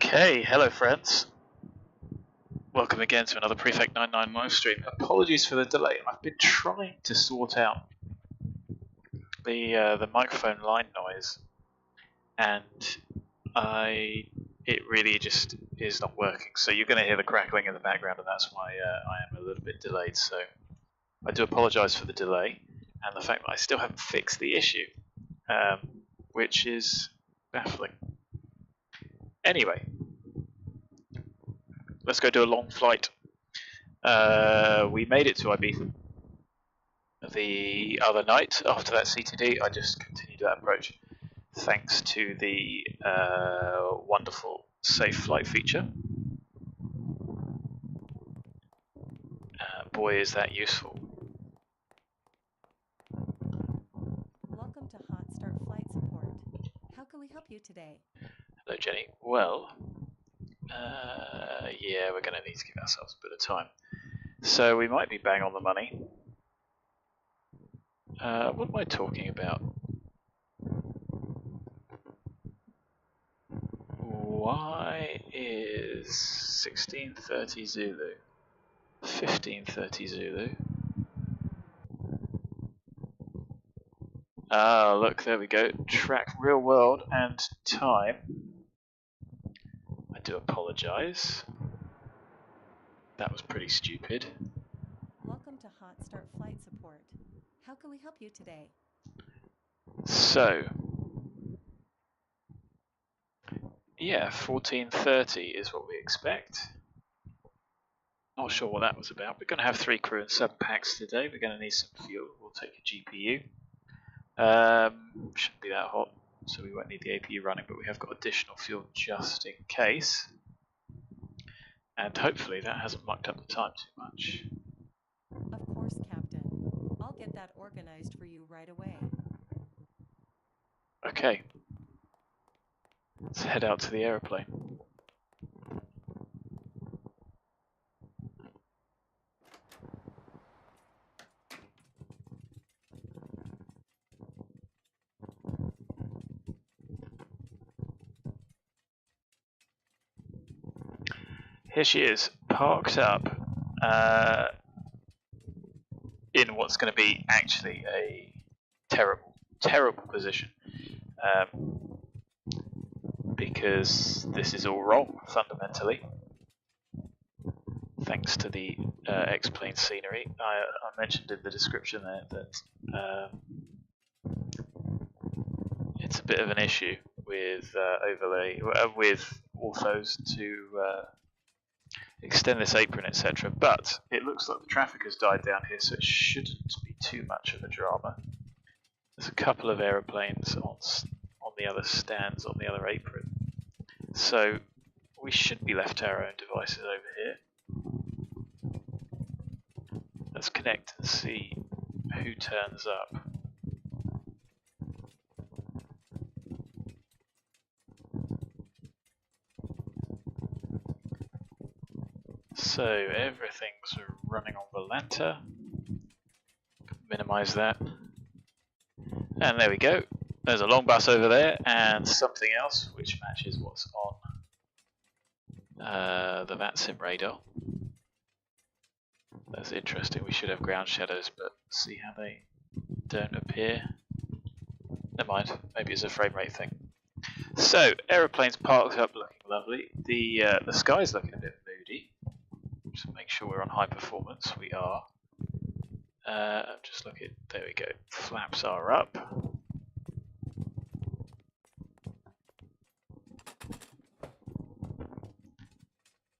Okay, hello friends. Welcome again to another Prefect 99 live stream. Apologies for the delay. I've been trying to sort out the microphone line noise, and it really just is not working. So you're going to hear the crackling in the background, and that's why I am a little bit delayed. So I do apologise for the delay and the fact that I still haven't fixed the issue, which is baffling. Anyway, let's go do a long flight. We made it to Ibiza the other night after that CTD. I just continued that approach thanks to the wonderful safe flight feature. Boy, is that useful. Welcome to Hot Start Flight Support. How can we help you today? Hello, Jenny. Well, yeah, we're going to need to give ourselves a bit of time. So we might be bang on the money. What am I talking about? Why is 1630 Zulu 1530 Zulu? Ah, look, there we go. Track real world and time. I do apologise. That was pretty stupid. Welcome to Hot Start Flight Support. How can we help you today? So, yeah, 1430 is what we expect. Not sure what that was about. We're going to have 3 crew and 7 packs today. We're going to need some fuel. We'll take a GPU. Shouldn't be that hot, so we won't need the APU running, but we have got additional fuel just in case. And hopefully that hasn't mucked up the time too much. Of course, Captain. I'll get that organized for you right away. Okay. Let's head out to the aeroplane. Here she is, parked up in what's going to be actually a terrible, terrible position, because this is all wrong fundamentally. Thanks to the X-plane scenery, I mentioned in the description there that it's a bit of an issue with overlay with orthos to extend this apron, etc. But it looks like the traffic has died down here, so it shouldn't be too much of a drama. There's a couple of aeroplanes on the other stands on the other apron, so we should be left to our own devices over here. Let's connect and see who turns up. So everything's running on Volanta. Minimize that. And there we go. There's a long bus over there and something else which matches what's on the VATSIM radar. That's interesting. We should have ground shadows, but see how they don't appear. Never mind. Maybe it's a frame rate thing. So aeroplane's parked up, looking lovely. The sky's looking a bit moody. Just make sure we're on high performance. We are. Just look at, there we go. Flaps are up.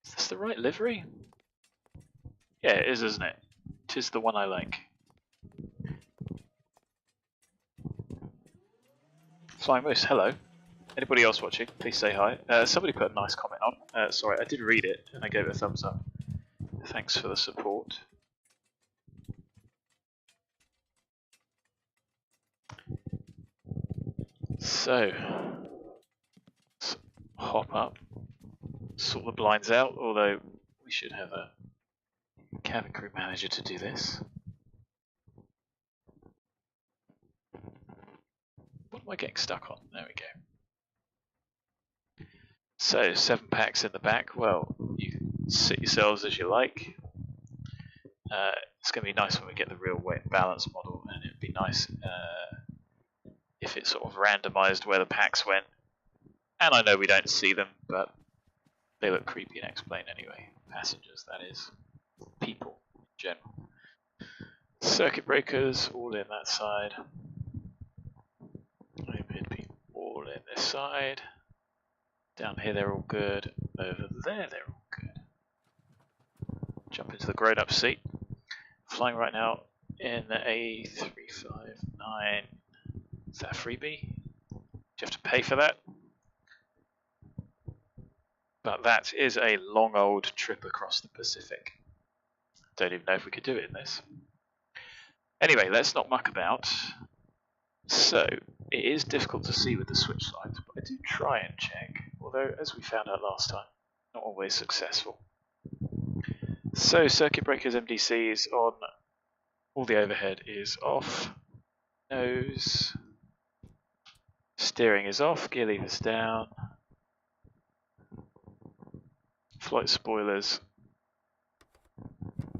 Is this the right livery? Yeah, it is, isn't it? It is the one I like. Flying Moose, hello. Anybody else watching? Please say hi. Somebody put a nice comment on. Sorry, I did read it and I gave it a thumbs up. Thanks for the support. So, let's hop up, sort the blinds out, although we should have a cabin crew manager to do this. What am I getting stuck on? There we go. So 7 packs in the back. Well, you can sit yourselves as you like. It's going to be nice when we get the real weight and balance model, and it'd be nice if it sort of randomized where the packs went. And I know we don't see them, but they look creepy and explain anyway. Passengers, that is. People in general. Circuit breakers, all in that side. It'd be all in this side. Down here they're all good. Over there they're all good. Jump into the grown-up seat. Flying right now in the A359. Is that a freebie? Do you have to pay for that? But that is a long old trip across the Pacific. Don't even know if we could do it in this. Anyway, let's not muck about. So, it is difficult to see with the switch lights, but I do try and check. Although, as we found out last time, not always successful. So, circuit breakers, MDCs on. All the overhead is off. Nose. Steering is off. Gear levers down. Flight spoilers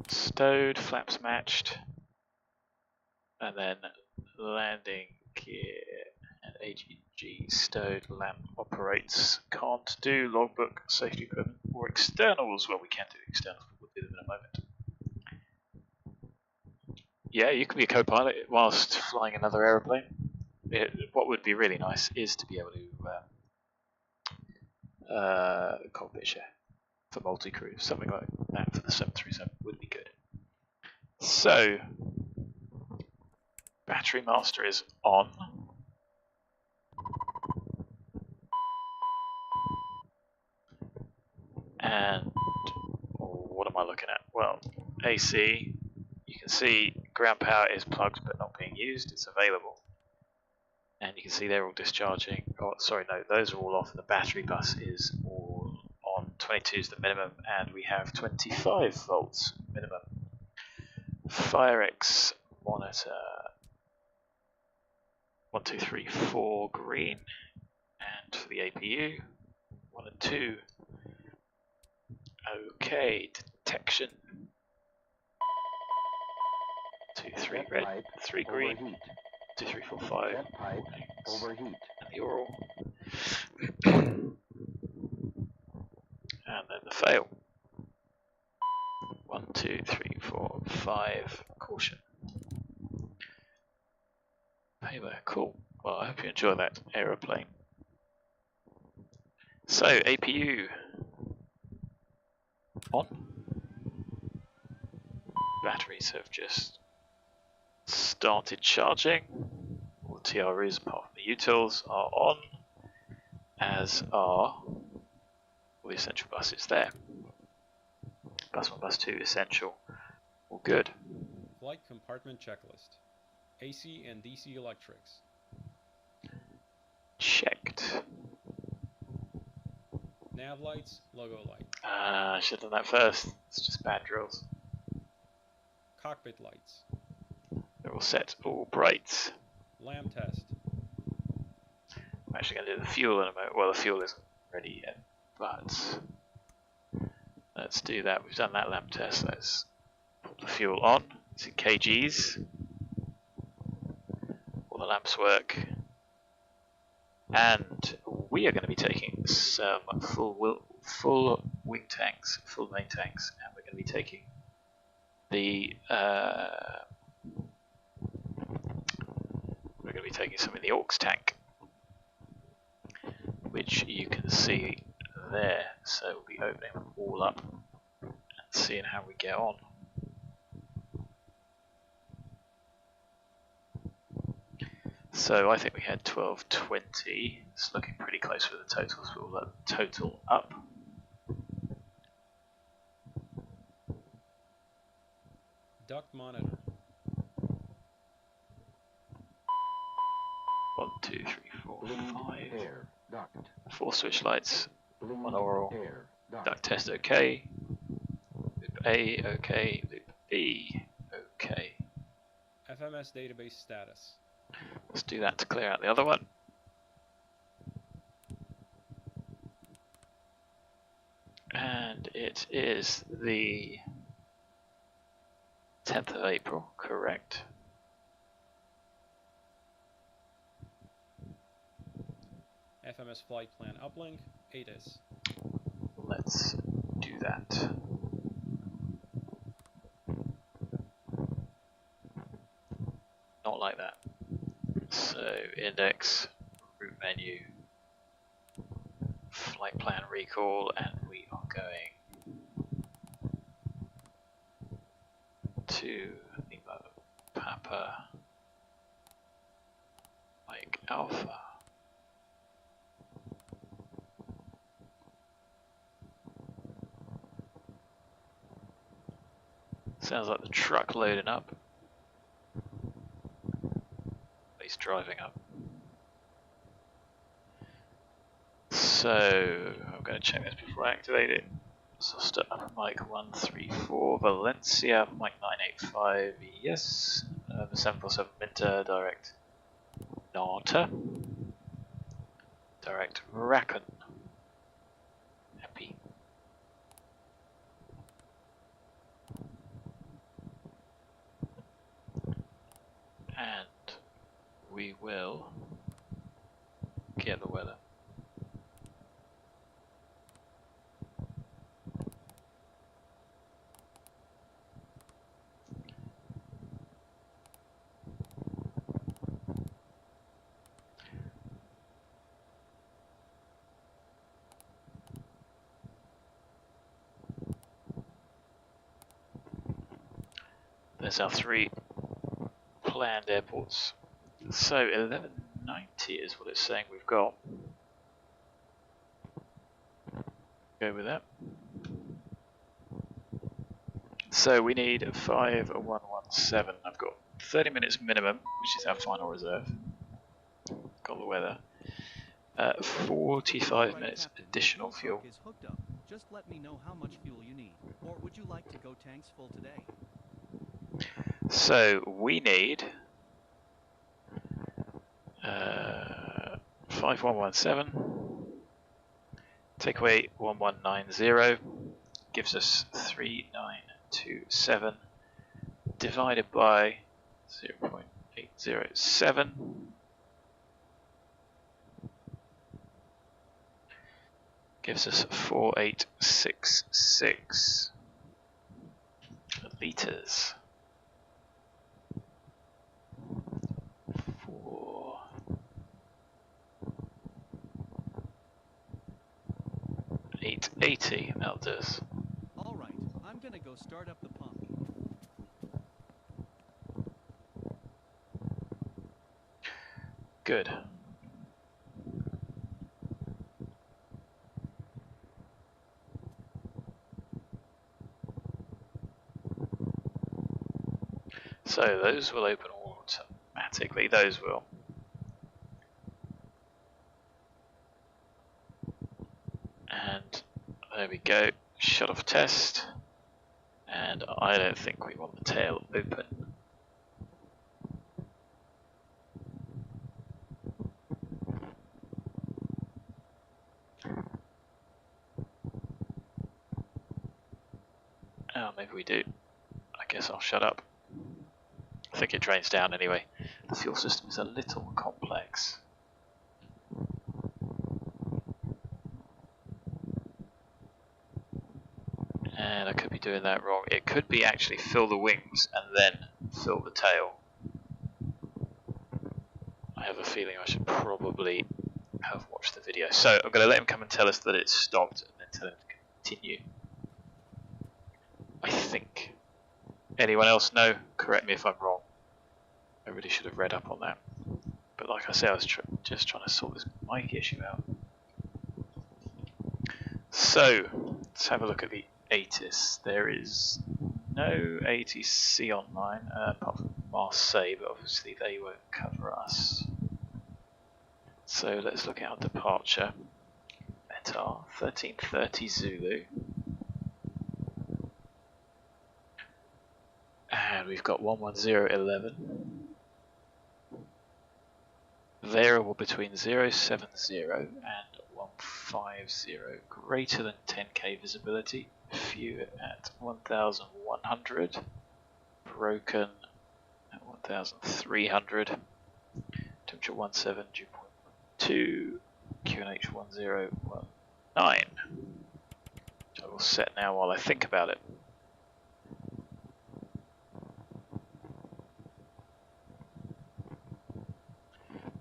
stowed, flaps matched, and then landing gear and AGG stowed. Lamp operates. Can't do logbook, safety equipment, or externals. Well, we can do externals, but we'll do them in a moment. Yeah, you can be a co-pilot whilst flying another aeroplane. What would be really nice is to be able to cockpit share for multi-crew, something like that for the 737 would be good. So, battery master is on. And what am I looking at? Well, AC, you can see ground power is plugged but not being used, it's available. And you can see they're all discharging. Oh, sorry, no, those are all off. The battery bus is all on. 22 is the minimum, and we have 25 volts minimum. FireX monitor 1, 2, 3, 4 green, and for the APU 1 and 2. Okay, detection 2, 3 red, 3 green, 2, 3, 4, 5 overheat, and the oral. And then the fail. 1, 2, 3, 4, 5. Caution. Payload. Cool. Well, I hope you enjoy that aeroplane. So, APU on. Batteries have just started charging. All the TRUs apart from the utils are on, as are all the essential buses there. Bus 1, bus 2, essential. All good. Flight compartment checklist. AC and DC electrics. Checked. Nav lights, logo light. I should have done that first. It's just bad drills. Cockpit lights. They're all set, all bright. Lamp test. I'm actually going to do the fuel in a moment. Well, the fuel isn't ready yet, but let's do that. We've done that lamp test. Let's put the fuel on. It's in kgs. All the lamps work. And we are going to be taking some full wing tanks, full main tanks, and we're going to be taking the some in the aux tank, which you can see there. So we'll be opening them all up and seeing how we get on. So I think we had 1220. It's looking pretty close with the totals. We'll let the total up. Duct monitor. 1, 2, 3, 4, 5. 4 switch lights. 1 oral. Duct test OK. Loop A OK. Loop B OK. FMS database status. Let's do that to clear out the other one. And it is the 10th of April, correct? FMS flight plan uplink, ATIS. Let's do that. Not like that. So index, root menu, flight plan recall, and we are going to Lima Papa Mike Alpha. Sounds like the truck loading up. At least driving up. So I'm going to check this before I activate it. XOSTA upper mic 134 Valencia, mic 985, yes. 747 MINTA, direct NARTA, direct RAKUN. Happy. And we will get the weather. There's our 3 planned airports. So 1190 is what it's saying we've got. Go with that. So we need 5117. I've got 30 minutes minimum, which is our final reserve. Got the weather. 45 minutes additional fuel. Is hooked up. Just let me know how much fuel you need. Or would you like to go tanks full today? So we need 5117. Take away 1190 gives us 3927 divided by 0.807 gives us 4866 litres. 880, that'll do us. Alright, I'm gonna go start up the pump. Good. So those will open automatically, those will. And there we go, shut off test. And I don't think we want the tail open. Oh, maybe we do. I guess I'll shut up. I think it drains down anyway. The fuel system is a little complex. And I could be doing that wrong. It could be actually fill the wings and then fill the tail. I have a feeling I should probably have watched the video. So I'm going to let him come and tell us that it's stopped and then tell him to continue. I think. Anyone else know? Correct me if I'm wrong. I really should have read up on that. But like I say, I was just trying to sort this mic issue out. So, let's have a look at the ATIS. There is no ATC online, apart from Marseille, but obviously they won't cover us. So let's look at our departure. METAR 1330 Zulu. And we've got 11011. Variable between 070 and 150, greater than 10k visibility, view at 1100, broken at 1300, temperature 17, dew point 2, QNH 1019. Which I will set now while I think about it.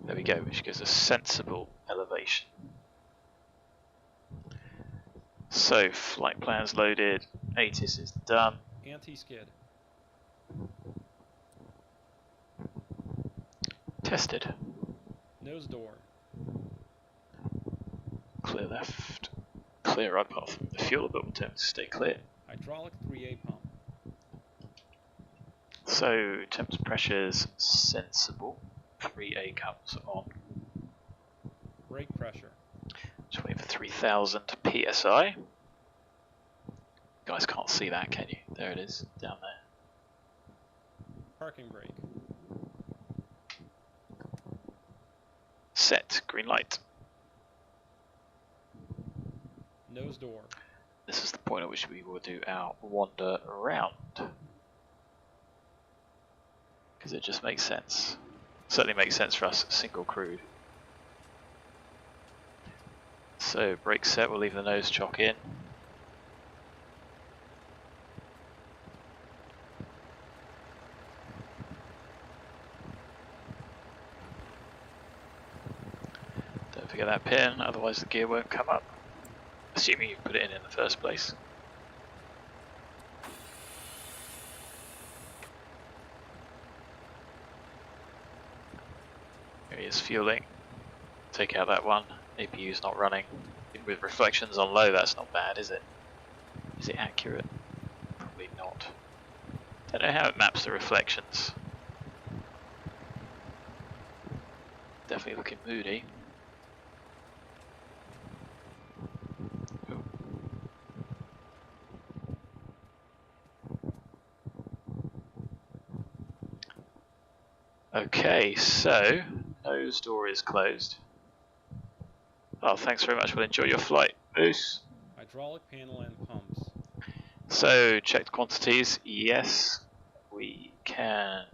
There we go, which gives a sensible elevation. So, flight plans loaded, ATIS is done. Anti-skid. Tested. Nose door. Clear left. Clear right path. The fuel belt will tend to stay clear. Hydraulic 3A pump. So, temps pressures sensible. 3A comes on. Brake pressure. Just waiting for 3000 PSI. You guys can't see that, can you? There it is, down there. Parking brake. Set, green light. Nose door. This is the point at which we will do our wander around. Because it just makes sense. Certainly makes sense for us, single crewed. So, brake set, we'll leave the nose chock in. Don't forget that pin, otherwise the gear won't come up. Assuming you put it in the first place. Here he is fueling. Take out that one. APU's not running. Even with reflections on low, that's not bad, is it? Is it accurate? Probably not. Don't know how it maps the reflections. Definitely looking moody. Okay, so nose door is closed. Oh, thanks very much. We'll enjoy your flight, Bose. Hydraulic panel and pumps. So, checked quantities. Yes, we can.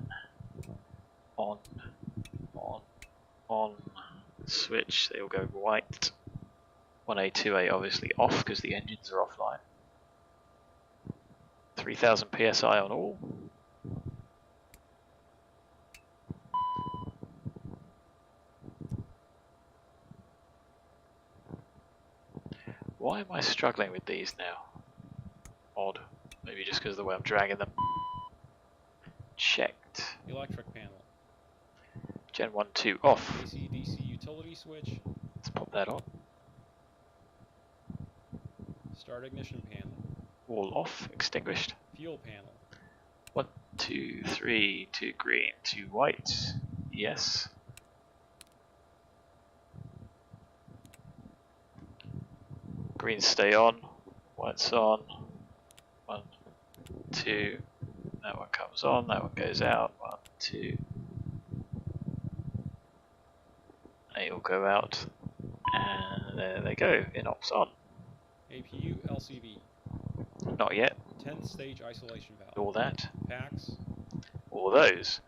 On, switch. They will go white. 1A, 2A obviously off because the engines are offline. 3000 PSI on all. Why am I struggling with these now? Odd. Maybe just because of the way I'm dragging them. Checked. Electric panel. Gen 1, 2 off. AC/DC utility switch. Let's pop that on. Start ignition panel. All off. Extinguished. Fuel panel. 1, 2, 3, 2 green, 2 white. Yes. Greens stay on. White's on. 1, 2. That one comes on. That one goes out. 1, 2. They all go out. And there they go. Inops on. APU LCV. Not yet. 10-stage isolation valve. All that. Packs. All those.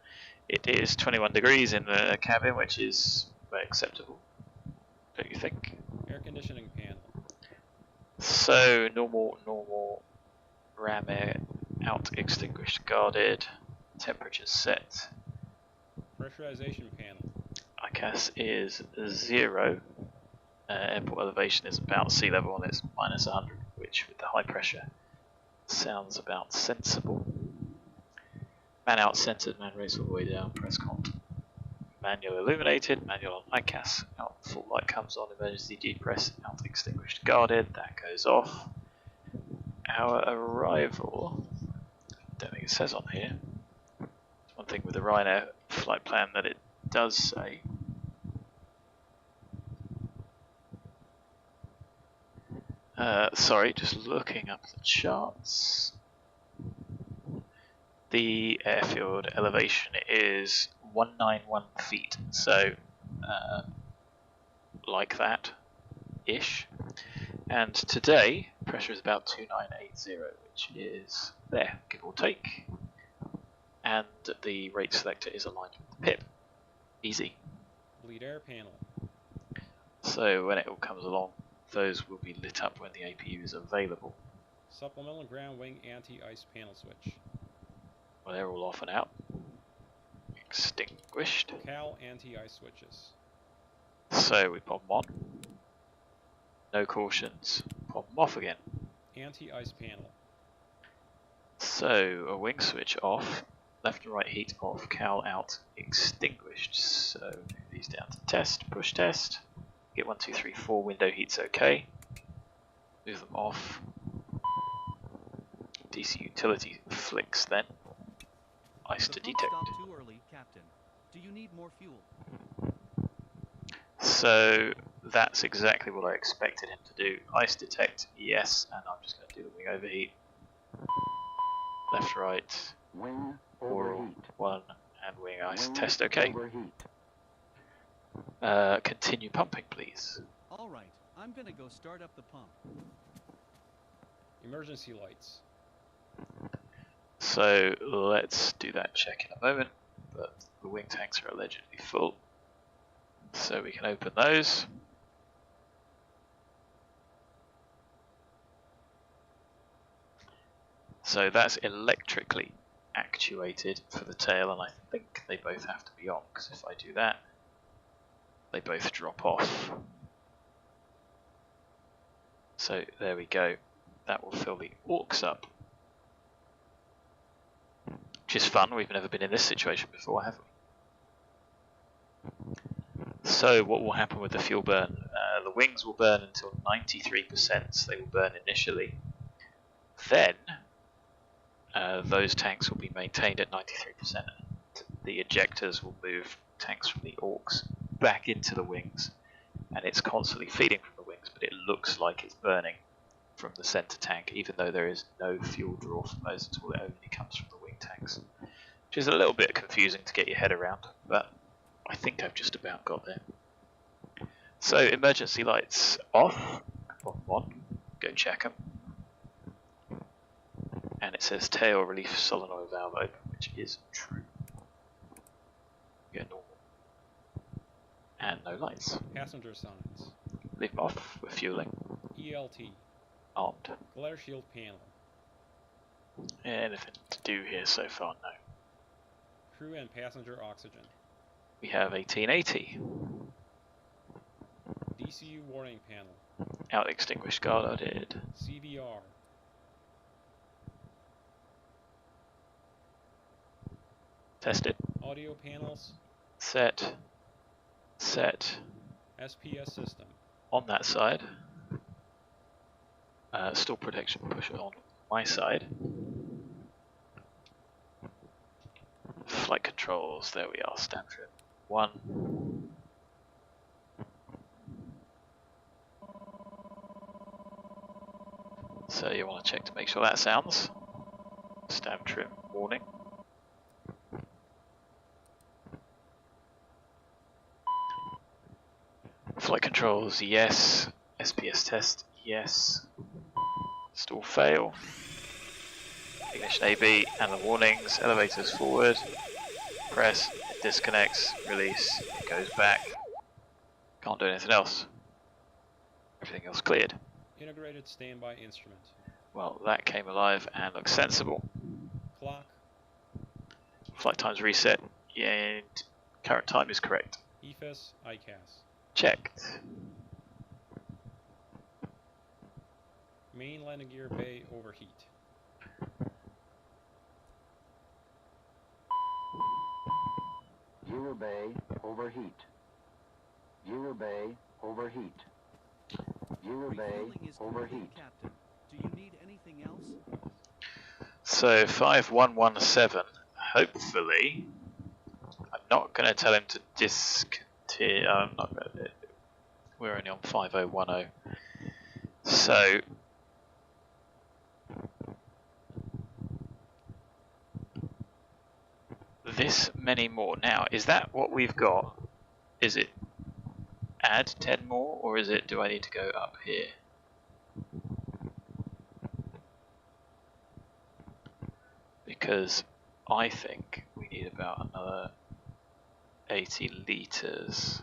It is 21 degrees in the cabin, which is very acceptable. Don't you think? Air conditioning panel. So normal ram air out, extinguished, guarded, temperature set. Pressurization panel. ICAS is 0. Airport elevation is about sea level and it's minus 100, which with the high pressure sounds about sensible. Man out centered, man race all the way down, press comp. Manual illuminated, manual on ICAS, out full light comes on, emergency depress, out extinguished, guarded, that goes off. Our arrival, don't think it says on here. One thing with the Ryanair flight plan that it does say. Sorry, just looking up the charts. The airfield elevation is 191 feet, so like that. ish. And today, pressure is about 2980, which is there, give or take. And the rate selector is aligned with the pip. Easy. Bleed air panel. So when it all comes along, those will be lit up when the APU is available. Supplemental ground wing anti-ice panel switch. Well, they're all off and out. Extinguished. Cal anti-ice switches. So we pop them on. No cautions. Pop them off again. Anti-ice panel. So a wing switch off. Left and right heat off. Cal out. Extinguished. So move these down to test. Push test. Get 1, 2, 3, 4. Window heat's okay. Move them off. DC utility flicks then. Ice to The pump detect. stopped too early, Captain. Do you need more fuel? So that's exactly what I expected him to do. Ice detect, yes, and I'm just going to do the wing overheat. Left, right, Wing oral, overheat. 1, and wing ice. Wing Test okay. Overheat. Continue pumping, please. All right, I'm gonna go start up the pump. Emergency lights. So let's do that check in a moment, but the wing tanks are allegedly full. So we can open those. So that's electrically actuated for the tail, and I think they both have to be on, because if I do that, they both drop off. So there we go. That will fill the aux up. Which is fun, we've never been in this situation before, have we? So what will happen with the fuel burn? The wings will burn until 93%, so they will burn initially. Then, those tanks will be maintained at 93%, and the ejectors will move tanks from the aux back into the wings, and it's constantly feeding from the wings, but it looks like it's burning from the center tank, even though there is no fuel draw from those at all. It only comes from the wing tanks, which is a little bit confusing to get your head around, but I think I've just about got there. So emergency lights off, on, go check them, and it says tail relief solenoid valve open, which is true. Go normal, and no lights. Passenger signs. Leave them off. We're fueling. ELT. Armed. Glare shield panel. Anything to do here so far? No. Crew and passenger oxygen. We have 1880. DCU warning panel. Out extinguished guard I did. CVR. Tested. Audio panels. Set. Set. SPS system. On that side. Still protection push on my side. Flight controls, there we are, stamp trim 1. So you want to check to make sure that sounds. Stamp trim warning. Flight controls, yes. SPS test, yes. Stall fail. Ignition AB and the warnings. Elevators forward. Press, it disconnects, release, it goes back. Can't do anything else. Everything else cleared. Integrated standby instrument. Well, that came alive and looks sensible. Clock. Flight times reset, and current time is correct. EFIS, ICAS. Checked. Main landing gear bay overheat. Gear bay overheat. Gear bay overheat. Gear bay Refueling is complete, overheat. Captain. Do you need anything else? So 5117, hopefully, I'm not going to tell him to discontinue, I'm not going to, we're only on 5010. So, this many more. Now, is that what we've got? Is it add 10 more, or is it, do I need to go up here? Because I think we need about another 80 litres.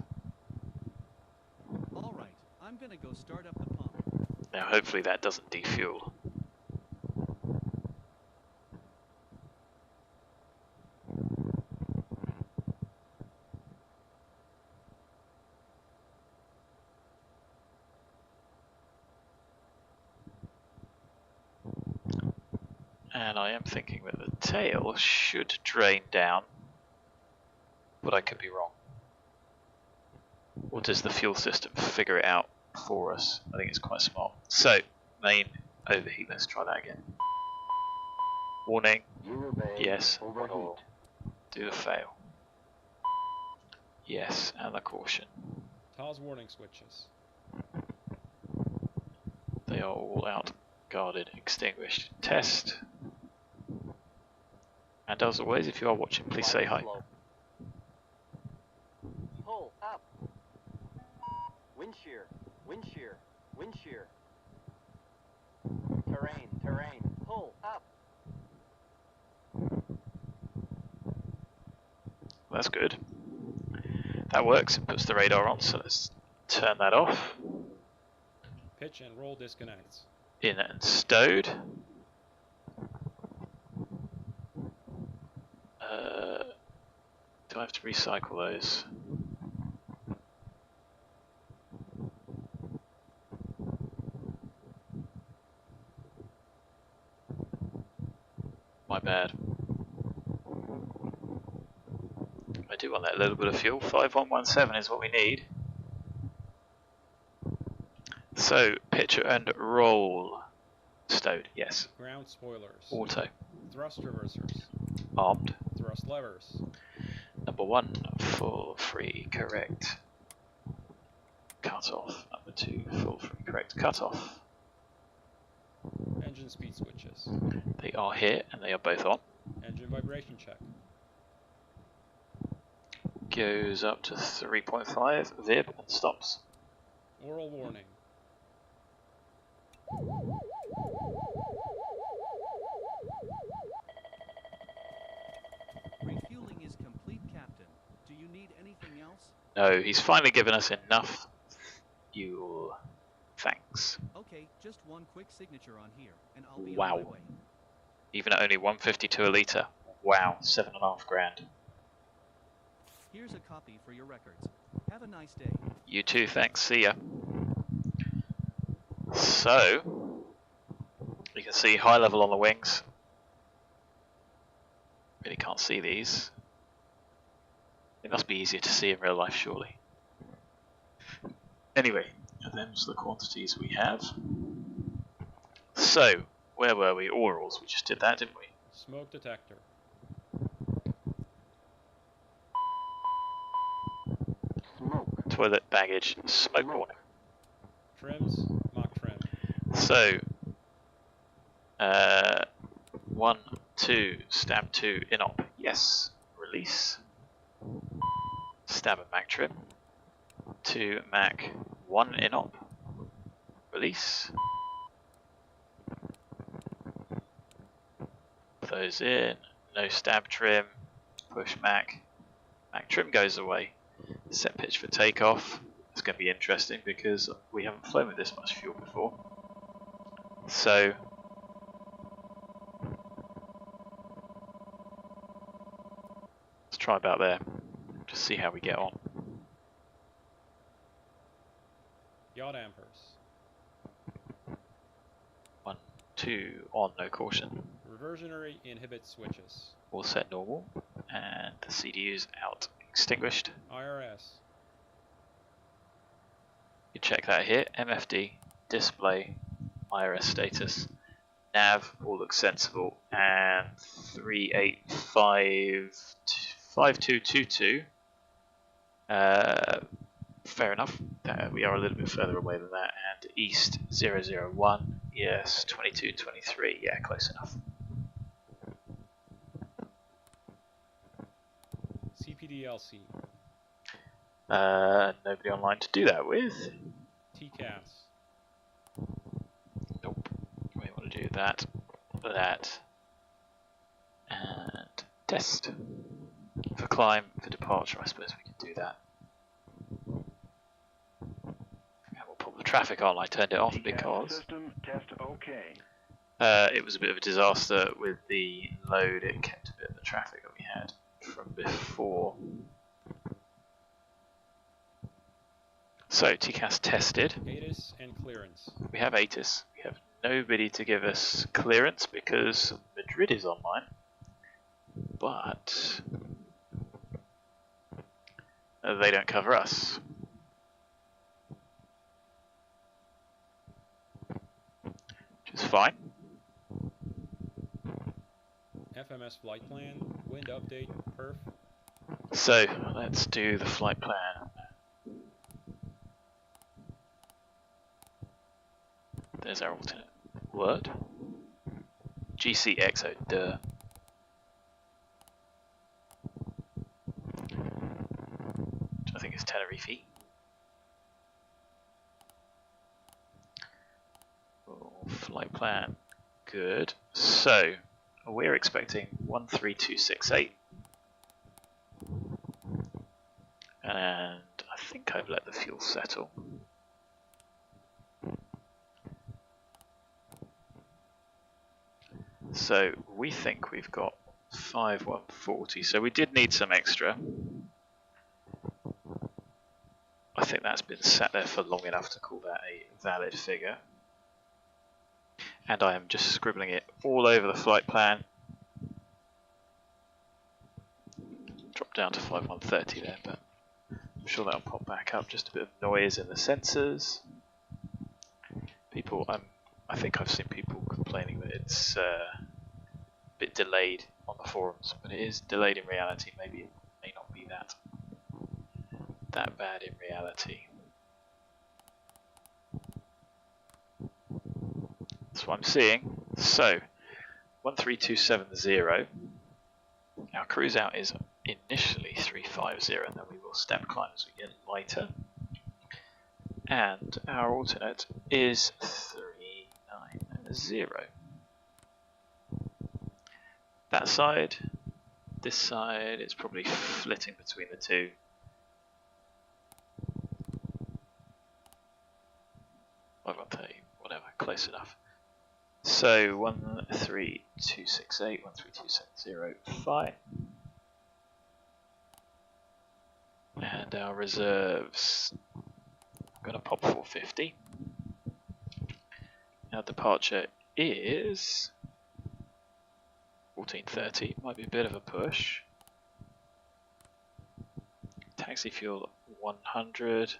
Alright, I'm gonna go start up the pump. Now hopefully that doesn't defuel. And I am thinking that the tail should drain down, but I could be wrong. Or does the fuel system figure it out for us? I think it's quite smart. So, main overheat, let's try that again. Warning, Viewer bay yes, overheat. do the fail. Yes, and the caution. TOS warning switches. They are all out, guarded, extinguished. Test. And as always, if you are watching, please say hi. Pull up. Wind shear. Wind shear. Wind shear. Terrain. Terrain. Pull up. That's good. That works and puts the radar on, so let's turn that off. Pitch and roll disconnects. In and stowed. Do I have to recycle those? My bad. I do want that little bit of fuel. 5117 is what we need. So, picture and roll. Stowed, yes. Ground spoilers. Auto. Thrust reversers. Armed. Thrust levers. Number 1, full free, correct. Cut off. Number 2, full free, correct. Cut off. Engine speed switches. They are here and they are both on. Engine vibration check. Goes up to 3.5, VIB, and stops. Oral warning. Refueling is complete, Captain. Do you need anything else? No, he's finally given us enough fuel. Thanks. Okay, just one quick signature on here, and I'll be Wow. on my way. Even at only 152 a litre. Wow, 7.5 grand. Here's a copy for your records. Have a nice day. You too, thanks, see ya. So, you can see high level on the wings. Really can't see these. It must be easier to see in real life, surely. Anyway, them's the quantities we have. So, where were we? Orals, we just did that, didn't we? Smoke detector. Smoke. Toilet, baggage, smoke warning. Trims. Mach trim. So, 1, 2, stab 2, inop, yes, release. Stab and Mac trim. 2 Mac, 1 inop, release. Those in, no stab trim, push Mac. Mac trim goes away. Set pitch for takeoff. It's going to be interesting because we haven't flown with this much fuel before. So, let's try about there. Just see how we get on. Yacht ampers. 1, 2, on, no caution. Reversionary inhibit switches. All set normal. And the CDU's out. Extinguished. IRS. You check that here. MFD, display, IRS status. Nav, all looks sensible. And 3855222. Fair enough. We are a little bit further away than that. And east 001. Yes, 2223. Yeah, close enough. CPDLC. Nobody online to do that with. TCAS. Nope. We want to do that, that, and test. For climb, for departure, I suppose we can do that. And we'll pop the traffic on. I turned it off because System test okay. it was a bit of a disaster with the load. It kept a bit of the traffic that we had from before. So TCAS tested. ATIS and clearance. We have ATIS. We have nobody to give us clearance because Madrid is online. But they don't cover us. Which is fine. FMS flight plan, wind update, perf. So let's do the flight plan. There's our alternate word. GCXO, duh. I think it's Tenerife. Oh, flight plan, good. So we're expecting 13268, and I think I've let the fuel settle. So we think we've got 5140, so we did need some extra. I think that's been sat there for long enough to call that a valid figure. And I am just scribbling it all over the flight plan. Drop down to 5130 there, but I'm sure that'll pop back up. Just a bit of noise in the sensors. People, I think I've seen people complaining that it's a bit delayed on the forums, but it is delayed in reality. Maybe it may not be that bad in reality. That's what I'm seeing. So 13270. Our cruise out is initially 350, and then we will step climb as we get lighter. And our alternate is 390. That side, this side, it's probably flitting between the two. Whatever, close enough. So 13268, 13270, fine. And our reserves, I'm going to pop 450. Our departure is 1430, might be a bit of a push. Taxi fuel 100.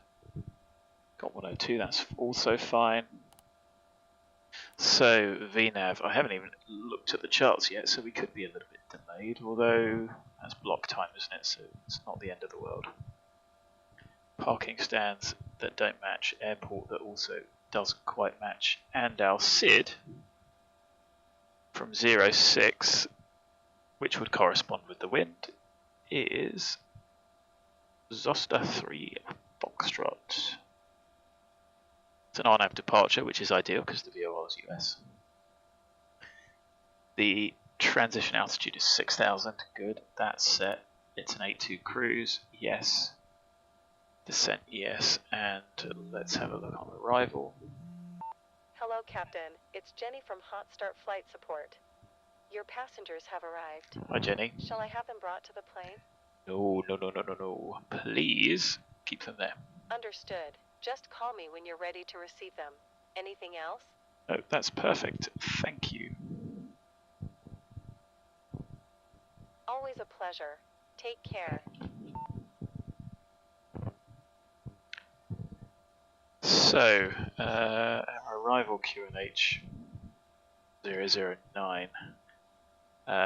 Got 102, that's also fine. So VNAV, I haven't even looked at the charts yet, so we could be a little bit delayed, although that's block time, isn't it? So it's not the end of the world. Parking stands that don't match, airport that also doesn't quite match, and our SID from 06, which would correspond with the wind, is XOSTA 3 Foxtrot. It's an RNAV departure, which is ideal because the VOR is US. The transition altitude is 6,000, good, that's set. It's an 8.2 cruise, yes. Descent, yes, and let's have a look on arrival. Hello, Captain. It's Jenny from Hot Start Flight Support. Your passengers have arrived. Hi, Jenny. Shall I have them brought to the plane? No. Please keep them there. Understood. Just call me when you're ready to receive them. Anything else? Oh, that's perfect. Thank you. Always a pleasure. Take care. So, our arrival QNH 009.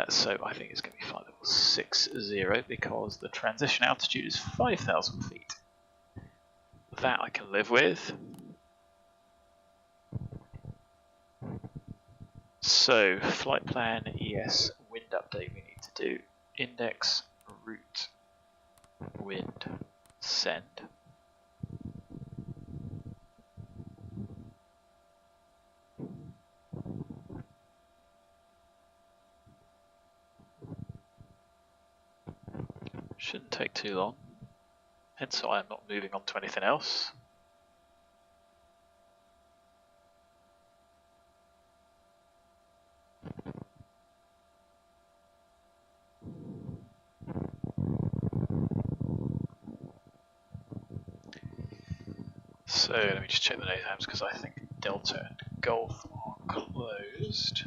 So I think it's going to be 560 because the transition altitude is 5,000 feet. That I can live with. So flight plan, yes, wind update we need to do. Index, route, wind, Send. Shouldn't take too long, hence why I'm not moving on to anything else. So let me just check the notams because I think Delta and Golf are closed.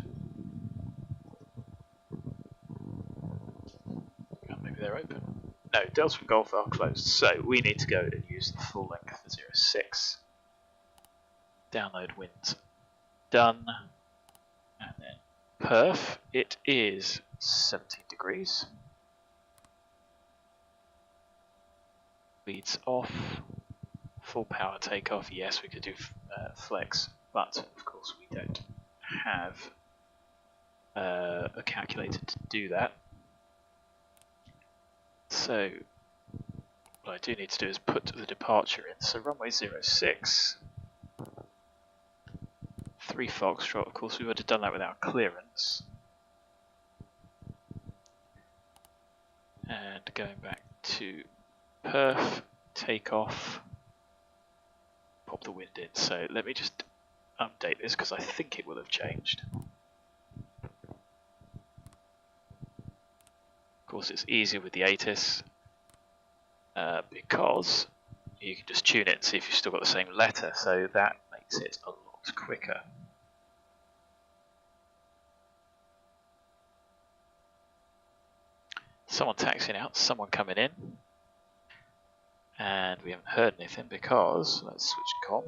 Oh, maybe they're open. No, Delta and Golf are closed, so we need to go and use the full length for 06. Download wins. Done. And then perf, it is 17 degrees. Leads off. Full power takeoff, yes, we could do flex, but of course we don't have a calculator to do that. So what I do need to do is put the departure in. So runway 06, 3 Foxtrot, of course we would have done that without clearance. And going back to perf, takeoff. Pop the wind in. So let me just update this because I think it will have changed. Of course, it's easier with the ATIS because you can just tune it and see if you've still got the same letter. So that makes it a lot quicker. Someone taxiing out, someone coming in. And we haven't heard anything because, let's switch com.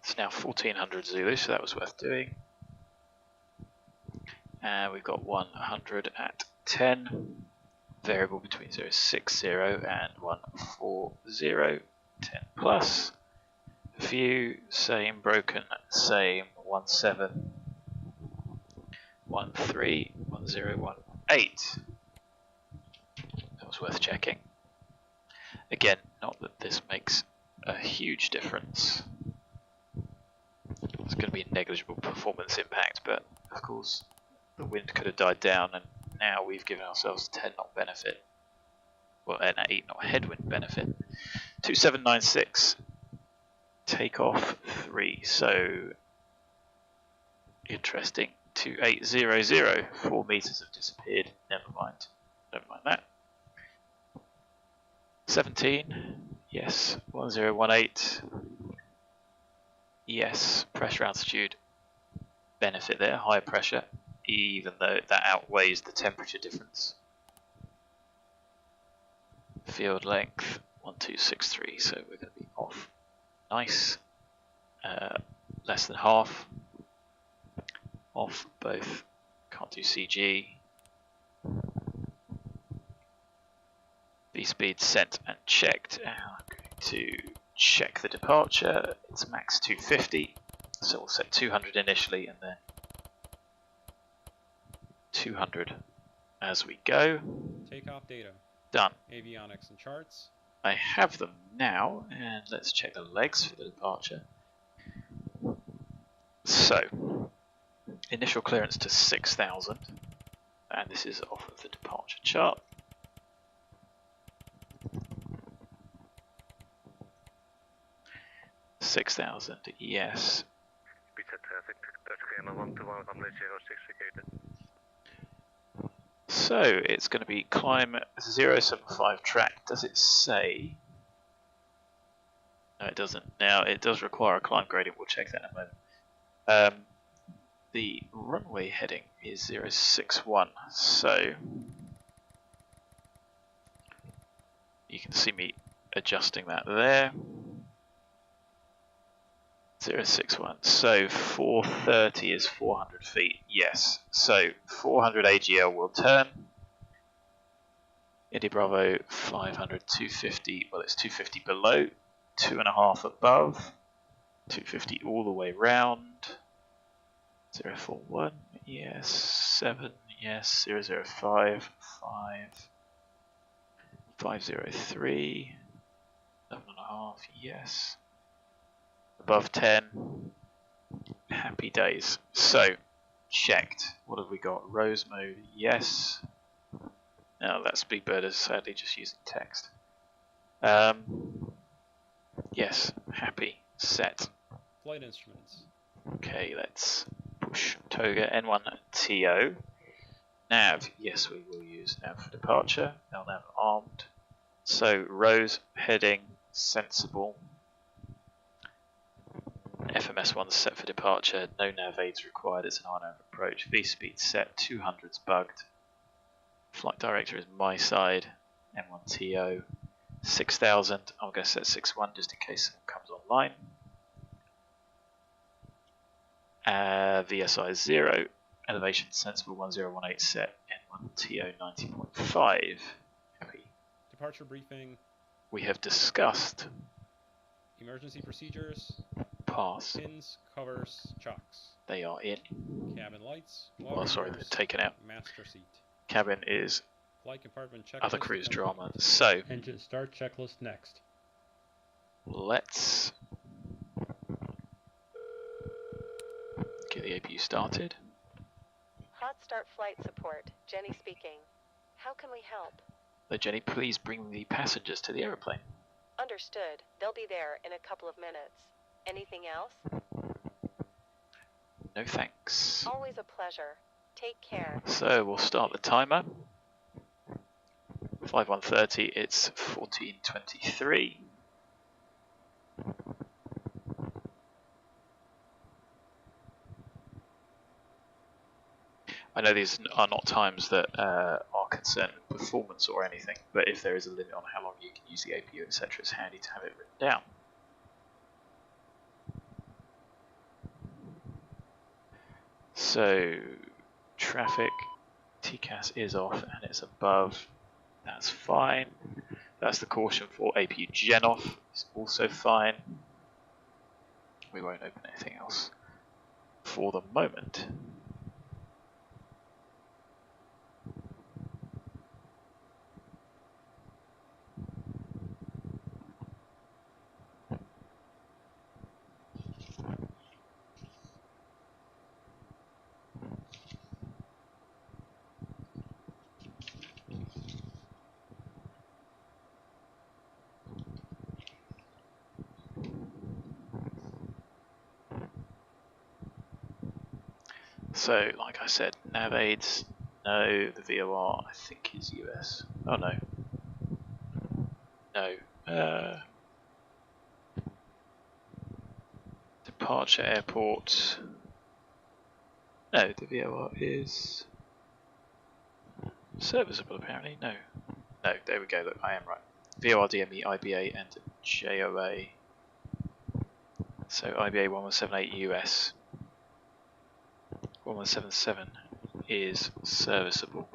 It's now 1400 Zulu, so that was worth doing. And we've got 100 at 10. Variable between 060 and 140. 10 plus. View, same, broken, same, 17. 131018. That was worth checking. Again, not that this makes a huge difference. It's going to be a negligible performance impact, but of course the wind could have died down, and now we've given ourselves a 10 knot benefit. Well, an 8 knot headwind benefit. 2796. Takeoff 3. So interesting. 2800, 4 meters have disappeared. Never mind that. 17, yes. 1018, yes. Pressure altitude benefit there, higher pressure, even though that outweighs the temperature difference. Field length 1263, so we're going to be off. Nice. Less than half. Off both, can't do CG. V-speed sent and checked. And I'm going to check the departure. It's max 250, so we'll set 200 initially and then 200 as we go. Takeoff data. Done. Avionics and charts. I have them now, and let's check the legs for the departure. So, initial clearance to 6,000, and this is off of the departure chart. $6,000, yes. So it's going to be climb 075 track. Does it say? No, it doesn't. Now it does require a climb gradient. We'll check that in a moment. The runway heading is 061, so you can see me adjusting that there. 061, so 430 is 400 feet, yes. So 400 AGL will turn. Indy Bravo 500, 250, well it's 250 below, 2.5 above, 250 all the way round. 041, yes, 7, yes. 005, 503, 11.5, yes. Above 10, happy days. So, checked. What have we got? Rose mode, yes. Now that Speedbird is sadly just using text. Yes, happy, set. Flight instruments. Okay, let's push Toga N1 TO. Nav, yes, we will use nav for departure. LNAV armed. So, Rose, heading, sensible. FMS1 set for departure, no nav aids required, it's an RNAV approach. V speed set, 200's bugged. Flight director is my side, N1 TO. 6000, I'm going to set 61 just in case someone comes online. VSI 0, elevation sensible 1018 set, N1 TO 90.5. Happy. Departure briefing. We have discussed. Emergency procedures. Pass. Pins, covers, chocks. They are in. Cabin lights. Oh, sorry, they're taken out. Master seat. Cabin is Flight compartment checklist. other cruise drama. So, engine start checklist next. let's get the APU started. Hot start flight support. Jenny speaking. How can we help? So Jenny, please bring the passengers to the aeroplane. Understood. They'll be there in a couple of minutes. Anything else? No thanks. Always a pleasure. Take care. So we'll start the timer. 5130, it's 1423. I know these are not times that are concerned with performance or anything, but if there is a limit on how long you can use the APU, etc., it's handy to have it written down. So, traffic, TCAS is off and it's above, that's fine. That's the caution for APU gen off, it's also fine. We won't open anything else for the moment. So, like I said, nav aids, no, the VOR I think is US. Oh no. No. Departure airport. No, the VOR is serviceable apparently. No. No, there we go, look, I am right. VOR, DME, IBA and JOA. So IBA 1178 US. 1177 is serviceable.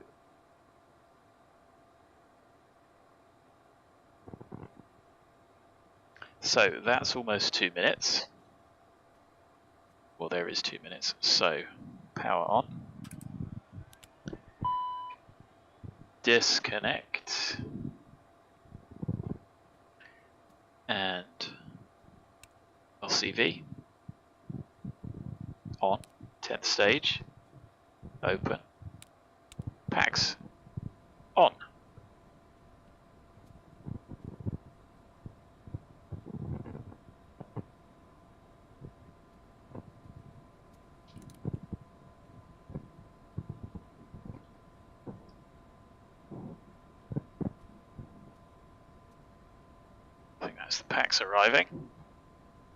So that's almost 2 minutes. Well, there is 2 minutes. So power on. Disconnect. And LCV on. 10th stage, open, packs, on. I think that's the packs arriving,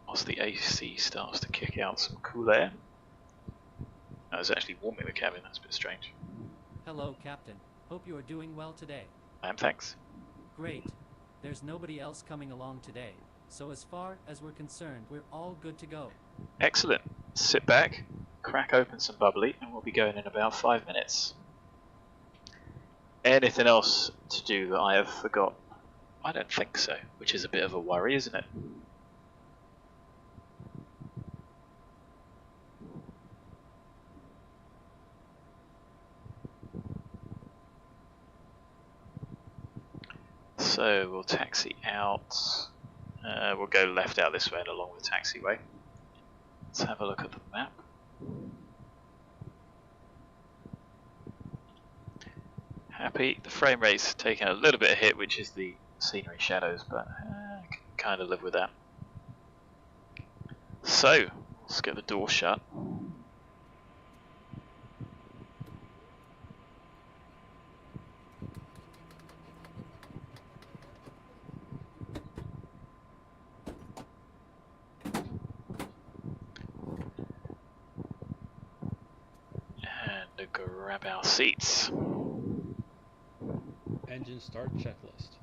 whilst the AC starts to kick out some cool air. I was actually warming the cabin, that's a bit strange. Hello, Captain. Hope you are doing well today. I am, thanks. Great. There's nobody else coming along today, so as far as we're concerned, we're all good to go. Excellent. Sit back, crack open some bubbly, and we'll be going in about 5 minutes. Anything else to do that I have forgot? I don't think so, which is a bit of a worry, isn't it? So we'll taxi out. We'll go left out this way and along the taxiway. Let's have a look at the map. Happy. The frame rate's taken a little bit of hit, which is the scenery shadows, but I can kind of live with that. So let's get the door shut. And grab our seats. Engine start checklist.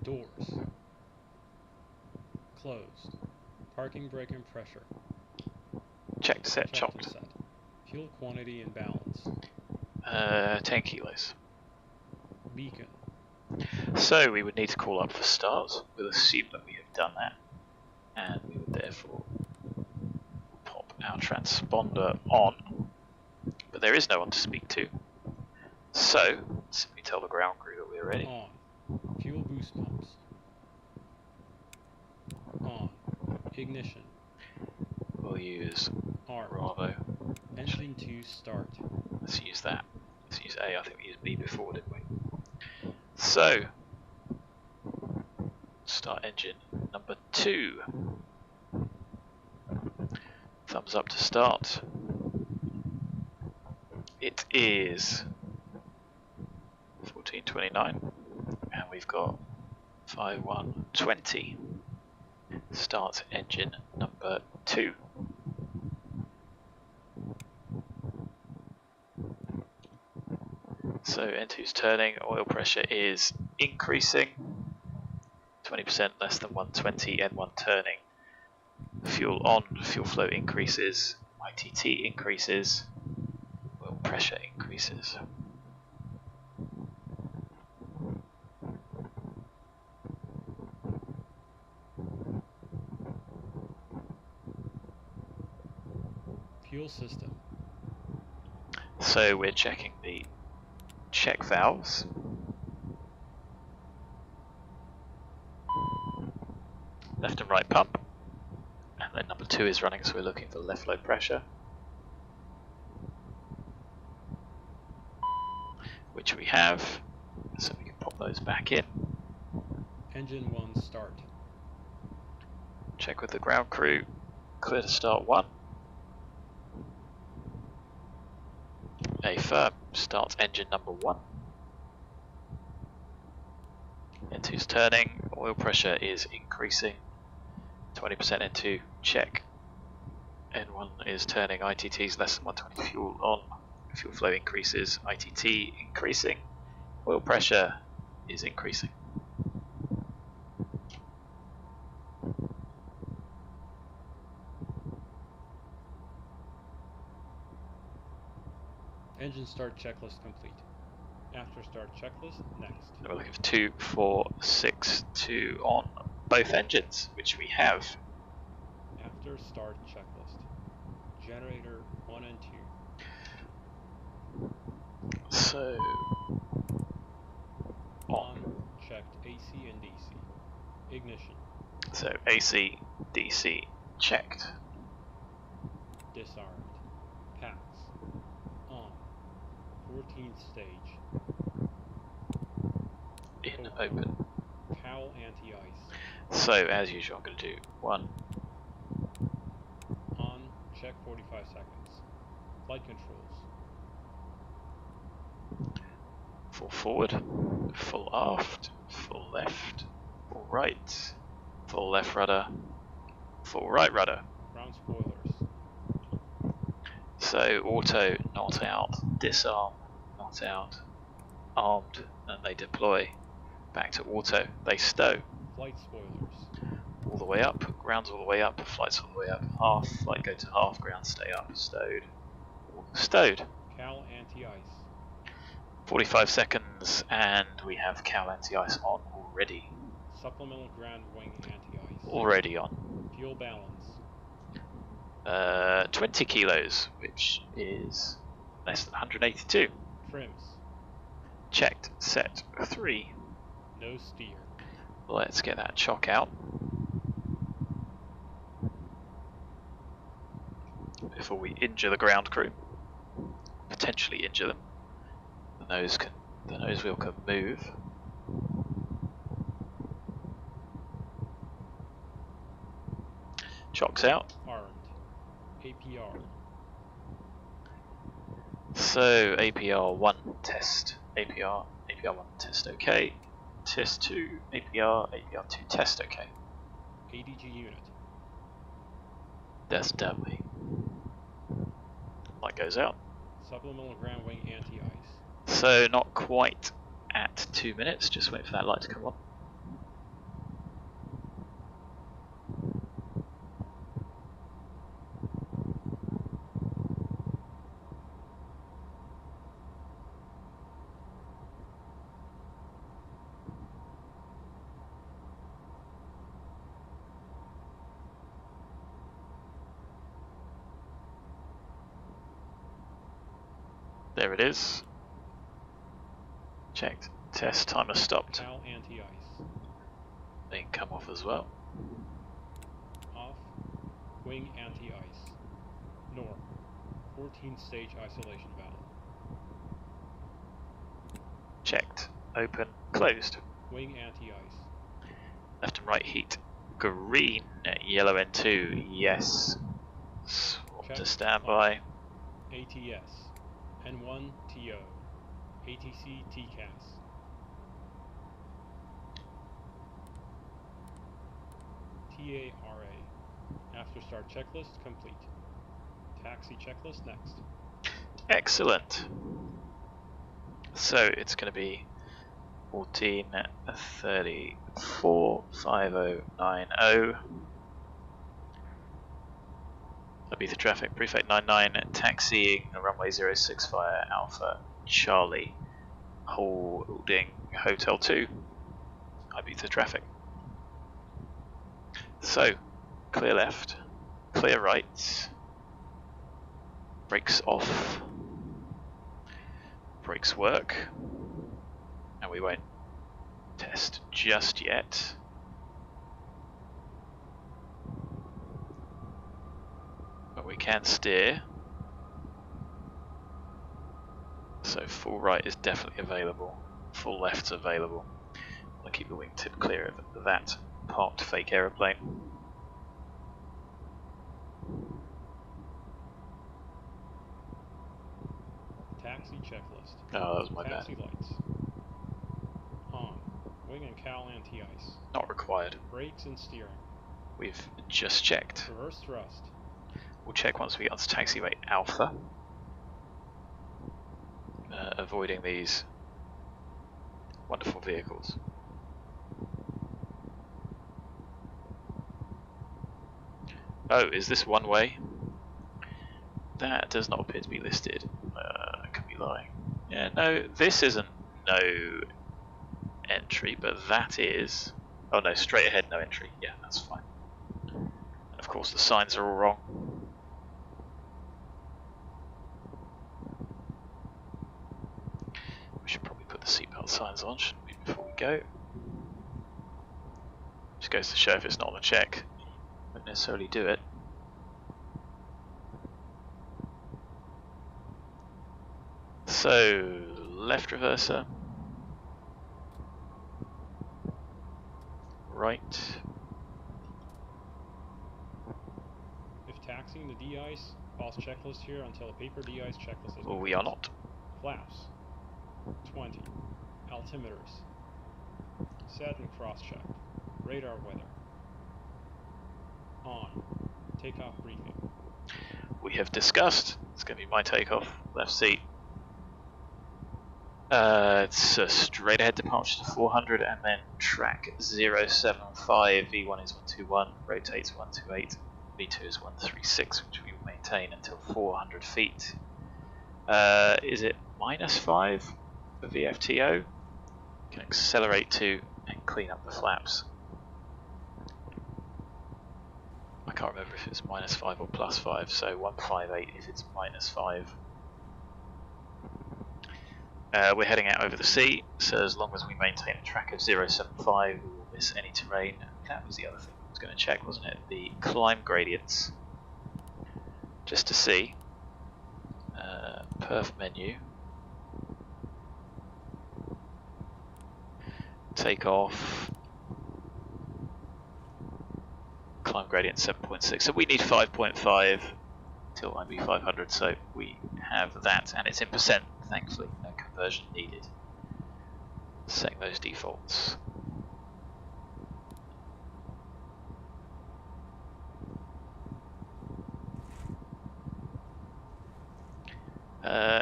Doors. Closed. Parking brake and pressure. Checked, set, Checked and chopped. set. Fuel quantity and balance. 10 kilos. Beacon. So we would need to call up for start. We'll assume that we have done that, and we would therefore pop our transponder on, but there is no one to speak to. So simply tell the ground crew that we're ready. On. Fuel boost pumps. On. Ignition. We'll use Armed. Bravo. Engine 2 start. Let's use that. Let's use A. I think we used B before, didn't we? So start engine number 2. Thumbs up to start. It is 14:29 and we've got 5120. Start engine number 2. So N2's turning, oil pressure is increasing, 20% less than 120, N1 turning, fuel on, fuel flow increases, ITT increases, oil pressure increases. Fuel system. So we're checking the check valves. Left and right pump. And then number 2 is running, so we're looking for left low pressure, which we have, so we can pop those back in. Engine 1 start. Check with the ground crew, clear to start 1. A firm, starts engine number 1. N2's turning, oil pressure is increasing, 20% N2, check. N1 is turning, ITT's less than 120, fuel on, fuel flow increases, ITT increasing, oil pressure is increasing. Engine start checklist complete. After start checklist, next. We're looking for 2, 4, 6, 2 on both engines, which we have. After start checklist. Generator 1 and 2. So On. Checked AC and DC. Ignition. So AC, DC checked. Disarmed. Packs. On. 14th stage. In open. Cowl anti-ice. So as usual, I'm going to do 1. On. Check 45 seconds. Flight controls. Full forward, full aft, full left, full right, full left rudder, full right rudder. Ground spoilers. So auto, not out, disarm, not out, armed, and they deploy. Back to auto, they stow. Flight spoilers. All the way up, ground's all the way up, flight's all the way up, half, flight go to half, ground stay up, stowed, stowed. Cowl anti-ice. 45 seconds and we have cowl anti-ice on already. Supplemental ground wing anti-ice. Already on. Fuel balance. 20 kilos, which is less than 182. Trims. Checked, set 3. No steer. Let's get that chock out before we injure the ground crew. Potentially injure them. The nose wheel can move. Chocks out. Armed. APR. So APR 1 test. APR 1 test OK. Test 2 APR 2 test OK. ADG unit. That's dummy. Light goes out. Supplemental ground wing anti-ice. So not quite at 2 minutes, just wait for that light to come on. There it is. Checked. Test timer stopped. Cal anti-ice. They can come off as well. Off. Wing anti-ice. Norm. 14-stage isolation valve. Checked. Open. Closed. Wing anti-ice. Left and right heat. Green. Yellow N2. Yes. Swap to standby. ATS. N1 TO. ATC TCAS. TARA. After start checklist complete. Taxi checklist next. Excellent. So it's going to be 14:34 5090. That'll be the traffic. Prefect 99 taxiing runway 06 via Alpha Charlie, holding Hotel 2. Ibiza traffic. So, clear left, clear right, brakes off, brakes work, and we won't test just yet. But we can steer. So full right is definitely available, full left's available. I'll keep the wingtip clear of that parked fake aeroplane. Taxi checklist. Oh, that was my Taxi bad. lights. On. Wing and cowl anti-ice. Not required. Brakes and steering. We've just checked. Reverse thrust. We'll check once we get onto taxiway Alpha. Avoiding these wonderful vehicles. Oh, is this one way? That does not appear to be listed. I could be lying. Yeah, no, this isn't no entry, but that is. Oh no, straight ahead, no entry. Yeah, that's fine. And of course, the signs are all wrong. We should probably put the seatbelt signs on, shouldn't we, before we go? Just goes to show if it's not on the check, won't necessarily do it. So, left reverser, right. If taxiing the de-ice, pause checklist here until a paper de-ice checklist is Well, we are not. Flaps. 20. Altimeters. Set and cross-check. Radar weather. On. Takeoff briefing. We have discussed. It's going to be my takeoff, left seat. It's a straight ahead departure to 400 and then track 075. V1 is 121, rotates 128, V2 is 136, which we will maintain until 400 feet. Is it -5 for VFTO? Can accelerate to and clean up the flaps. I can't remember if it's -5 or +5, so 158 if it's -5. We're heading out over the sea, so as long as we maintain a track of 075, we will miss any terrain. That was the other thing I was going to check, wasn't it? The climb gradients, just to see. Perf menu. Take off. Climb gradient 7.6. So we need 5.5 till IB 500. So we have that, and it's in percent. Thankfully, no conversion needed. Setting those defaults.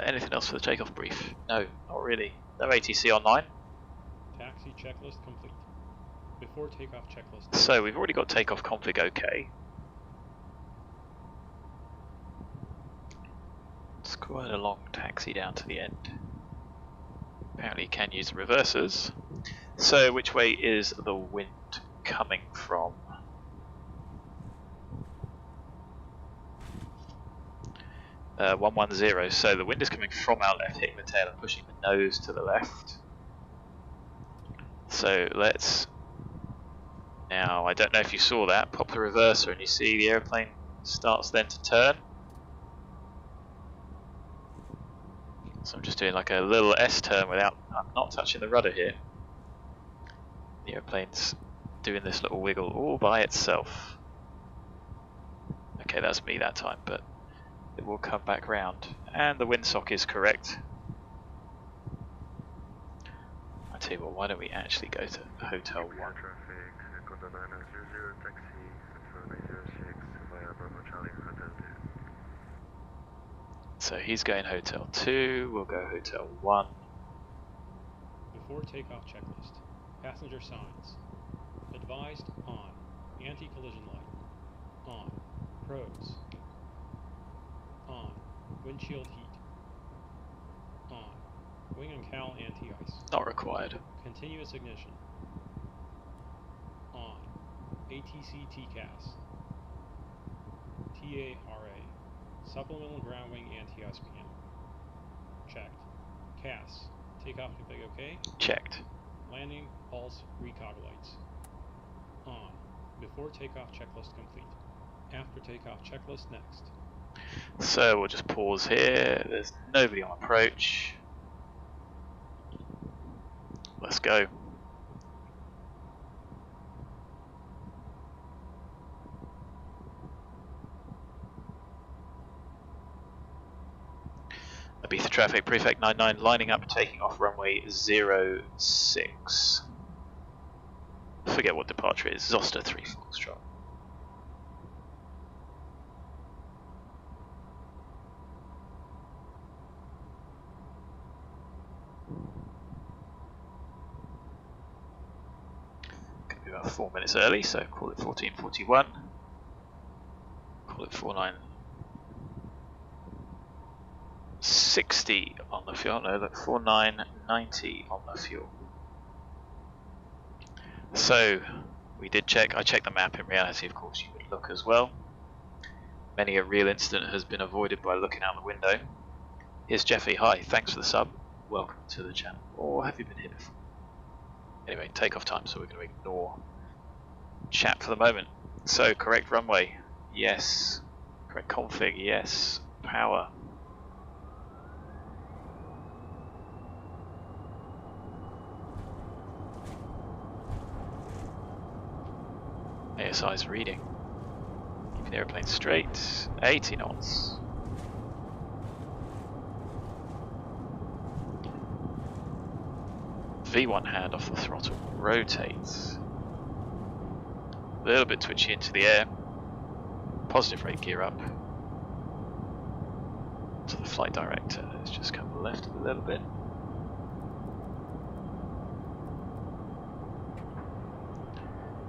Anything else for the takeoff brief? No, not really. No ATC online. Taxi checklist complete. Before takeoff checklist. So we've already got takeoff config OK. It's quite a long taxi down to the end. Apparently you can use the reversers. So which way is the wind coming from? Uh, 110, so the wind is coming from our left, hitting the tail and pushing the nose to the left. So let's, now I don't know if you saw that, pop the reverser and you see the airplane starts then to turn. So I'm just doing like a little S turn without, I'm not touching the rudder here. The airplane's doing this little wiggle all by itself. Okay, that's me that time, but it will come back round. And the windsock is correct. I tell you what, why don't we actually go to Hotel 1? So he's going Hotel 2, we'll go Hotel 1. Before takeoff checklist. Passenger signs. Advised on. Anti-collision light. On. Pros. On. Windshield heat. On. Wing and cowl anti-ice. Not required. Continuous ignition. On. ATC TCAS. TARA. Supplemental ground wing anti-ice panel. Checked. CAS. Takeoff config OK. Checked. Landing, pulse, recog lights. On. Before takeoff checklist complete. After takeoff checklist next. So we'll just pause here. There's nobody on approach. Let's go. Ibiza traffic, prefect 99, lining up, taking off runway 06. Forget what departure is, XOSTA 3 Foxtrot. Gonna be about 4 minutes early, so call it 14:41. Call it 4960 on the fuel. No, look, 4990 on the fuel. So we did check. I checked the map. In reality, of course, you would look as well. Many a real incident has been avoided by looking out the window. Here's Jeffy. Hi, thanks for the sub. Welcome to the channel. Or have you been here before? Anyway, takeoff time, so we're going to ignore chat for the moment. So correct runway, yes. Correct config, yes. Power. ASI's reading. Keeping the airplane straight. 80 knots. V1 hand off the throttle. Rotates. A little bit twitchy into the air. Positive rate gear up. To the flight director. Let's just come left a little bit.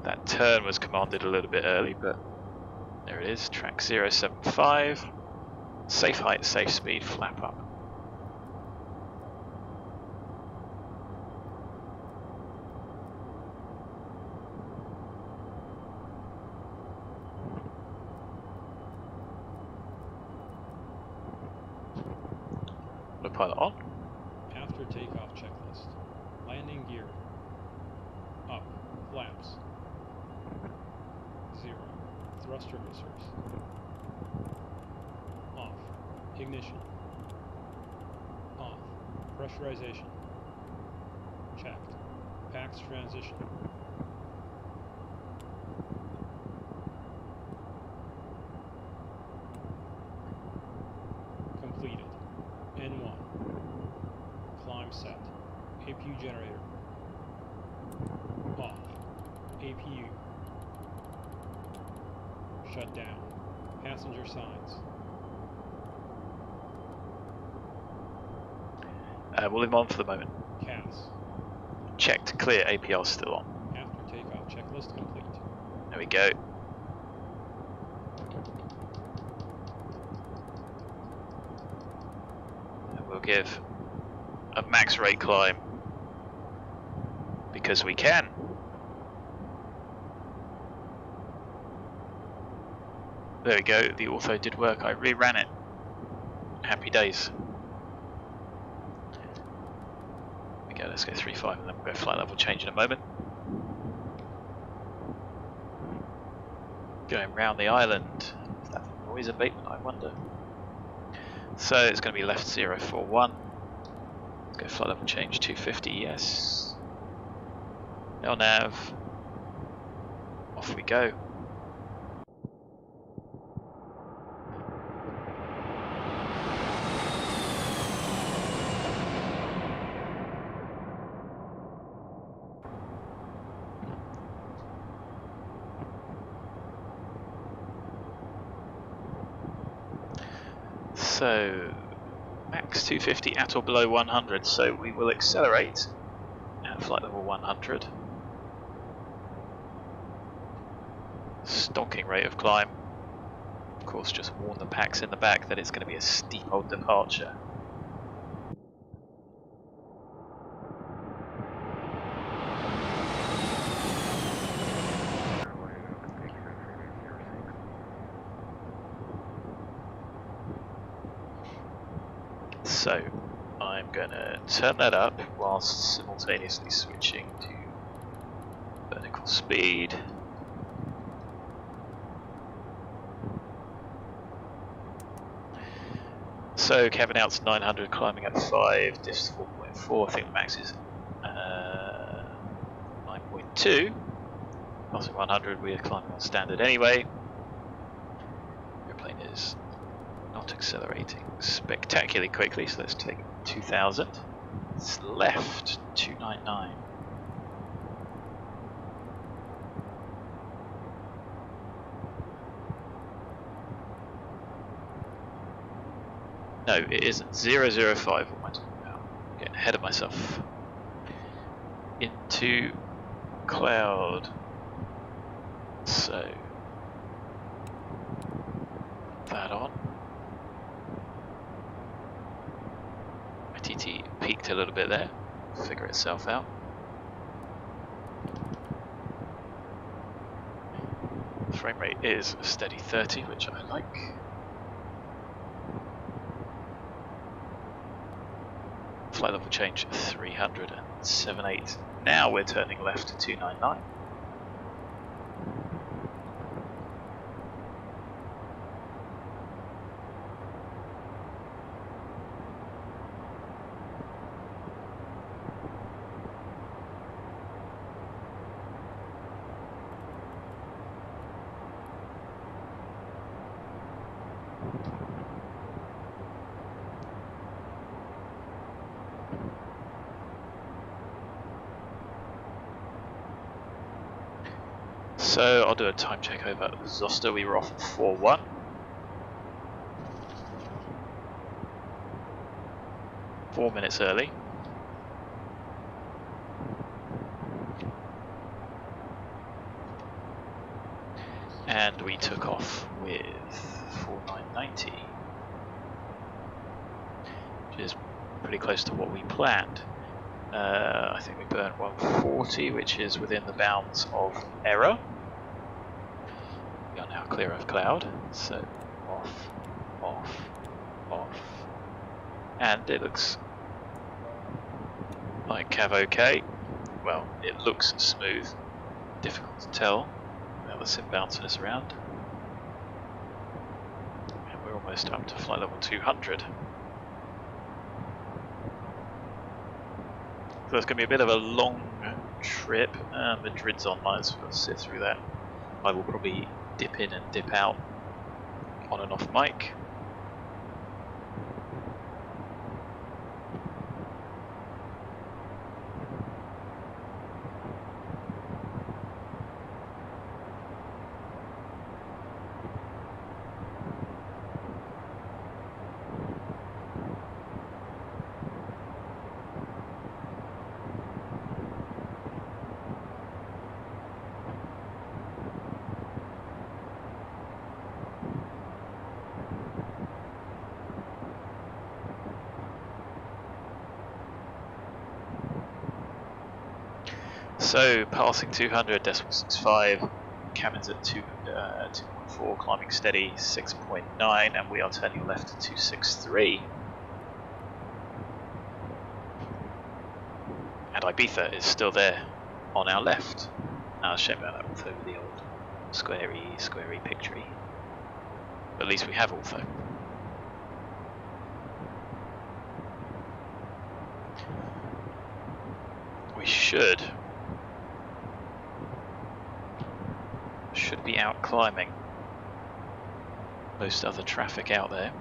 That turn was commanded a little bit early, but there it is. Track 075. Safe height, safe speed, flap up. Pilot on. After takeoff checklist. Landing gear. Up. Flaps. 0. Thrust reversers. Off. Ignition. Off. Pressurization. Checked. Pax transition. Completed. N1. Climb set. APU generator. Off. APU. Shut down. Passenger signs. We'll leave them on for the moment. CAS. Checked, clear, APR still on. After takeoff checklist complete. There we go. And we'll give a max rate climb because we can. There we go, the Ortho did work, I reran it. Happy days. Okay, let's go 3.5 and then we'll go flight level change in a moment. Going round the island. Is that noise abatement, I wonder? So it's going to be left 041. Let's go flight level change 250, yes. LNAV. Off we go. So, max 250 at or below 100, so we will accelerate at flight level 100. Stonking rate of climb. Of course, just warn the packs in the back that it's going to be a steep old departure. So I'm going to turn that up whilst simultaneously switching to vertical speed. So cabin out's 900, climbing at 5, diff's 4.4, I think the max is 9.2. Passing 100, we are climbing on standard anyway. Airplane is not accelerating spectacularly quickly, so let's take 2000. It's left 299. No, it isn't. 005. What am I talking about? I'm getting ahead of myself. Into cloud. So that on. TT peaked a little bit there, figure itself out. Frame rate is a steady 30, which I like. Flight level change 378. Now we're turning left to 299. So I'll do a time check over XOSTA. We were off at 4.1. Four minutes early. And we took off with 4990, which is pretty close to what we planned. I think we burned 140, which is within the bounds of error. We are now clear of cloud, so off, off, off. And it looks like cav okay. Well, it looks smooth. difficult to tell without the sim bouncing us around. And we're almost up to flight level 200. So it's going to be a bit of a long trip. Madrid's online, so we've got to sit through that. I will probably dip in and dip out on and off mic. So passing 200.65, cabin's at 2.4, climbing steady 6.9, and we are turning left to 263. And Ibiza is still there on our left. I'll show about that Ortho with the old squarey picturey. But at least we have Ortho. We should be out climbing most other traffic out there.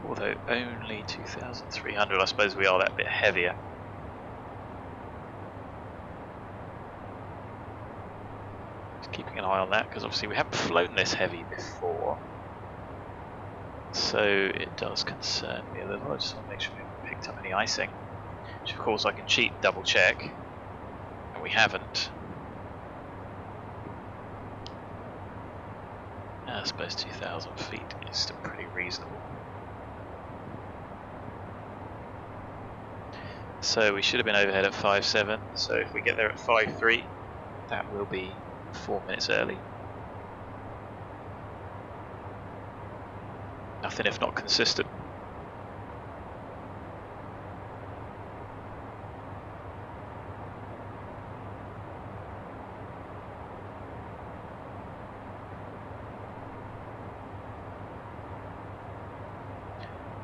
Although only 2,300, I suppose we are that bit heavier. Just keeping an eye on that, because obviously we haven't flown this heavy before. So it does concern me a little. I just want to make sure we haven't picked up any icing. Which of course I can cheat and double check. And we haven't. I suppose 2,000 feet is still pretty reasonable. So we should have been overhead at 5.7, so if we get there at 5.3, that will be 4 minutes early. Nothing if not consistent.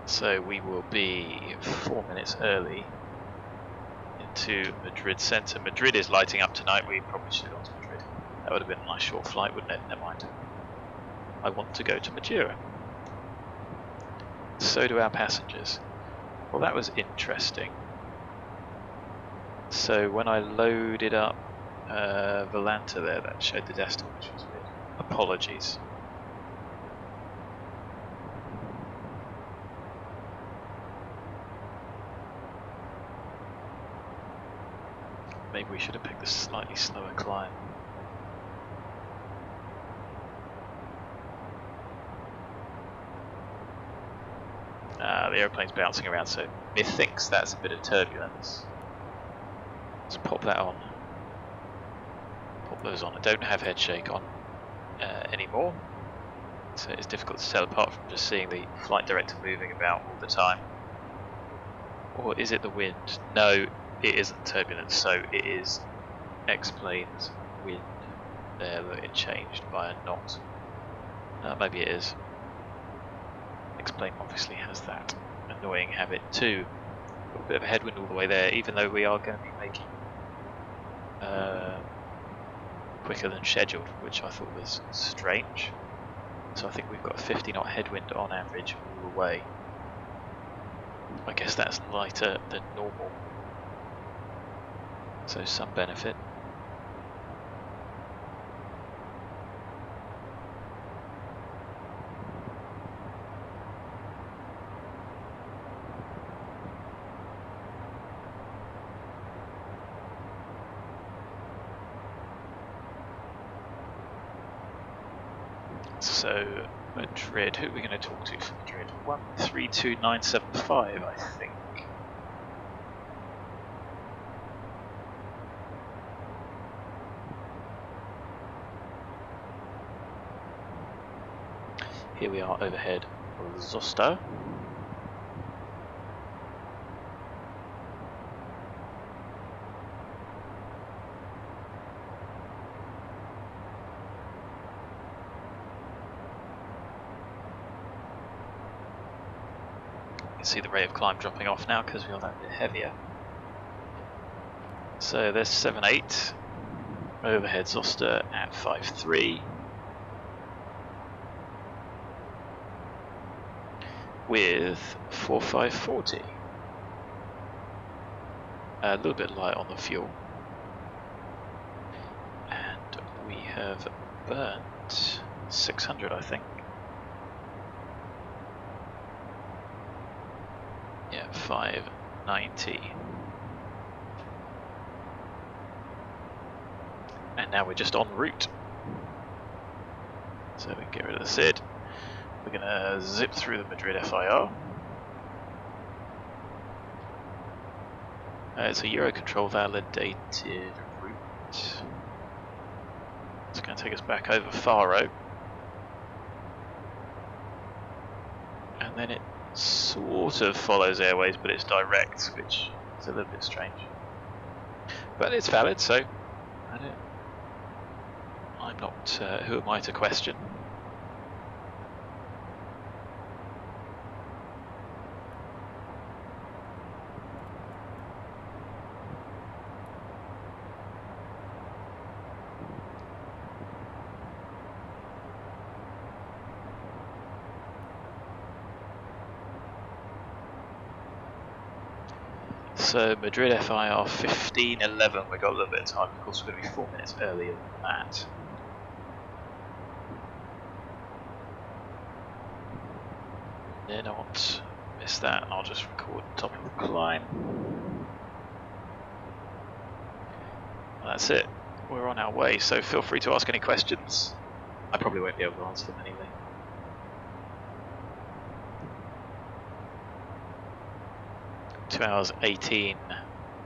So we will be 4 minutes early to Madrid centre. Madrid is lighting up tonight. We probably should have gone to Madrid. That would have been a nice short flight, wouldn't it? Never mind. I want to go to Madeira. So do our passengers. Well, that was interesting. So when I loaded up Volanta there, that showed the desktop, which was weird. Apologies. Maybe we should have picked a slightly slower climb. The aeroplane's bouncing around, so methinks that's a bit of turbulence. Let's pop that on. Pop those on. I don't have head shake on anymore, so it's difficult to tell apart from just seeing the flight director moving about all the time. Or is it the wind? No. It isn't turbulence, so it is X-plane's wind there that it changed by a knot. Maybe it is. X-plane obviously has that annoying habit too. Got a bit of a headwind all the way there, even though we are going to be making quicker than scheduled, which I thought was strange. So I think we've got a 50 knot headwind on average all the way. I guess that's lighter than normal. So some benefit. So Madrid. Who are we going to talk to for Madrid? 132975, I think. Here we are overhead XOSTA. You can see the rate of climb dropping off now because we are that bit heavier. So there's 7.8, overhead XOSTA at 5.3. With 4540. A little bit light on the fuel. And we have burnt 600, I think. Yeah, 590. And now we're just en route. So we can get rid of the SID. We're going to zip through the Madrid FIR. It's a Eurocontrol validated route. It's going to take us back over Faro. And then it sort of follows Airways, but it's direct, which is a little bit strange. But it's valid, so I'm not, who am I to question? So Madrid FIR 15:11, we got a little bit of time, of course we're going to be 4 minutes earlier than that. Did not miss that, and I'll just record top of the climb. And that's it, we're on our way, so feel free to ask any questions. I probably won't be able to answer them anyway. 2 hours 18,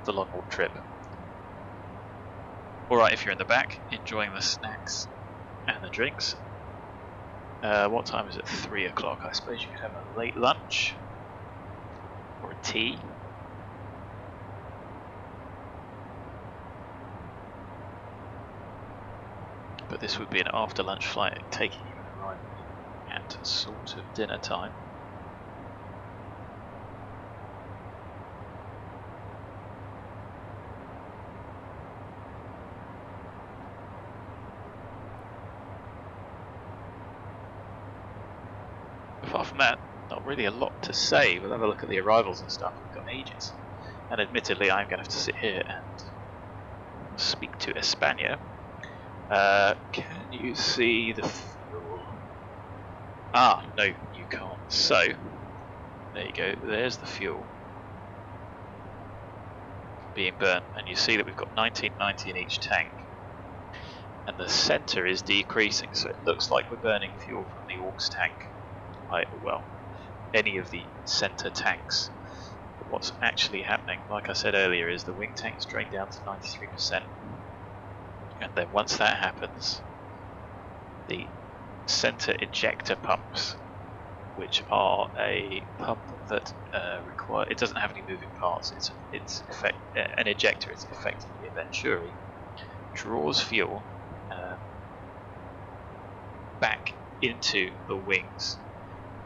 the long haul trip. Alright, if you're in the back, enjoying the snacks and the drinks. What time is it? 3 o'clock. I suppose you could have a late lunch or a tea. But this would be an after lunch flight taking you and arriving at sort of dinner time. Apart from that, not really a lot to say. We'll have a look at the arrivals and stuff. We've got ages. And admittedly, I'm going to have to sit here and speak to España. Can you see the fuel? Ah, no, you can't. So, there you go. There's the fuel being burnt. And you see that we've got 1990 in each tank. And the centre is decreasing. So it looks like we're burning fuel from the aux tank. Well, any of the centre tanks. But what's actually happening, like I said earlier, is the wing tank's drained down to 93%. And then once that happens, the centre ejector pumps, which are a pump that it doesn't have any moving parts. It's an ejector. It's effectively a venturi. Draws fuel back into the wings.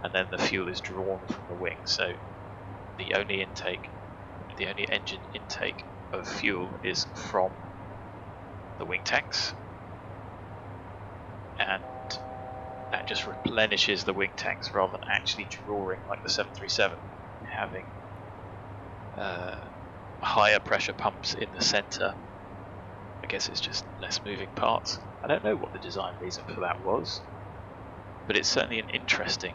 And then the fuel is drawn from the wing, so the only engine intake of fuel is from the wing tanks, and that just replenishes the wing tanks rather than actually drawing like the 737, having higher pressure pumps in the centre. I guess it's just less moving parts. I don't know what the design reason for that was, but it's certainly an interesting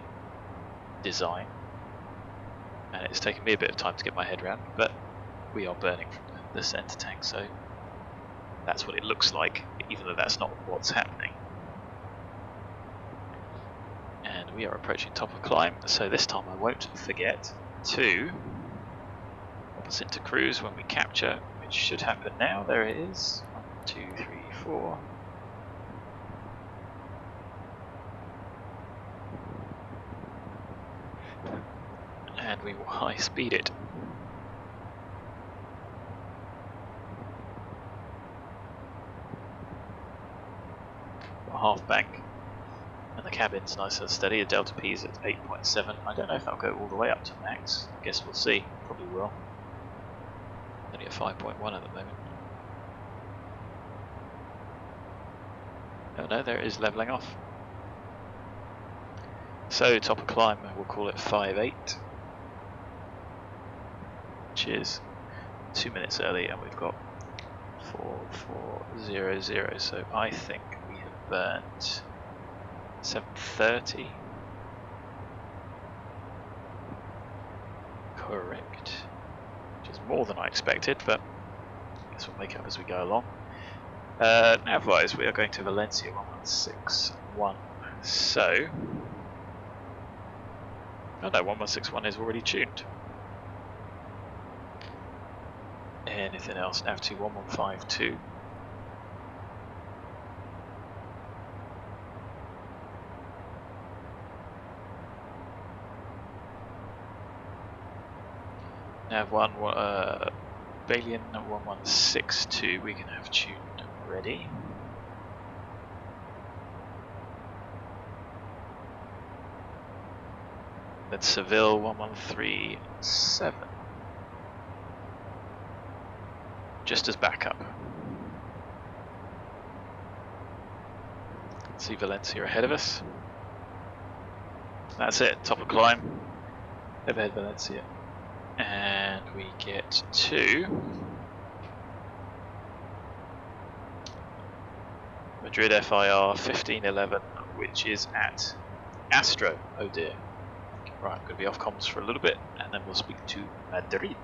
design, and it's taken me a bit of time to get my head around, but we are burning from the centre tank, so that's what it looks like, even though that's not what's happening. And we are approaching top of climb, so this time I won't forget to pop us into cruise when we capture, which should happen now. There it is. 1, 2, 3, 4. And we will high speed it. Half bank, and the cabin's nice and steady. The delta P's at 8.7. I don't know if that'll go all the way up to max. I guess we'll see. Probably will. Only at 5.1 at the moment. Oh no, there it is, levelling off. So top of climb, we'll call it 5.8, which is 2 minutes early, and we've got 4400. So I think we have burnt 730. Correct. Which is more than I expected, but I guess we'll make it up as we go along. Nav-wise, we are going to Valencia 1161. So, oh no, 1161 is already tuned. Anything else? Nav to 1152. Nav 1, Balian 1162, we can have tuned ready. Then Seville 1137. Just as backup. See Valencia ahead of us. That's it, top of climb. Overhead Valencia. And we get to Madrid FIR 1511, which is at Astro. Oh dear. Right, I'm going to be off comms for a little bit, and then we'll speak to Madrid.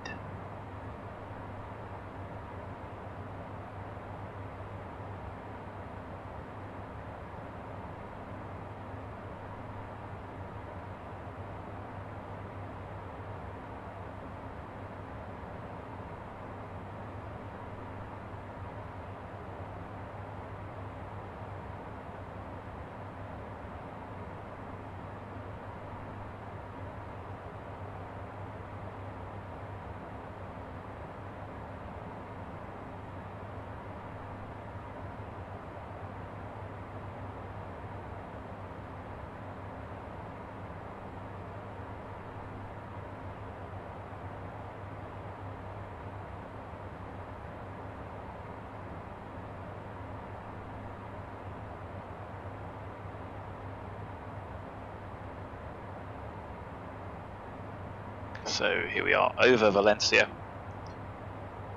So here we are over Valencia,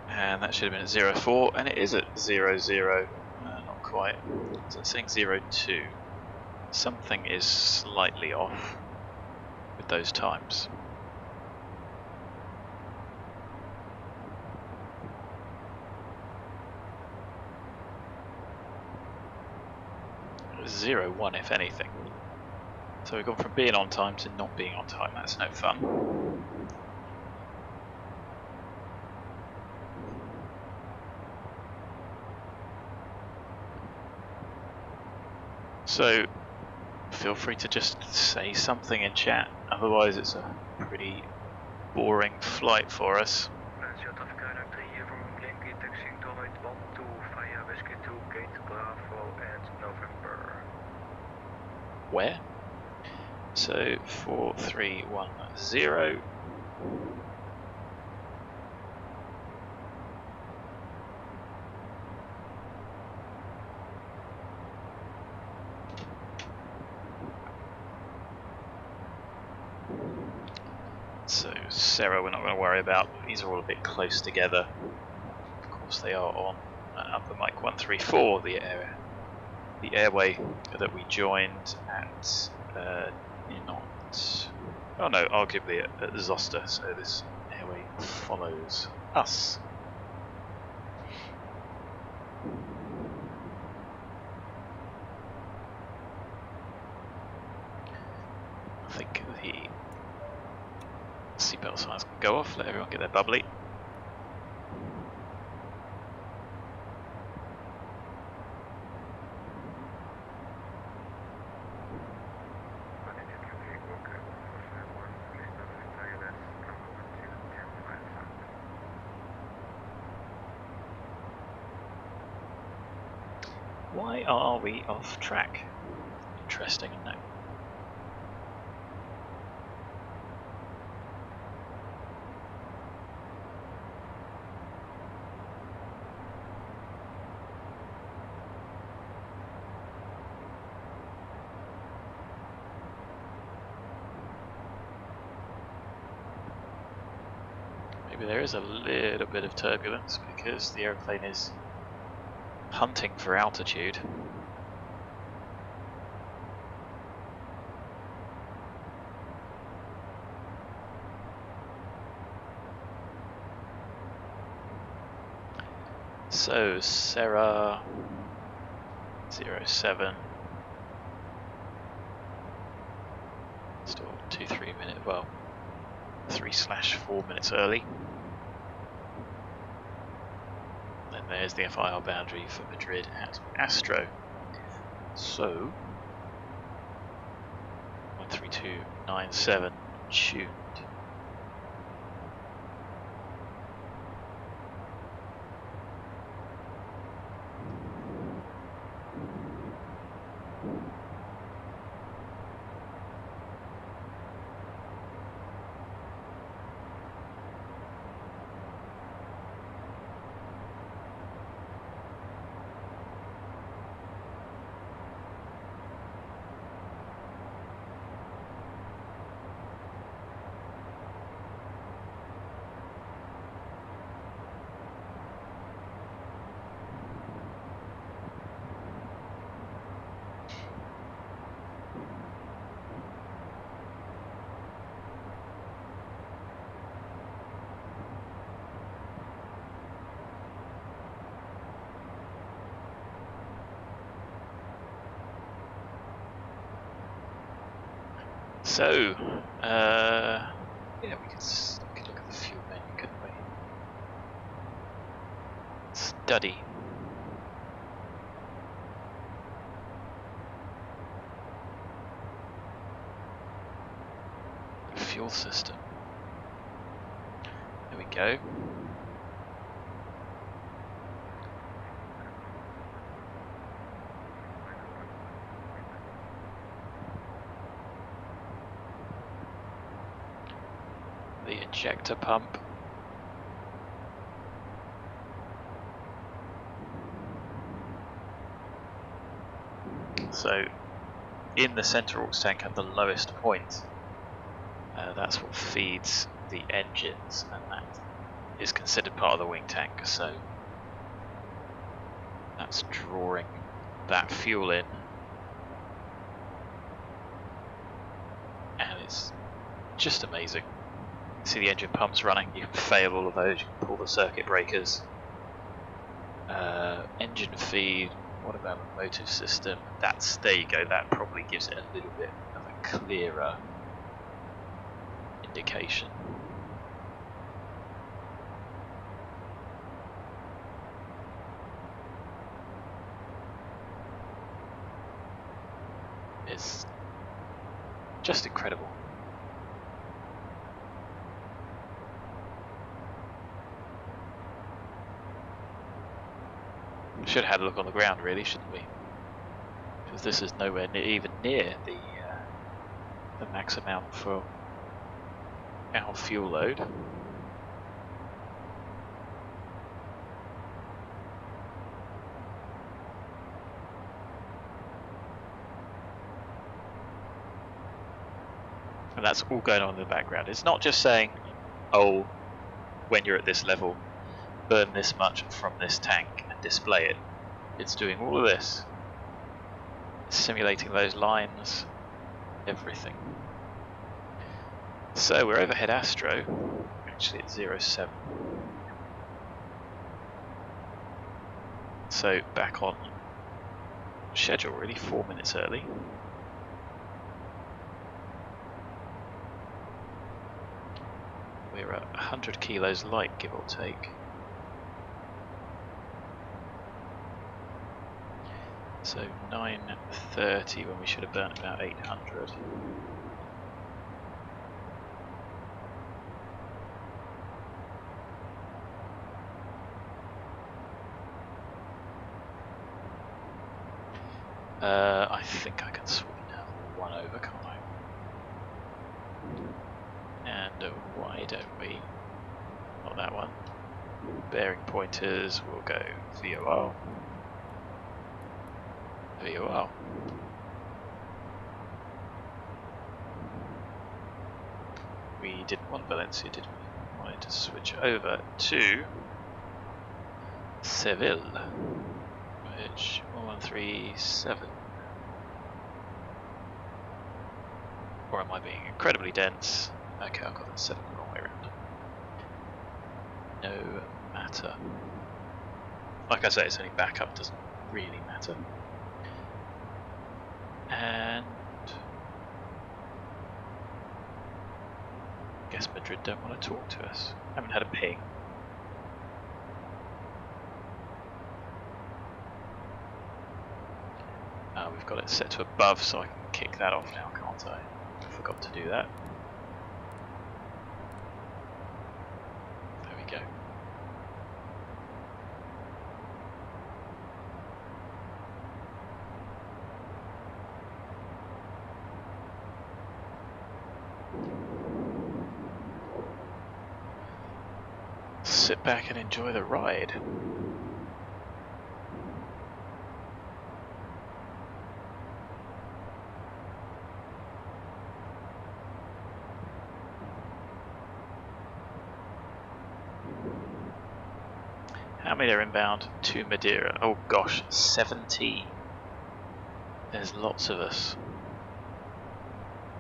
and that should have been at 04, and it is at 00, not quite, so it's saying 02. Something is slightly off with those times. It was 01 if anything. So we've gone from being on time to not being on time. That's no fun. So feel free to just say something in chat, otherwise it's a pretty boring flight for us. Where? So 4310. So Sarah, we're not going to worry about. These are all a bit close together. Of course, they are on upper mic 134, the airway that we joined at. Oh no, arguably at XOSTA. So this airway follows us. go off, let everyone get their bubbly. Why are we off track? Interesting, isn't it? Maybe there is a little bit of turbulence because the aeroplane is hunting for altitude. So Sarah 07 still 2-3 minutes, well 3/4 minutes early. Then there's the FIR boundary for Madrid at Astro. So 13297 tuned. So, yeah, we could look at the fuel menu, couldn't we? Study. Fuel system. There we go. The injector pump. So in the center aux tank at the lowest point, that's what feeds the engines, and that is considered part of the wing tank, so that's drawing that fuel in, and it's just amazing. You can see the engine pumps running, you can fail all of those, you can pull the circuit breakers. Engine feed, what about the motive system? There you go, that probably gives it a little bit of a clearer indication. It's just incredible. Should have had a look on the ground, really, shouldn't we? Because this is nowhere even near the max amount for our fuel load. And that's all going on in the background. It's not just saying, oh, when you're at this level, burn this much from this tank and display it. It's doing all of this. It's simulating those lines, everything. So we're overhead Astro, actually at 07. So back on schedule, really, 4 minutes early. we're at 100 kilos light, give or take. So 930 when we should have burnt about 800. I think I can swap now 1 over, can't I? And why don't we? Not that one. Bearing pointers will go VOR. VOR. We didn't want Valencia, did we? We wanted to switch over to Seville, which 1137. Or am I being incredibly dense? Okay, I've got that set up the wrong way around. No matter. Like I say, it's only backup, doesn't really matter. And guess Madrid don't want to talk to us. Haven't had a ping. We've got it set to above, so I can kick that off now, can't I? I forgot to do that. There we go. Sit back and enjoy the ride. How many are inbound to Madeira? Oh gosh, 17. There's lots of us.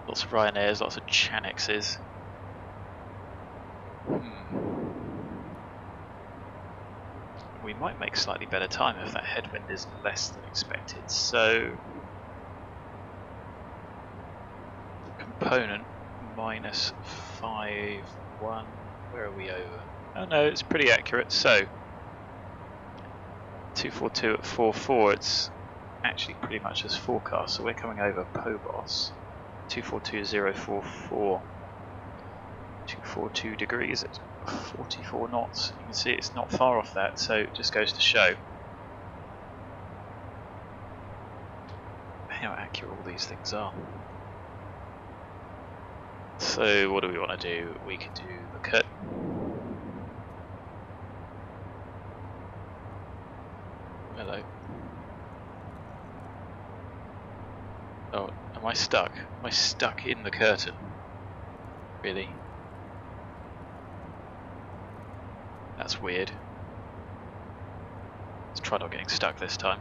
Lots of Ryanairs, lots of Chanexes. We might make slightly better time if that headwind is less than expected. So, component minus 5.1. Where are we over? Oh no, it's pretty accurate. So, 242 at 4.4. It's actually pretty much as forecast. So we're coming over Pobos. 242.044. 242 degrees at 44 knots. You can see it's not far off that, so it just goes to show how accurate all these things are. So what do we want to do? We can do the cut. Hello. Oh, am I stuck? Am I stuck in the curtain? Really? That's weird. Let's try not getting stuck this time.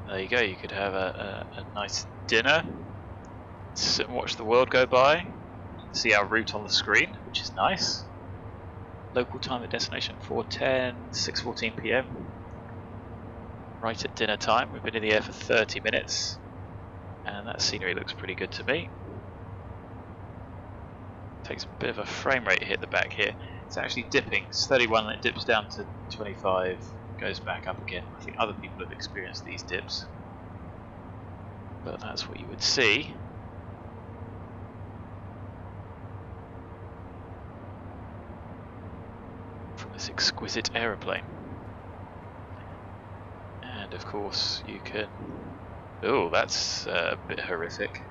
There you go, you could have a nice dinner, sit and watch the world go by, see our route on the screen, which is nice. Local time at destination 4:10, 6:14 PM. Right at dinner time, we've been in the air for 30 minutes, and that scenery looks pretty good to me. Takes a bit of a frame rate hit at the back here. It's actually dipping. It's 31 and it dips down to 25, goes back up again. I think other people have experienced these dips, but that's what you would see. From this exquisite aeroplane. And of course you can... Oh, that's a bit horrific.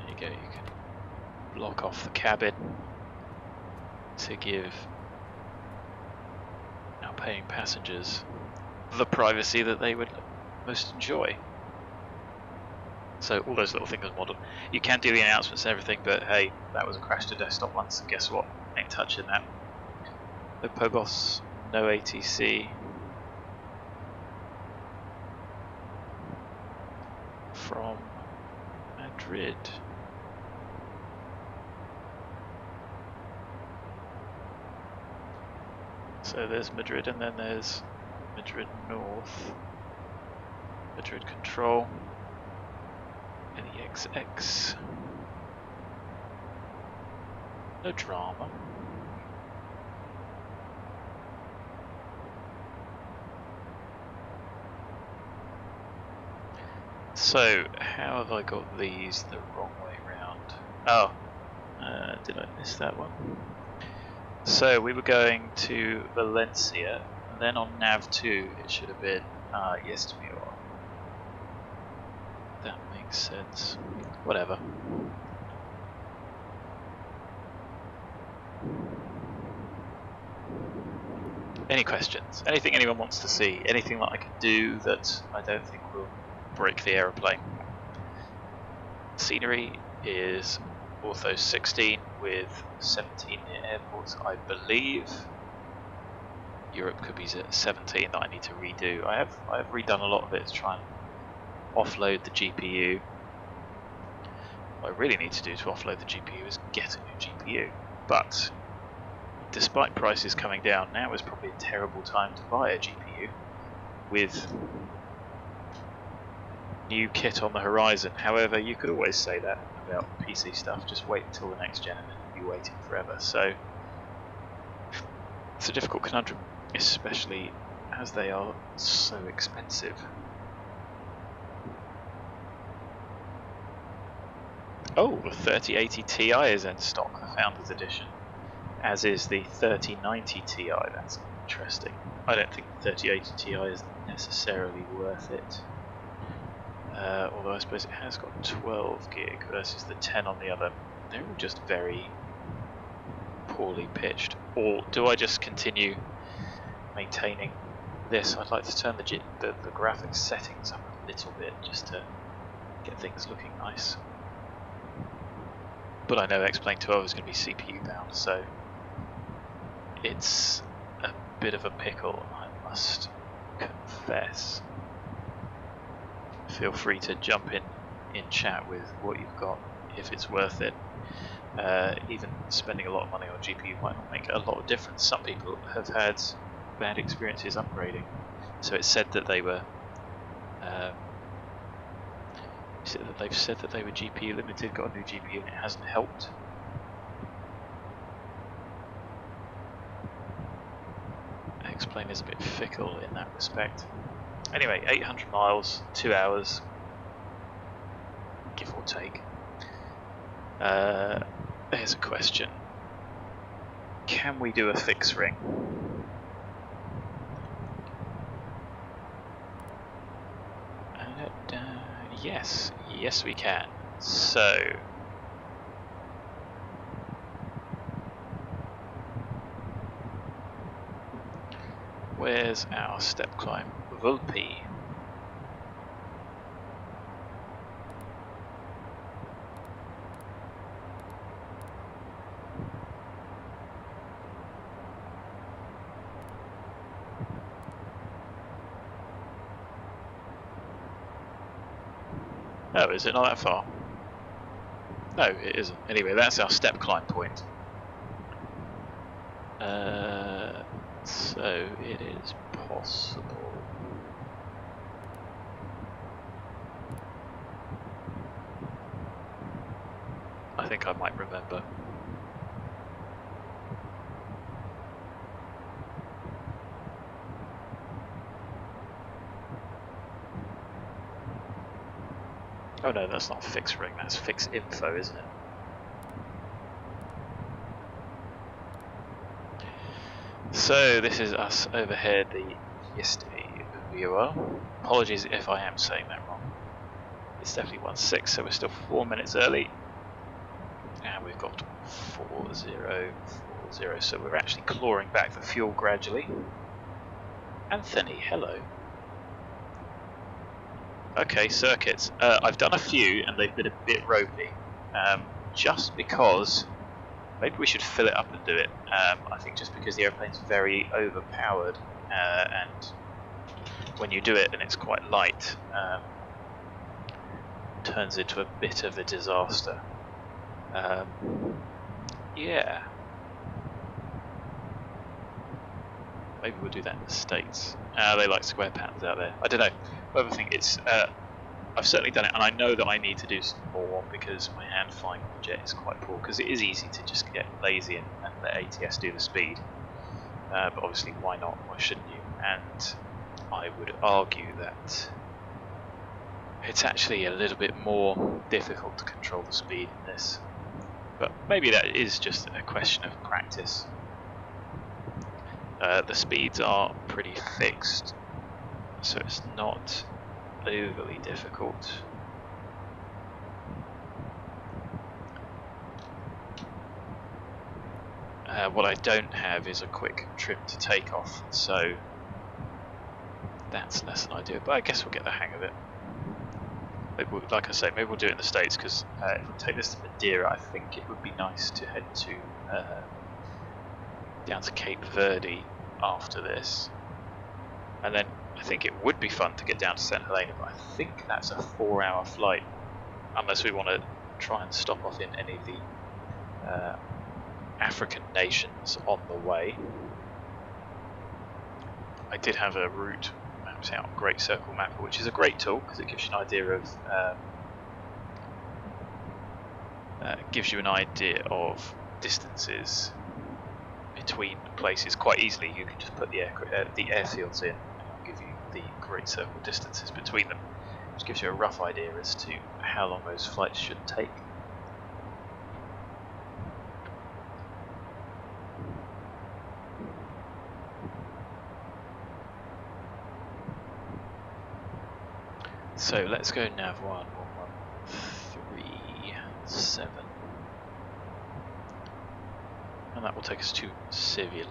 You can block off the cabin to give our paying passengers the privacy that they would most enjoy. So all those little things are modeled. You can do the announcements and everything, but hey, that was a crash to desktop once, and guess what? Ain't touching that. No Pobos, no ATC. From Madrid. So there's Madrid, and then there's Madrid North, Madrid Control. XX. No drama. So, how have I got these the wrong way round? Oh, did I miss that one? So, we were going to Valencia, and then on nav2 it should have been Yestemir. That makes sense. Whatever. Any questions? Anything anyone wants to see? Anything that I can do that I don't think will break the aeroplane? Scenery is Ortho 16 with 17 near airports, I believe. Europe could be 17 that I need to redo. I have redone a lot of it to try and offload the GPU. What I really need to do to offload the GPU is get a new GPU. But despite prices coming down, now is probably a terrible time to buy a GPU with new kit on the horizon. However, you could always say that about PC stuff, just wait until the next gen and then you'll be waiting forever. So it's a difficult conundrum, especially as they are so expensive. Oh, the 3080 Ti is in stock, the Founders Edition, as is the 3090 Ti. That's interesting. I don't think the 3080 Ti is necessarily worth it. Although I suppose it has got 12 gig versus the 10 on the other. They're all just very poorly pitched. Or do I just continue maintaining this? I'd like to turn the graphics settings up a little bit just to get things looking nice. But I know X-Plane 12 is going to be CPU bound, so it's a bit of a pickle, I must confess. Feel free to jump in chat with what you've got, if it's worth it. Even spending a lot of money on GPU might not make a lot of difference. Some people have had bad experiences upgrading. So it's said that they were they've said that they were GPU limited, got a new GPU and it hasn't helped. X-Plane is a bit fickle in that respect. Anyway, 800 miles, 2 hours, give or take. Here's a question. Can we do a fixed ring? Yes we can. So, where's our step climb? Vulpi. Oh, is it not that far? No, it isn't. Anyway, that's our step climb point. So it is possible. I think I might remember. Oh no, that's not fixed ring, that's fixed info, isn't it? So this is us overhead the Yestemir viewer. Apologies if I am saying that wrong. It's definitely 1.6, so we're still 4 minutes early. And we've got 4040, so we're actually clawing back the fuel gradually. Anthony, hello. Okay, circuits. I've done a few and they've been a bit ropey. Just because, maybe we should fill it up and do it. I think just because the airplane's very overpowered and when you do it and it's quite light, turns into a bit of a disaster. Yeah. Maybe we'll do that in the States. They like square patterns out there. I don't know. I think it's I've certainly done it, and I know that I need to do some more because my hand flying on the jet is quite poor, because it is easy to just get lazy and let ATS do the speed. But obviously, why not? Why shouldn't you? And I would argue that it's actually a little bit more difficult to control the speed in this. But maybe that is just a question of practice. The speeds are pretty fixed, so it's not overly difficult. What I don't have is a quick trim to take off, so that's less than ideal, but I guess we'll get the hang of it. Maybe we'll, like I say, maybe we'll do it in the States, because if we take this to Madeira, I think it would be nice to head to down to Cape Verde after this, and then I think it would be fun to get down to St Helena, but I think that's a 4-hour flight, unless we want to try and stop off in any of the African nations on the way. I did have a route mapped out on Great Circle Mapper, which is a great tool because it gives you an idea of distances between places quite easily. You can just put the airfields in, and it'll give you the Great Circle distances between them, which gives you a rough idea as to how long those flights should take. So let's go nav 1137, and that will take us to Seville.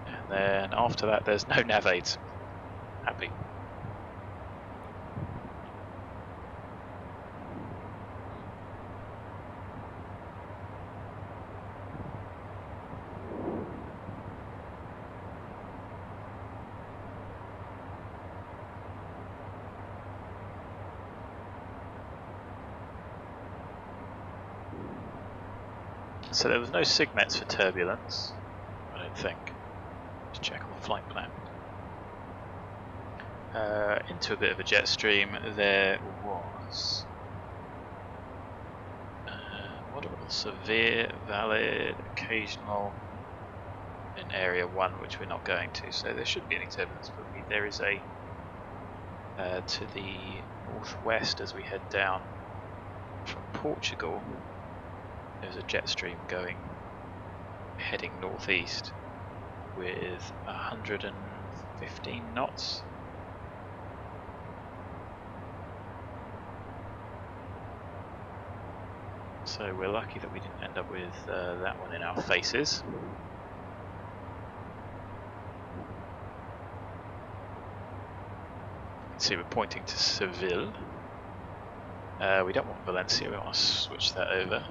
And then after that there's no nav aids. Happy. So there was no SIGMETs for turbulence, I don't think. Let's check on the flight plan. Into a bit of a jet stream, there was moderate, severe, valid, occasional in area 1, which we're not going to, so there shouldn't be any turbulence, but there is a to the northwest as we head down from Portugal. There's a jet stream heading northeast with 115 knots. So we're lucky that we didn't end up with that one in our faces. You can see we're pointing to Seville. We don't want Valencia, we want to switch that over.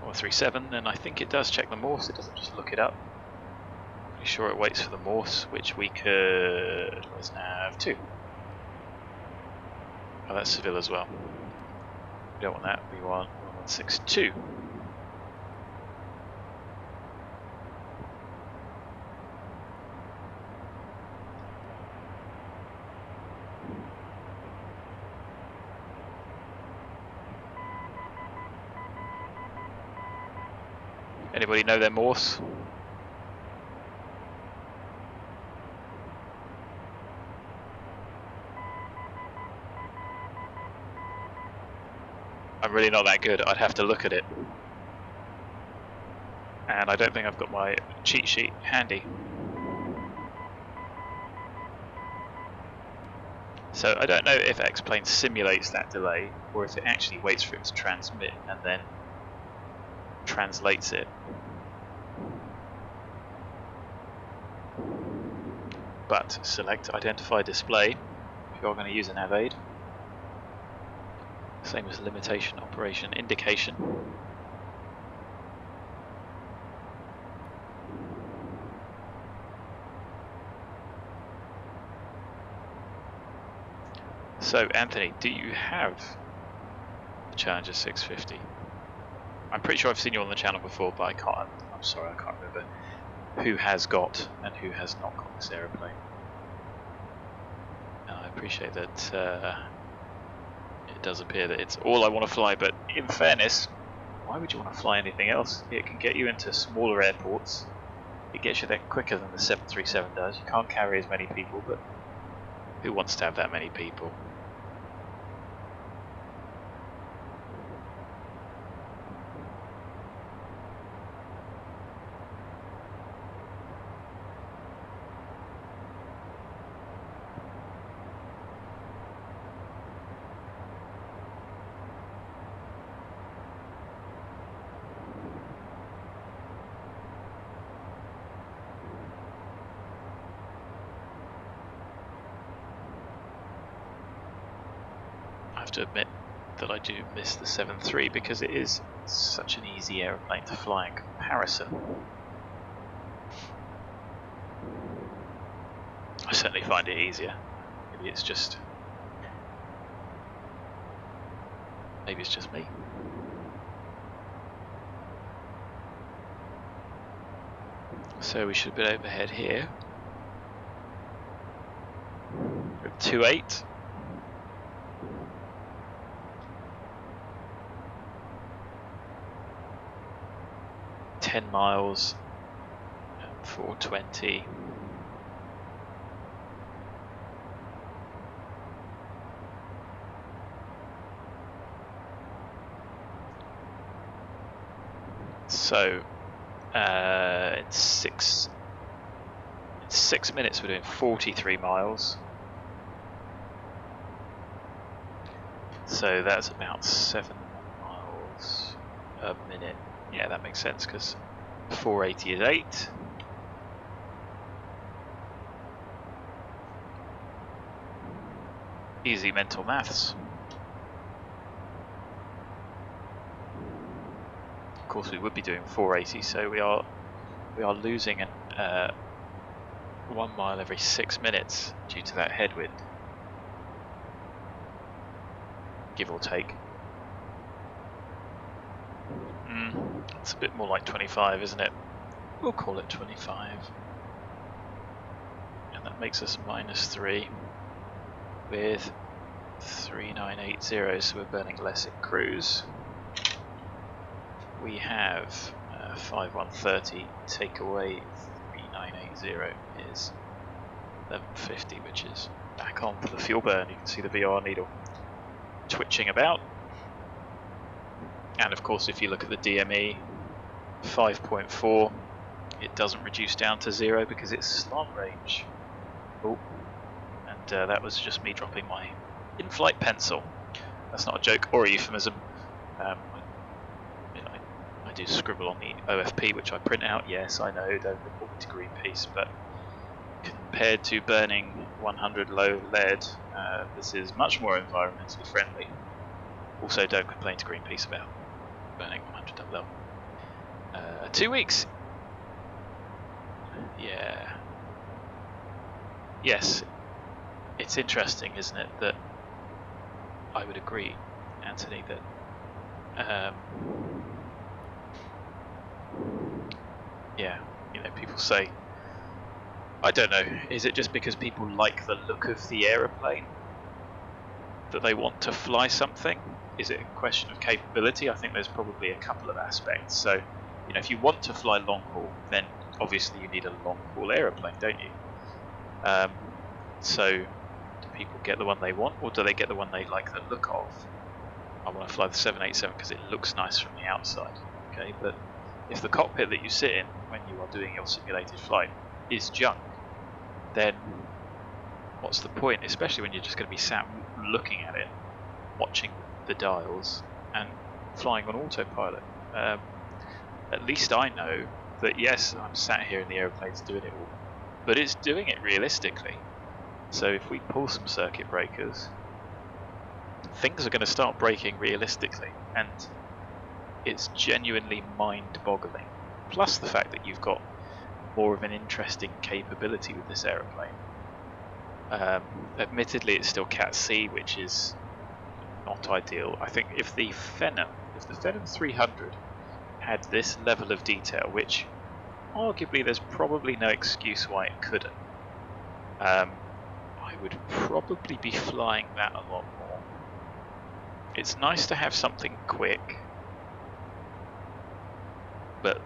437, and I think it does check the Morse, it doesn't just look it up. Pretty sure it waits for the Morse, which we could... where's nav 2? Oh, that's Seville as well. We don't want that, we want 1162. Anybody know their Morse? I'm really not that good, I'd have to look at it. And I don't think I've got my cheat sheet handy. So I don't know if X-Plane simulates that delay, or if it actually waits for it to transmit and then translates it. But select identify display if you're going to use a nav aid. Same as limitation operation indication. So Anthony, do you have the Challenger 650? I'm pretty sure I've seen you on the channel before, but I'm sorry, I can't remember. who has got and who has not got this aeroplane. Now, I appreciate that it does appear that it's all I want to fly, but in fairness, why would you want to fly anything else? It can get you into smaller airports. It gets you there quicker than the 737 does. You can't carry as many people, but who wants to have that many people? I have to admit that I do miss the 7.3 because it is such an easy aeroplane to fly in comparison. I certainly find it easier. Maybe it's just me. So we should be overhead here. 2.8. miles, 420. So in 6 minutes we're doing 43 miles. So that's about 7 miles a minute. Yeah, that makes sense because 480 is 8. Easy mental maths. Of course, we would be doing 480, so we are losing 1 mile every 6 minutes due to that headwind, give or take. It's a bit more like 25, isn't it? We'll call it 25. And that makes us -3 with 3980, so we're burning less in cruise. We have 5130, take away 3980 is 1150, which is back on for the fuel burn. You can see the VR needle twitching about. And of course, if you look at the DME 5.4, it doesn't reduce down to 0 because it's slant range. Oh, and that was just me dropping my in-flight pencil. That's not a joke or a euphemism. I do scribble on the OFP, which I print out. Yes, I know, don't report me to Greenpeace, but compared to burning 100 low lead, this is much more environmentally friendly. Also, don't complain to Greenpeace about burning 100 double L. 2 weeks. Yeah. Yes. It's interesting, isn't it, that I would agree, Anthony, that yeah, you know, people say, I don't know, is it just because people like the look of the aeroplane that they want to fly something? Is it a question of capability? I think there's probably a couple of aspects. So, you know, if you want to fly long haul, then obviously you need a long haul aeroplane, don't you? So, do people get the one they want, or do they get the one they like the look of? I want to fly the 787 because it looks nice from the outside. Okay, but if the cockpit that you sit in when you are doing your simulated flight is junk, then what's the point? Especially when you're just going to be sat looking at it, watching the dials and flying on autopilot. At least I know that yes, I'm sat here in the aeroplane's doing it all, but it's doing it realistically. So if we pull some circuit breakers, things are going to start breaking realistically, and it's genuinely mind-boggling. Plus the fact that you've got more of an interesting capability with this aeroplane. Admittedly, it's still Cat C, which is not ideal. I think if the Phenom 300 had this level of detail, which arguably there's probably no excuse why it couldn't. I would probably be flying that a lot more. It's nice to have something quick, but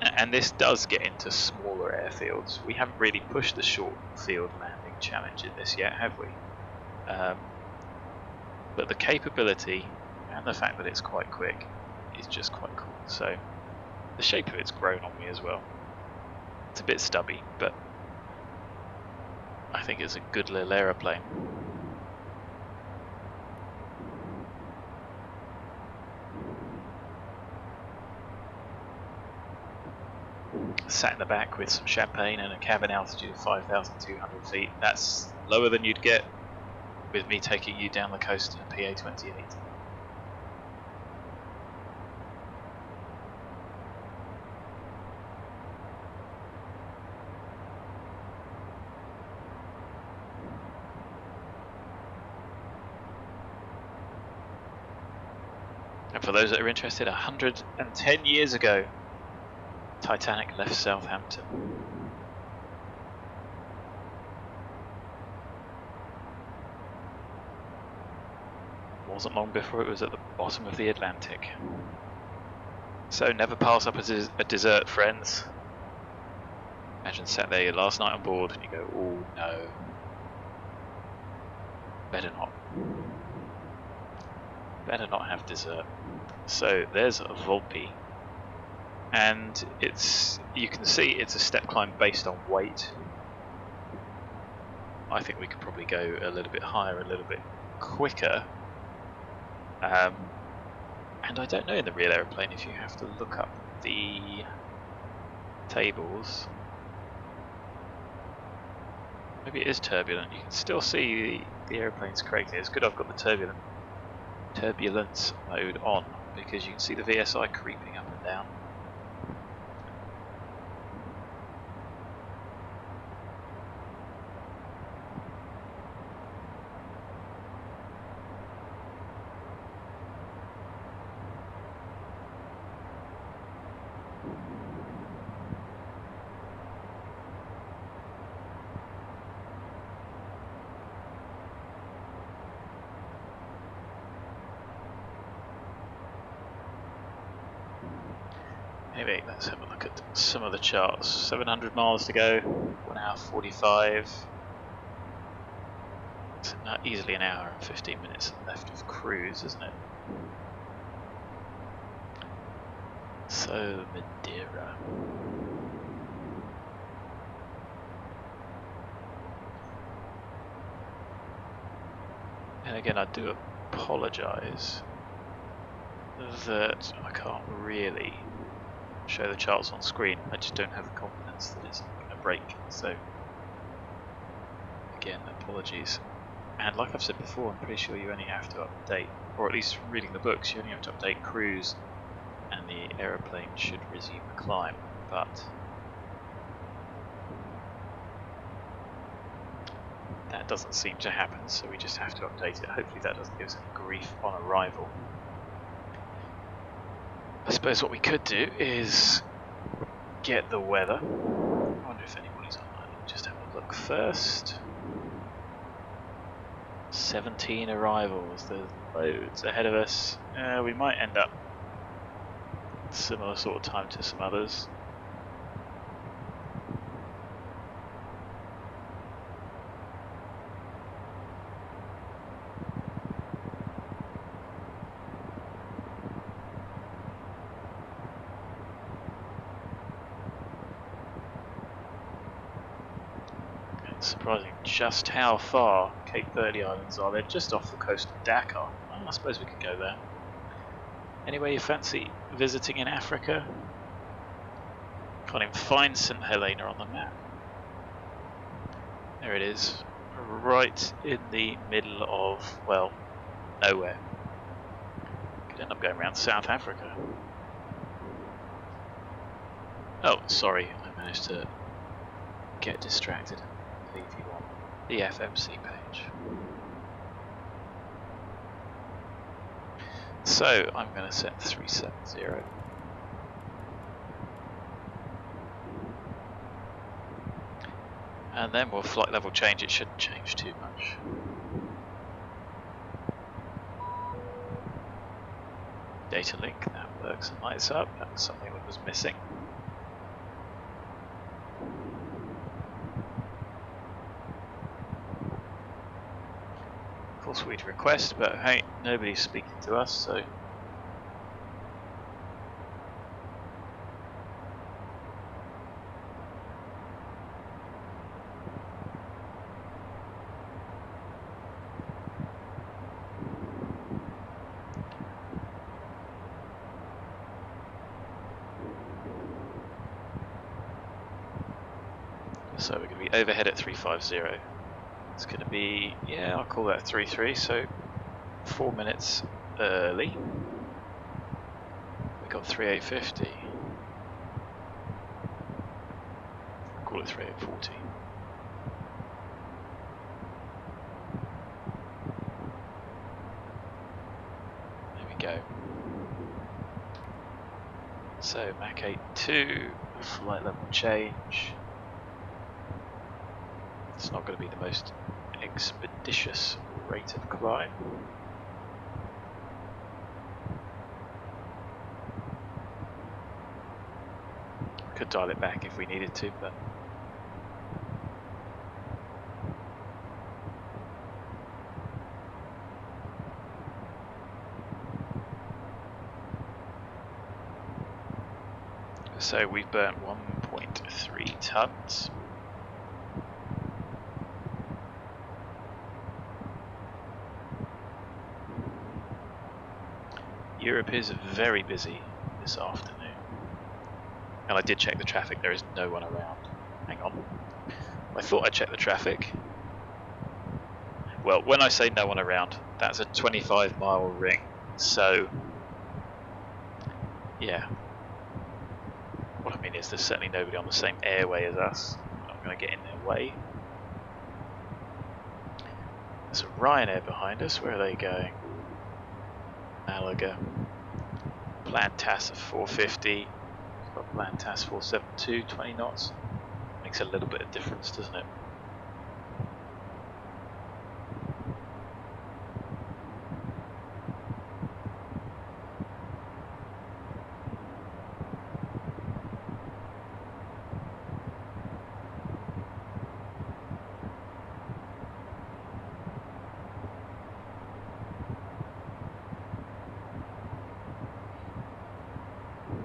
and this does get into smaller airfields. We haven't really pushed the short field landing challenge in this yet, have we? But the capability and the fact that it's quite quick is just quite cool. So the shape of it's grown on me as well. It's a bit stubby, but I think it's a good little aeroplane. Sat in the back with some champagne and a cabin altitude of 5,200 feet. That's lower than you'd get with me taking you down the coast in a PA-28. And for those that are interested, 110 years ago, Titanic left Southampton. Wasn't long before it was at the bottom of the Atlantic. So never pass up a dessert, friends. Imagine sat there your last night on board and you go, oh no, better not. Better not have dessert. So there's a Volpe, and you can see it's a step climb based on weight. I think we could probably go a little bit higher, a little bit quicker. And I don't know in the real aeroplane if you have to look up the tables. Maybe it is turbulent. You can still see the aeroplane's cranking. It's good I've got the turbulence mode on, because you can see the VSI creeping up and down. Anyway, let's have a look at some of the charts. 700 miles to go, 1 hour 45. It's easily an hour and 15 minutes left of cruise, isn't it? So, Madeira. And again, I do apologise that I can't really show the charts on screen. I just don't have the confidence that it's not going to break. So again, apologies. And like I've said before, I'm pretty sure you only have to update, or at least from reading the books, you only have to update cruise and the aeroplane should resume the climb. But that doesn't seem to happen, so we just have to update it. Hopefully that doesn't give us any grief on arrival. I suppose what we could do is get the weather. I wonder if anybody's online. Just have a look first. 17 arrivals. There's loads ahead of us. We might end up similar sort of time to some others. Surprising just how far Cape Verde Islands are. They're just off the coast of Dakar. Well, I suppose we could go there. Anyway, you fancy visiting in Africa? Can't even find St Helena on the map. There it is, right in the middle of, well, nowhere. Could end up going around South Africa. Oh, sorry, I managed to get distracted. Leave you on the FMC page. So I'm going to set 370. And then we'll flight level change. It shouldn't change too much. Data link, that works and lights up. That's something that was missing. Of course we'd request, but hey, nobody's speaking to us, so we're going to be overhead at 350. It's going to be, yeah, I'll call that 3-3, so 4 minutes early. We got 3850. I'll call it 3840. There we go. So Mach 8.2, flight level change. It's not going to be the most expeditious rate of climb. Could dial it back if we needed to, but so we've burnt 1.3 tons. Europe is very busy this afternoon. And I did check the traffic, there is no one around. Hang on. I thought I checked the traffic. Well, when I say no one around, that's a 25-mile ring. So, yeah. What I mean is there's certainly nobody on the same airway as us. I'm not going to get in their way. There's a Ryanair behind us. Where are they going? Malaga. Planned TAS of 450. We've got planned TAS 472, 20 knots. Makes a little bit of difference, doesn't it?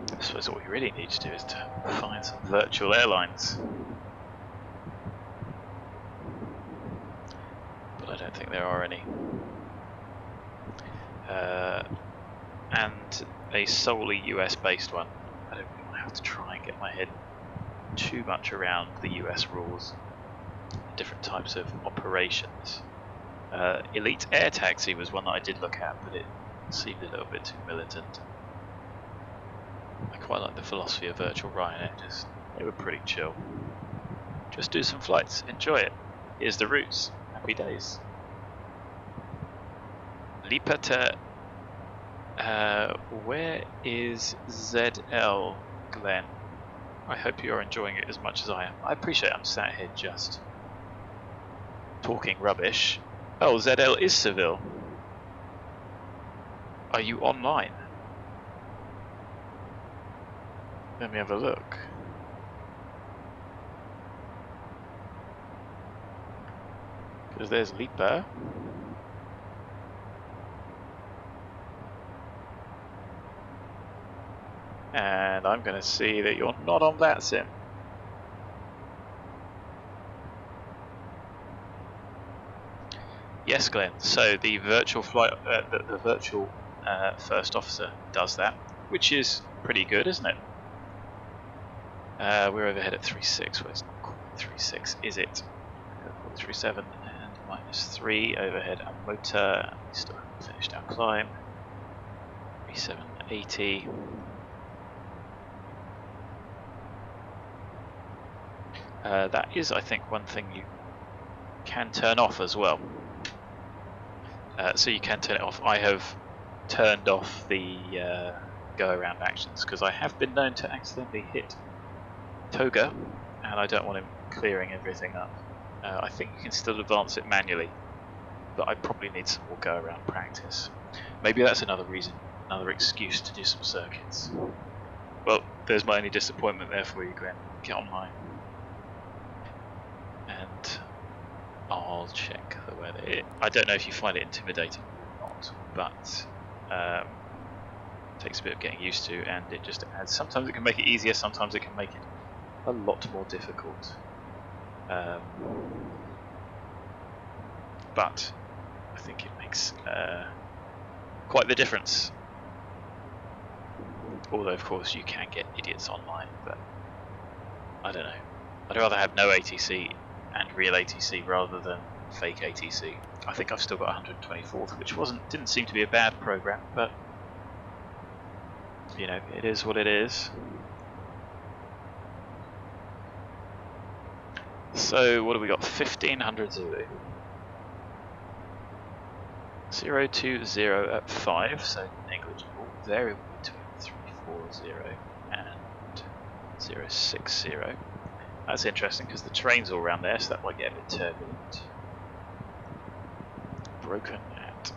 I suppose what we really need to do is to find some virtual airlines. But I don't think there are any. And a solely US based one. I don't really want to have to try and get my head too much around the US rules, different types of operations. Elite Air Taxi was one that I did look at, but it seemed a little bit too militant. I quite like the philosophy of virtual Ryanair, they were pretty chill. Just do some flights, enjoy it. Here's the routes, happy days. Lipata, where is ZL, Glenn? I hope you're enjoying it as much as I am. I appreciate I'm sat here just talking rubbish. Oh, ZL is Seville. Are you online? Let me have a look. Because there's Lipa. And I'm going to see that you're not on VATSIM. Yes, Glenn. So the virtual flight, the virtual first officer does that, which is pretty good, isn't it? We're overhead at 3.6. Well, it's not quite 3.6, is it? 3.7 and -3 overhead and motor. We still haven't finished our climb. 3.780. That is, I think, one thing you can turn off as well. So you can turn it off. I have turned off the go around actions because I have been known to accidentally hit Toga, and I don't want him clearing everything up. I think you can still advance it manually, but I probably need some more go around practice. Maybe that's another reason, another excuse to do some circuits. Well, there's my only disappointment there for you, Gwen. Get online. And I'll check the weather. I don't know if you find it intimidating or not, but it takes a bit of getting used to, and it just adds. Sometimes it can make it easier, sometimes it can make it a lot more difficult. But I think it makes quite the difference. Although, of course, you can get idiots online, but I don't know. I'd rather have no ATC and real ATC rather than fake ATC. I think I've still got 124th, which didn't seem to be a bad program, but you know, it is what it is. So what have we got? 1500 Zulu. 020 at 5, so negligible. Variable between 340 and 060. That's interesting because the train's all around there, so that might get a bit turbulent. Broken at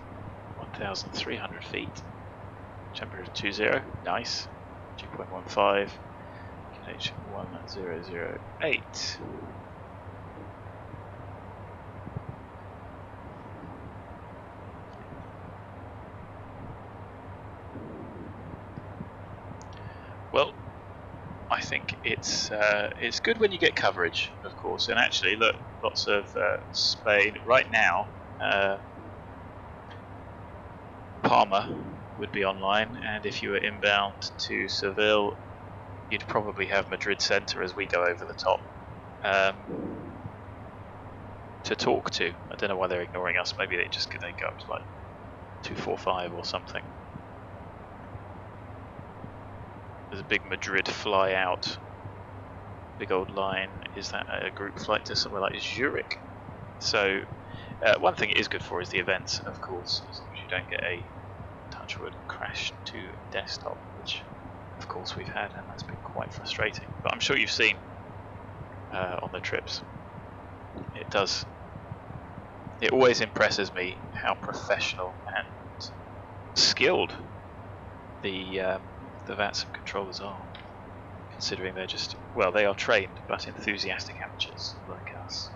1,300 feet. Temperature 20, nice. 2.15. KH 1008. Well, I think it's good when you get coverage, of course. And actually, look, lots of Spain right now. Palma would be online, and if you were inbound to Seville, you'd probably have Madrid Centre as we go over the top to talk to. I don't know why they're ignoring us. Maybe they go up to like 245 or something. There's a big Madrid fly out, big old line. Is that a group flight to somewhere like Zurich? So one thing it is good for is the events, of course, as long as you don't get a touchwood crash to desktop, which of course we've had, and that's been quite frustrating. But I'm sure you've seen on the trips. It always impresses me how professional and skilled the VATSIM controllers are, considering they're just, well, they are trained but enthusiastic amateurs like us.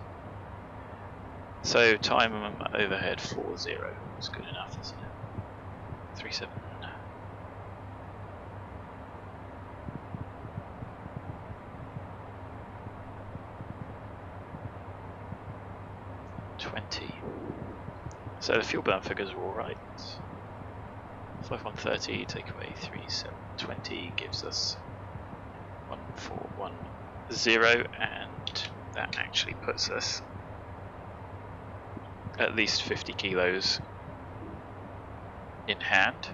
So time overhead 40 is good enough, isn't it? 37. 20. So the fuel burn figures are alright. 5130 take away 3720 gives us 1410, and that actually puts us at least 50 kilos in hand.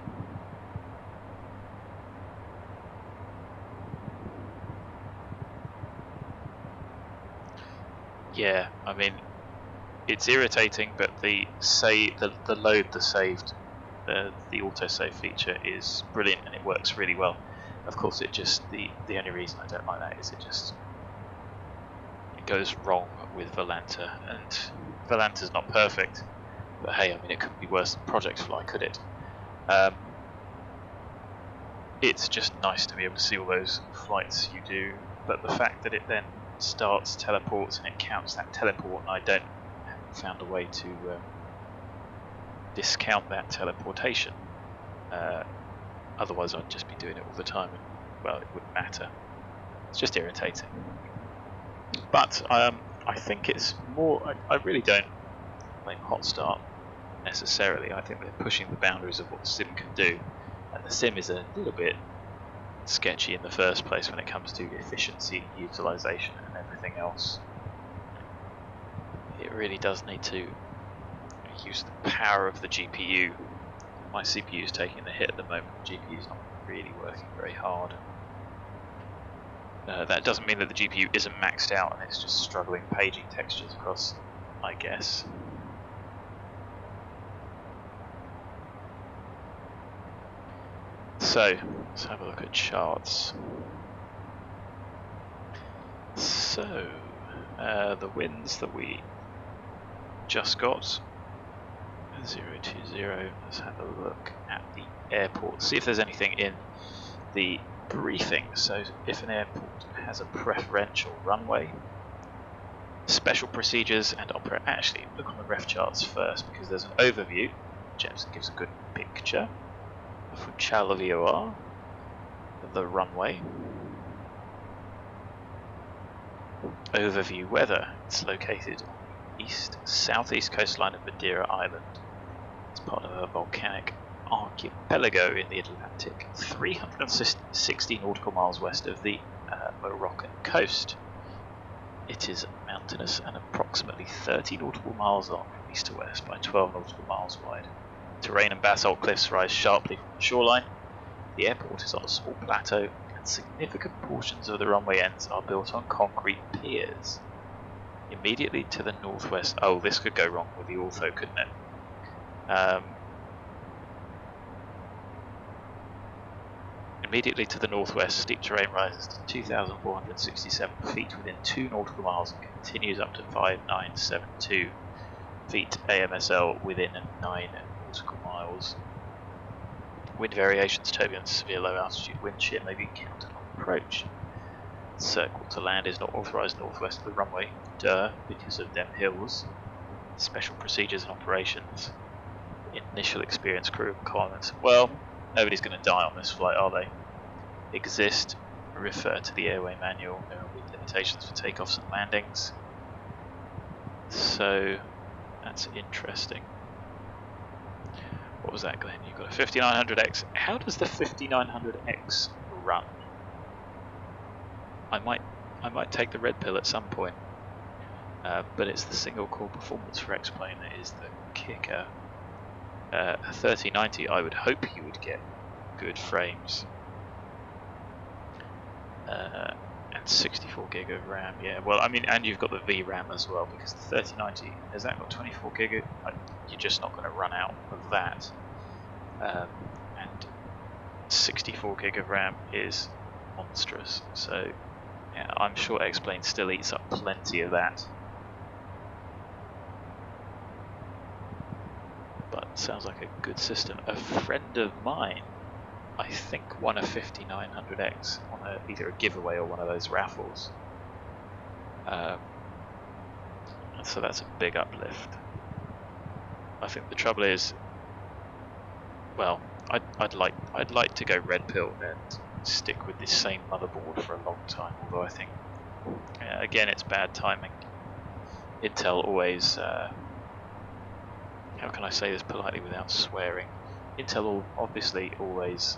Yeah, I mean, it's irritating, but the load, the saved, the autosave feature is brilliant and it works really well. Of course, it just the only reason I don't like that is it goes wrong with Volanta, and Volanta's not perfect, but hey, I mean, it couldn't be worse than Project Fly, could it? It's just nice to be able to see all those flights you do, but the fact that it then starts teleports and it counts that teleport, and I haven't found a way to discount that teleportation. Otherwise I'd just be doing it all the time and, well, it wouldn't matter. It's just irritating. But I think it's more, I really don't blame Hot Start necessarily. I think they're pushing the boundaries of what the sim can do, and the sim is a little bit sketchy in the first place when it comes to efficiency, utilization and everything else. It really does need to use the power of the GPU. My CPU is taking the hit at the moment. The GPU is not really working very hard. That doesn't mean that the GPU isn't maxed out and it's just struggling paging textures across, I guess. So, let's have a look at charts. So, the winds that we just got. 020. Let's have a look at the airport. See if there's anything in the briefing. So if an airport has a preferential runway, special procedures and opera. Actually, look on the ref charts first because there's an overview. Jepson gives a good picture of Funchala the runway. Overview weather. It's located on the southeast coastline of Madeira Island. It's part of a volcanic archipelago in the Atlantic, 360 nautical miles west of the Moroccan coast. It is mountainous and approximately 30 nautical miles long from east to west by 12 nautical miles wide. Terrain and basalt cliffs rise sharply from the shoreline. The airport is on a small plateau, and significant portions of the runway ends are built on concrete piers. Immediately to the northwest, oh, this could go wrong with the Ortho, couldn't it? Immediately to the northwest, steep terrain rises to 2,467 feet within 2 nautical miles and continues up to 5,972 feet AMSL within 9 nautical miles. Wind variations, turbulence, severe low altitude wind shear may be encountered on approach. Circle to land is not authorised northwest of the runway, because of them hills. Special procedures and operations. Initial experience, crew requirements. Well, nobody's going to die on this flight, are they? Exist. Refer to the airway manual. There will be limitations for takeoffs and landings. So that's interesting. What was that, Glenn? You've got a 5900X. How does the 5900X run? I might take the red pill at some point, but it's the single core performance for X-Plane that is the kicker. A 3090, I would hope you would get good frames. And 64 gig of RAM, yeah. Well, I mean, and you've got the VRAM as well, because the 3090, has that got 24 gig? You're just not going to run out of that. And 64 gig of RAM is monstrous, so yeah, I'm sure X-Plane still eats up plenty of that. But sounds like a good system. A friend of mine, I think, won a 5900X on either a giveaway or one of those raffles. So that's a big uplift. I think the trouble is, well, I'd like to go red pill and stick with this same motherboard for a long time. Although I think, again, it's bad timing. Intel always, how can I say this politely without swearing? Intel obviously always,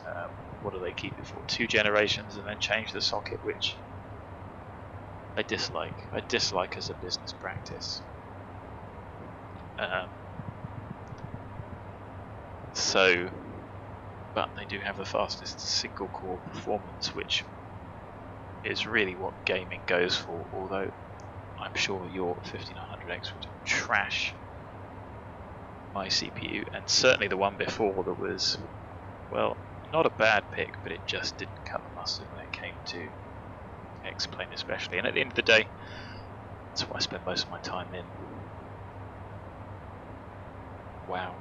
what do they keep it for? 2 generations and then change the socket, which I dislike. I dislike as a business practice. But they do have the fastest single core performance, which is really what gaming goes for, although I'm sure your 5900X would trash my CPU, and certainly the one before that was, well, not a bad pick, but it just didn't cut the mustard when it came to X-Plane especially, and at the end of the day, that's what I spend most of my time in. Wow.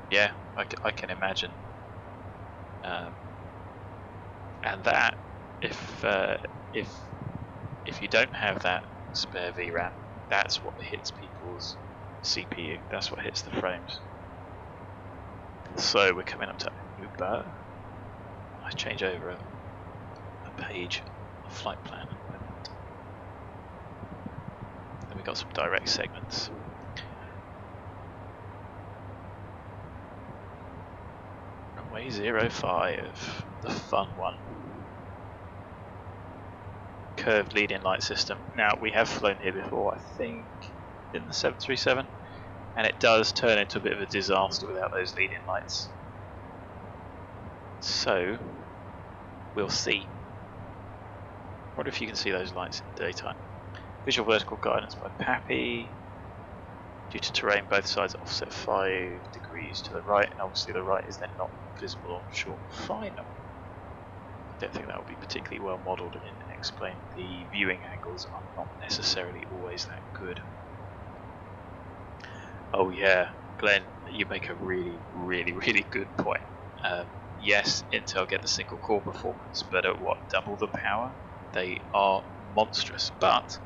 Yeah, I can imagine. And that, if you don't have that spare VRAM, that's what hits people's CPU. That's what hits the frames. So we're coming up to Uber. I change over a page, a flight plan at the moment. Then we've got some direct segments. Runway 05, the fun one. Curved lead-in light system. Now, we have flown here before, I think, in the 737, and it does turn into a bit of a disaster without those lead-in lights. So, we'll see. I wonder if you can see those lights in the daytime. Visual vertical guidance by Pappy. Due to terrain, both sides offset 5 degrees to the right, and obviously the right is then not visible on short final. I don't think that would be particularly well modelled in explained, the viewing angles are not necessarily always that good. Oh yeah, Glenn, you make a really good point. Yes, Intel get the single core performance, but at what, double the power? They are monstrous. But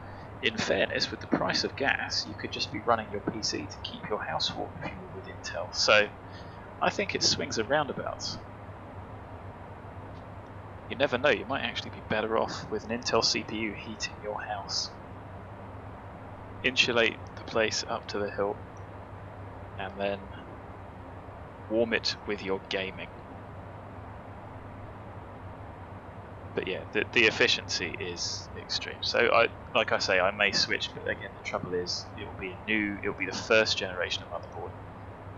in fairness, with the price of gas, you could just be running your PC to keep your house warm if you were with Intel. So I think it swings and roundabouts. You never know, you might actually be better off with an Intel CPU heating your house. Insulate the place up to the hilt and then warm it with your gaming. But yeah, the efficiency is extreme. So like I say, I may switch, but again the trouble is it'll be the first generation of motherboard.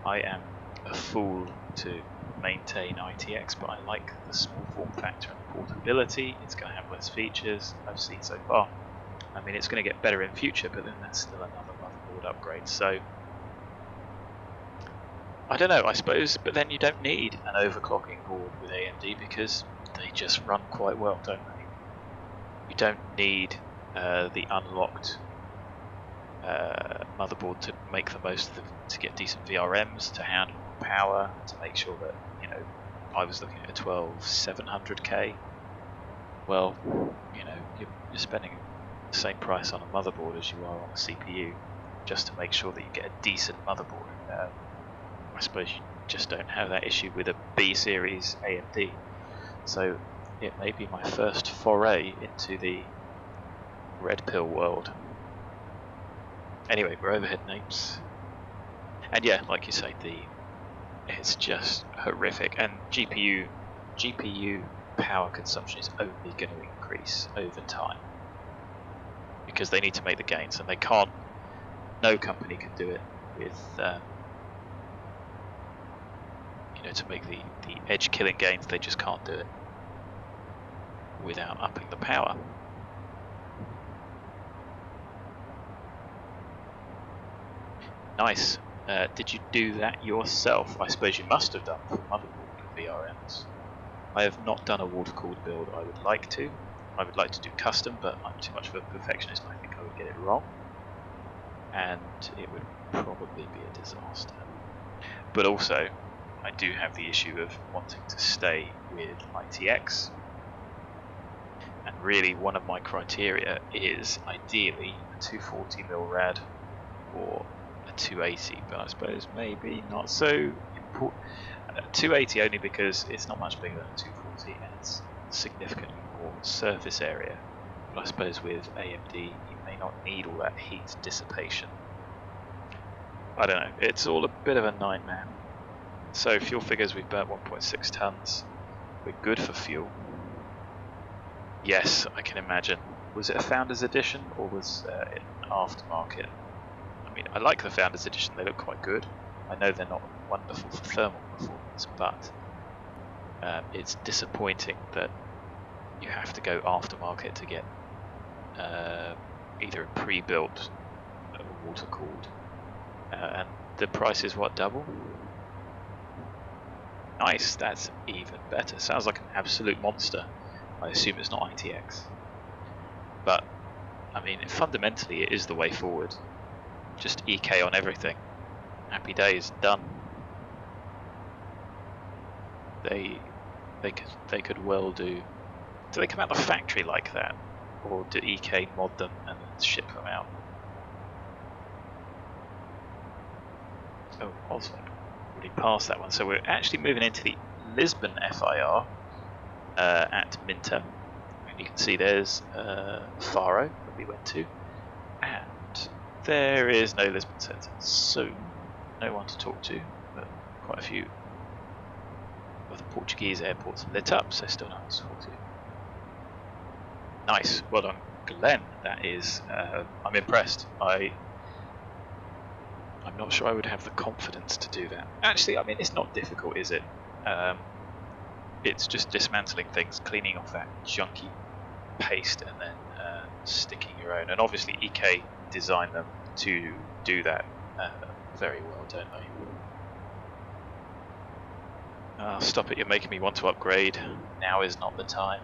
I am a fool to maintain ITX, but I like the small form factor and the portability. It's going to have less features I've seen so far. I mean, it's going to get better in future, but then that's still another motherboard upgrade. So I don't know, I suppose, but then you don't need an overclocking board with AMD because they just run quite well, don't they? You don't need the unlocked motherboard to make the most of to get decent VRMs, to handle power, to make sure that, you know, I was looking at a 12700K. Well, you know, you're spending the same price on a motherboard as you are on a CPU just to make sure that you get a decent motherboard. I suppose you just don't have that issue with a B series AMD. So it may be my first foray into the red pill world. Anyway, we're overhead napes. And yeah, like you say, it's just horrific. And GPU power consumption is only going to increase over time because they need to make the gains, and they can't. No company can do it with you know, to make the edge killing gains. They just can't do it without upping the power. Nice. Did you do that yourself? I suppose you must have done for motherboard VRMs. I have not done a water-cooled build. I would like to. I would like to do custom, but I'm too much of a perfectionist. I think I would get it wrong, and it would probably be a disaster. But also, I do have the issue of wanting to stay with ITX, and really one of my criteria is ideally a 240mm rad or a 280, but I suppose maybe not so important. 280 only because it's not much bigger than a 240 and it's significantly more surface area, but I suppose with AMD you may not need all that heat dissipation. I don't know, it's all a bit of a nightmare. So fuel figures, we've burnt 1.6 tons. We're good for fuel. Yes, I can imagine. Was it a Founders Edition or was it an aftermarket? I mean, I like the Founders Edition, they look quite good. I know they're not wonderful for thermal performance, but it's disappointing that you have to go aftermarket to get either a pre-built or water-cooled. And the price is what, double? Nice, that's even better. Sounds like an absolute monster. I assume it's not ITX. But, I mean, fundamentally it is the way forward. Just EK on everything. Happy days, done. They could well do. Do they come out the factory like that, or do EK mod them and then ship them out? Oh, also already passed that one. So we're actually moving into the Lisbon FIR at MINTA, and you can see there's Faro that we went to, and there is no Lisbon Centre, so no one to talk to, but quite a few of the Portuguese airports lit up, so still no one to talk to. Nice, well done, Glenn. That is, I'm impressed. I'm not sure I would have the confidence to do that. Actually, I mean, it's not difficult, is it? It's just dismantling things, cleaning off that junky paste, and then sticking your own. And obviously, EK designed them to do that very well, don't they? Stop it, you're making me want to upgrade. Now is not the time.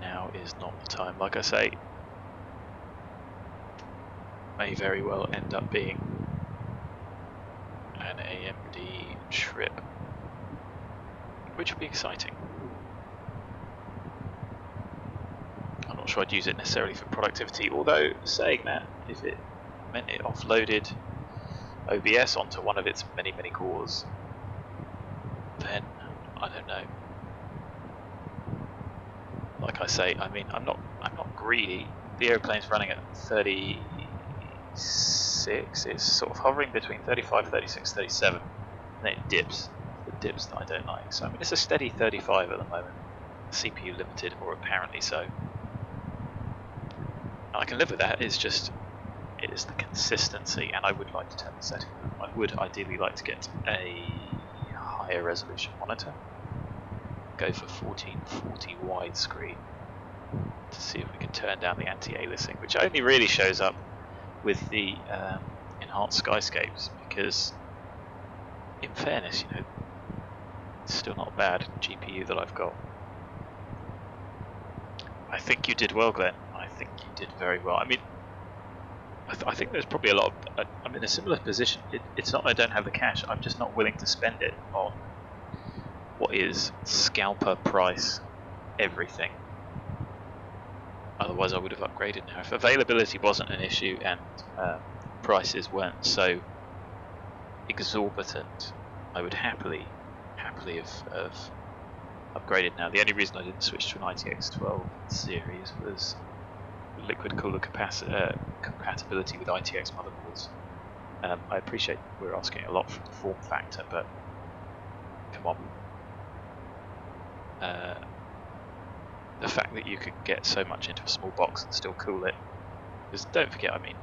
now is not the time. Like I say, may very well end up being an AMD trip, which would be exciting. I'm not sure I'd use it necessarily for productivity, although saying that, if it meant it offloaded OBS onto one of its many cores, then I don't know. Like I say, I mean, I'm not greedy. The airplane's running at 36. It's sort of hovering between 35, 36, 37, and then it dips. The dips that I don't like. So I mean, it's a steady 35 at the moment. CPU limited, or apparently so. I can live with that. It's just, it is the consistency, and I would like to turn the setting up. I would ideally like to get a higher resolution monitor. Go for 1440 widescreen to see if we can turn down the anti-aliasing, which only really shows up with the enhanced Skyscapes, because in fairness, you know, it's still not a bad GPU that I've got. I think you did well, Glenn. I think you did very well. I mean, I think there's probably a lot of, I'm in a similar position. It's not that I don't have the cash, I'm just not willing to spend it on what is scalper price everything. Otherwise I would have upgraded now. If availability wasn't an issue and prices weren't so exorbitant, I would happily have upgraded now. The only reason I didn't switch to an ITX 12 series was liquid cooler compatibility with ITX motherboards. I appreciate we're asking a lot from the form factor, but come on. The fact that you could get so much into a small box and still cool it, because don't forget, I mean,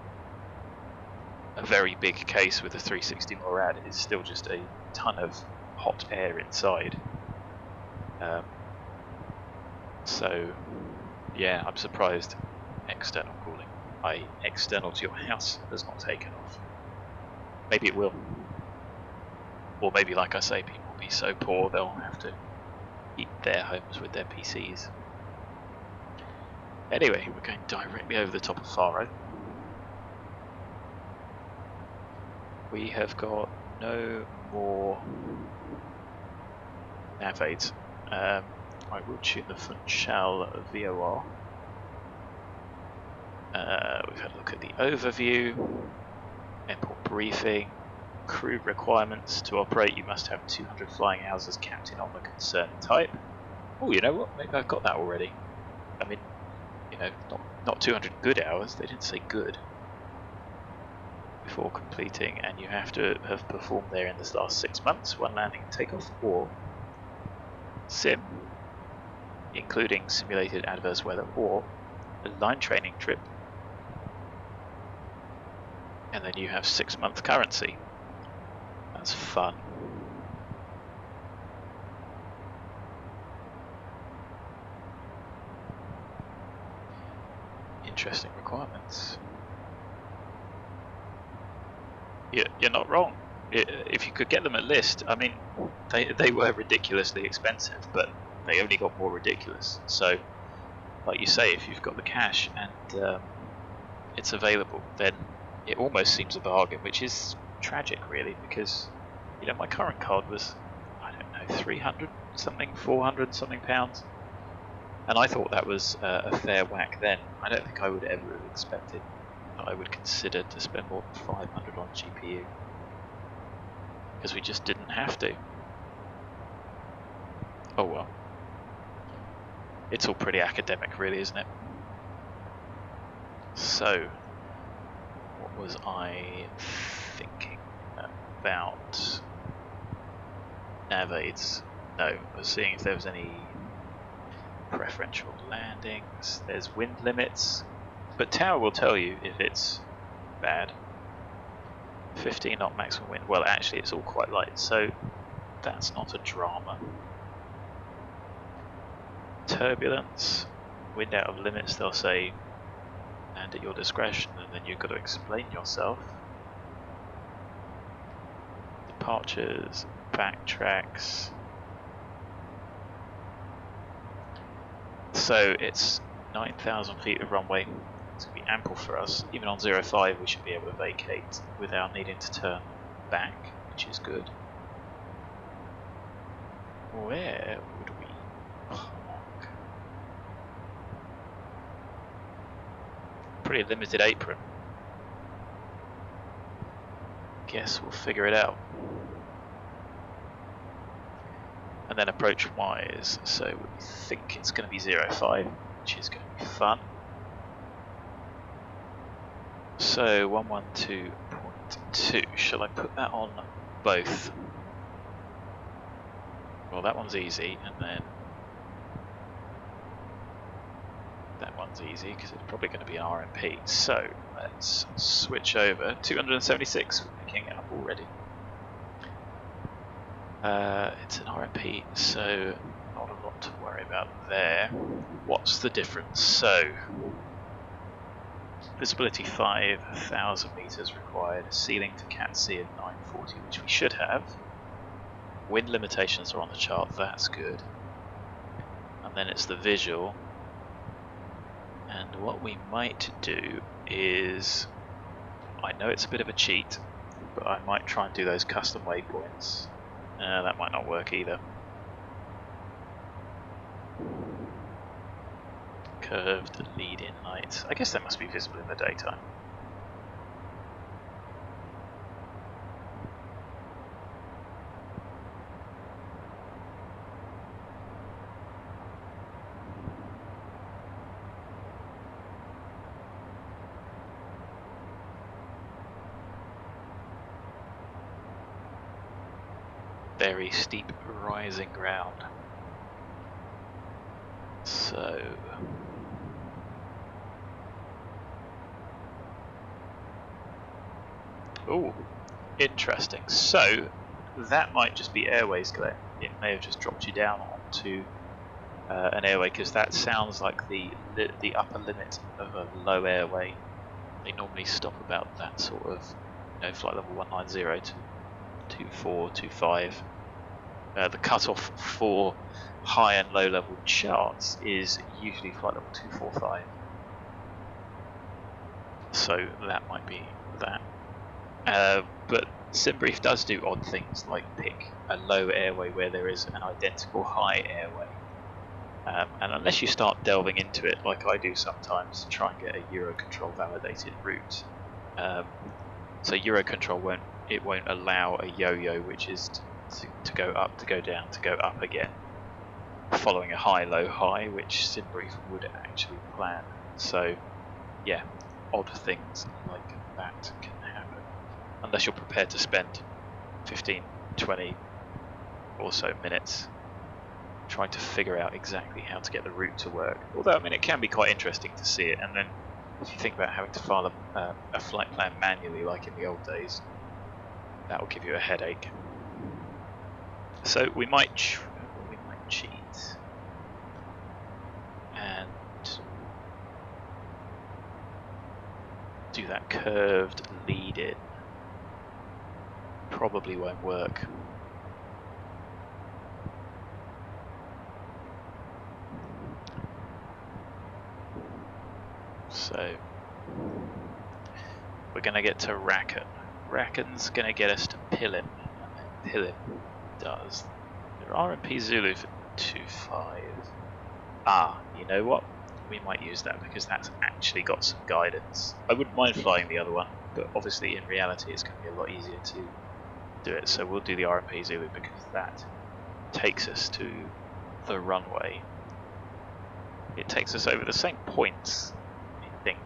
a very big case with a 360 Morad is still just a ton of hot air inside. So yeah, I'm surprised external cooling, i.e. external to your house, has not taken off. Maybe it will. Or maybe, like I say, people will be so poor they'll have to heat their homes with their PCs. Anyway, we're going directly over the top of Faro. We have got no more nav aids. I will tune the Funchal VOR. We've had a look at the overview, airport briefing, crew requirements. To operate, you must have 200 flying hours as captain on the concerned type. Oh, you know what? Maybe I've got that already. I mean, you know, not 200 good hours. They didn't say good. Before completing, and you have to have performed there in this last 6 months, one landing and takeoff, or sim, including simulated adverse weather, or a line training trip. And then you have 6 month currency. That's fun. Interesting requirements. You're not wrong. If you could get them at list, I mean, they were ridiculously expensive, but they only got more ridiculous. So, like you say, if you've got the cash and it's available, then it almost seems a bargain, which is tragic, really, because, you know, my current card was, I don't know, 300 something, 400 something pounds, and I thought that was a fair whack then. I don't think I would ever have expected that I would consider to spend more than 500 on GPU, because we just didn't have to. Oh well. It's all pretty academic, really, isn't it? So, what was I thinking about nav aids? No, I was seeing if there was any preferential landings. There's wind limits, but Tower will tell you if it's bad. 15 knot maximum wind. Well, actually, it's all quite light, so that's not a drama. Turbulence, wind out of limits, they'll say, and at your discretion, and then you've got to explain yourself. Departures, backtracks. So it's 9,000 feet of runway. It's going to be ample for us. Even on 05 we should be able to vacate without needing to turn back, which is good. Where would we park? Pretty limited apron. Guess we'll figure it out. And then approach wise, so we think it's going to be 05, which is going to be fun. So 112.2, shall I put that on both? Well, that one's easy, and then that one's easy because it's probably going to be an RMP. So let's switch over. 276, we're picking it up already. It's an RMP, so not a lot to worry about there. What's the difference? So visibility 5,000 meters required, ceiling to Cat C at 940, which we should have. Wind limitations are on the chart, that's good. And then it's the visual. And what we might do is, I know it's a bit of a cheat, but I might try and do those custom waypoints. That might not work either. Curved lead-in lights. I guess that must be visible in the daytime. Very steep rising ground. So oh, interesting. So that might just be airways glare. It may have just dropped you down onto an airway, because that sounds like the upper limit of a low airway. They normally stop about that sort of, flight level 190 to 24, 25. The cutoff for high and low level charts is usually flight level 245. So that might be that. But SimBrief does do odd things like pick a low airway where there is an identical high airway. And unless you start delving into it, like I do sometimes, try and get a Eurocontrol validated route. So Eurocontrol won't allow a yo-yo, which is to go up, to go down, to go up again, following a high, low, high, which SimBrief would actually plan. So yeah, odd things like that can happen, unless you're prepared to spend 15, 20 or so minutes trying to figure out exactly how to get the route to work. Although, I mean, it can be quite interesting to see it, and then if you think about having to file a flight plan manually like in the old days, that will give you a headache. So we might cheat and do that curved lead in. Probably won't work. So we're going to get to RAKUN. RAKUN's going to get us to Pillim, and then Pillim does the RMP Zulu for 2.5. Ah, you know what? We might use that because that's actually got some guidance. I wouldn't mind flying the other one, but obviously in reality it's going to be a lot easier to do it. So we'll do the RMP Zulu because that takes us to the runway. It takes us over the same points, I think.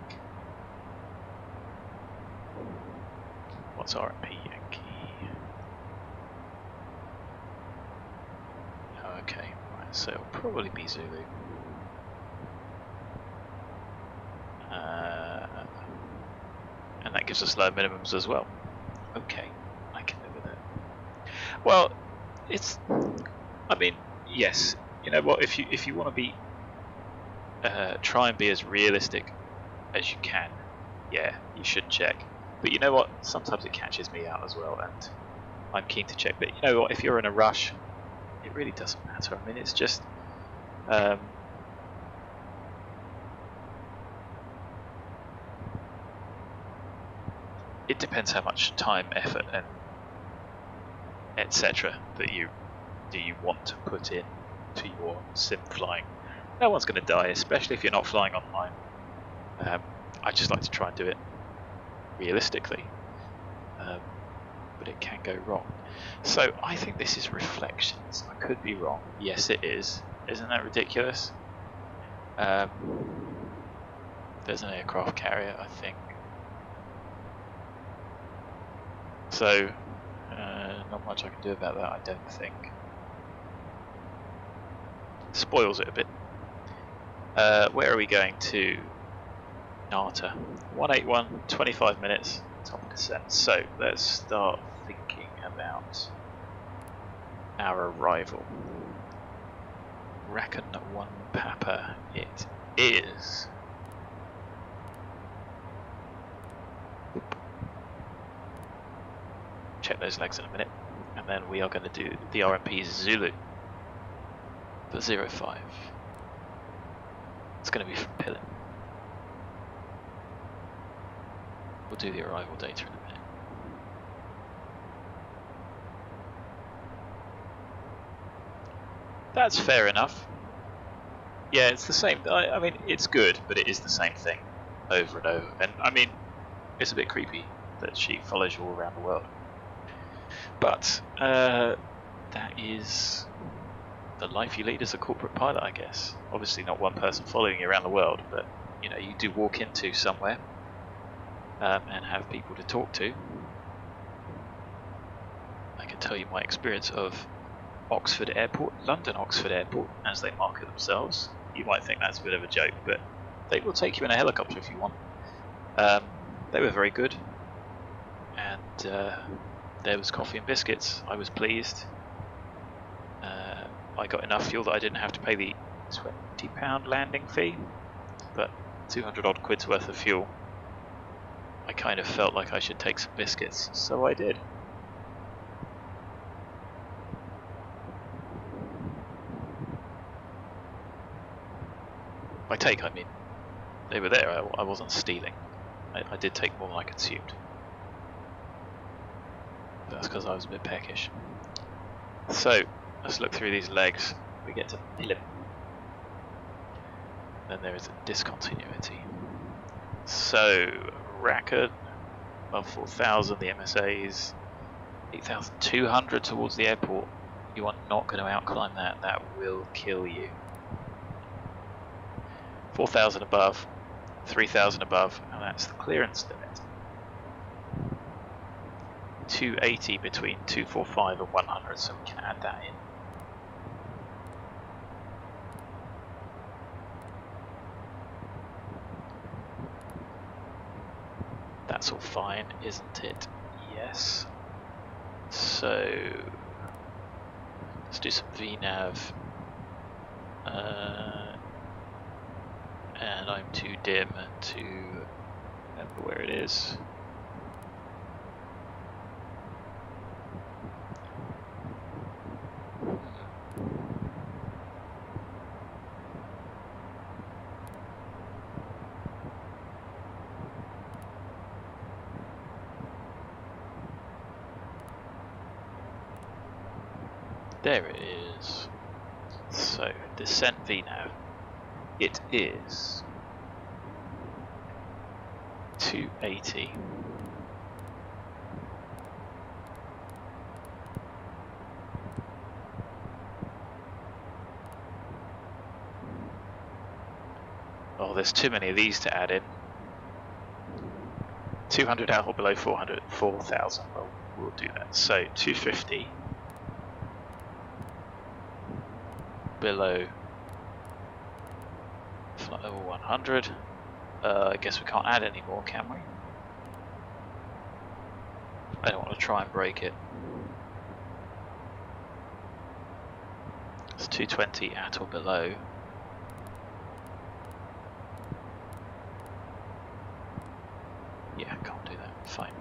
What's RMP Yankee? Okay, right, so it'll probably be Zulu. And that gives us low minimums as well. Okay, I can live with it. Well, it's, I mean, yes, you know what, if you want to be, try and be as realistic as you can, yeah, you should check. But you know what, sometimes it catches me out as well, and I'm keen to check. But you know what, if you're in a rush, it really doesn't matter. I mean, it's just, it depends how much time, effort, and etc. that you want to put in to your sim flying. No one's going to die, especially if you're not flying online. I just like to try and do it realistically, but it can go wrong. So I think this is reflections. I could be wrong. Yes, it is. Isn't that ridiculous? There's an aircraft carrier, I think. So not much I can do about that, I don't think. Spoils it a bit. Where are we going to? NARTA. 181, 25 minutes, top of descent. So let's start thinking about our arrival. RAKUN 1 Papa it is. Check those legs in a minute, and then we are going to do the RMP Zulu for 05. It's going to be from Pillen. We'll do the arrival data in a minute. That's fair enough. Yeah, it's the same. I mean, it's good, but it is the same thing over and over. And I mean, it's a bit creepy that she follows you all around the world. But that is the life you lead as a corporate pilot, I guess. Obviously not one person following you around the world, but you know, you do walk into somewhere and have people to talk to. I can tell you my experience of Oxford Airport, London Oxford Airport, as they market themselves. You might think that's a bit of a joke, but they will take you in a helicopter if you want. They were very good, and there was coffee and biscuits. I was pleased. I got enough fuel that I didn't have to pay the £20 landing fee, but 200 odd quid's worth of fuel. I kind of felt like I should take some biscuits, so I did. By take, I mean, they were there, I wasn't stealing. I did take more than I consumed. That's because I was a bit peckish. So, let's look through these legs. We get to Pillen. Then there is a discontinuity. So, RAKUN above 4,000, the MSAs 8,200 towards the airport. You are not going to outclimb that. That will kill you. 4,000 above, 3,000 above, and that's the clearance limit. 280 between 245 and 100, so we can add that in. That's all fine, isn't it? Yes. So let's do some VNav. And I'm too dim to remember where it is. There it is. So, descent VNav. It is 280. Oh, there's too many of these to add in. 200 out or below 400, 4,000. Well, we'll do that. So 250 below 100. I guess we can't add any more, can we? I don't want to try and break it. It's 220 at or below. Yeah, can't do that. Fine.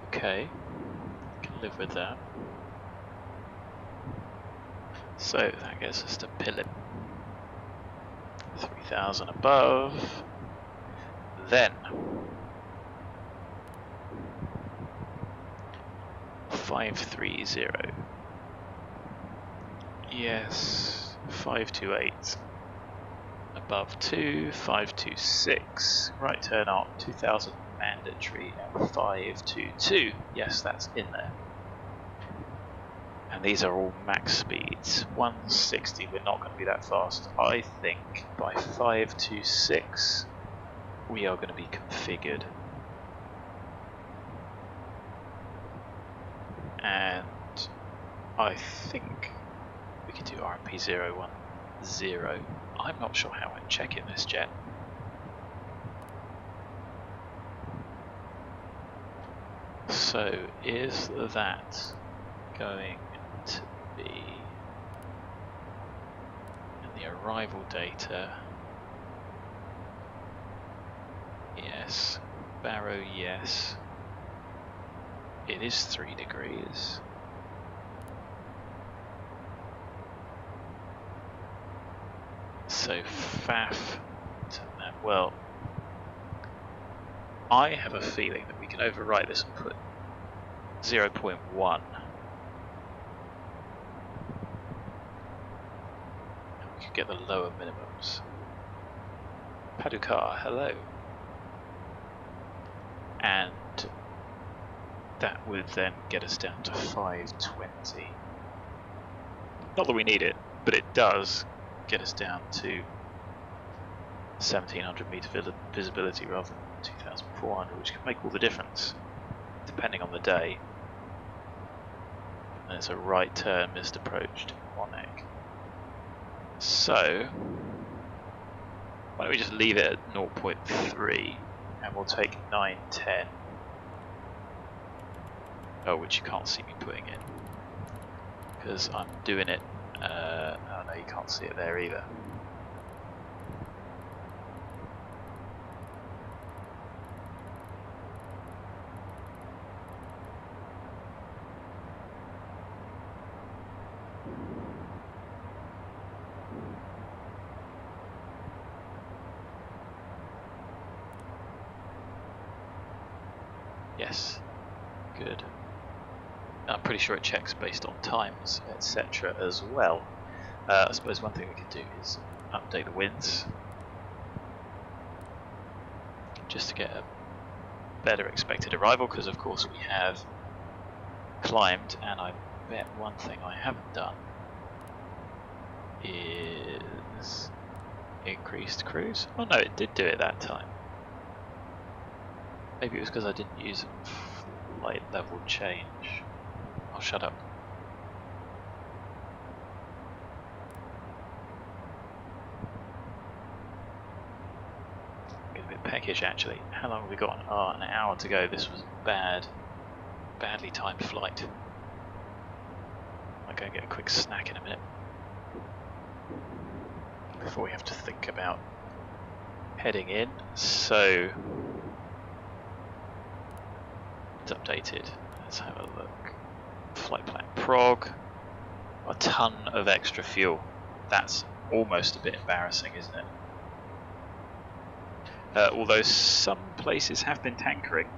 Okay, can live with that. So that gets us to Pillen. 3000 above, then 530, yes, 528, above 2, 526, right turn on, 2000 mandatory, and 522, yes, that's in there. And these are all max speeds. 160, we're not going to be that fast. I think by 526 we are going to be configured. And I think we can do RMP 010. I'm not sure how I'm checking this jet. So is that going to be in the arrival data? Yes. Barrow, yes. It is 3 degrees. So FAF, well, I have a feeling that we can overwrite this and put 0.1. We could get the lower minimums. Paducah, hello. And that would then get us down to 520. Not that we need it, but it does get us down to 1700 meter visibility rather than 2400, which can make all the difference depending on the day. And it's a right turn missed approach to Monac. So why don't we just leave it at 0.3 and we'll take 910. Oh, which you can't see me putting in because I'm doing it. Oh no, you can't see it there either. Yes, good. I'm pretty sure it checks based on times, etc. as well. I suppose one thing we could do is update the winds just to get a better expected arrival, because of course we have climbed, and I bet one thing I haven't done is increased cruise. Oh no, it did do it that time. Maybe it was because I didn't use flight level change. Oh, shut up. Get a bit peckish actually. How long have we got? Oh, an hour to go. This was badly timed flight. I'll go and get a quick snack in a minute before we have to think about heading in. So it's updated. Let's have a look. Flight plan prog. A ton of extra fuel. That's almost a bit embarrassing, isn't it? Although some places have been tankering.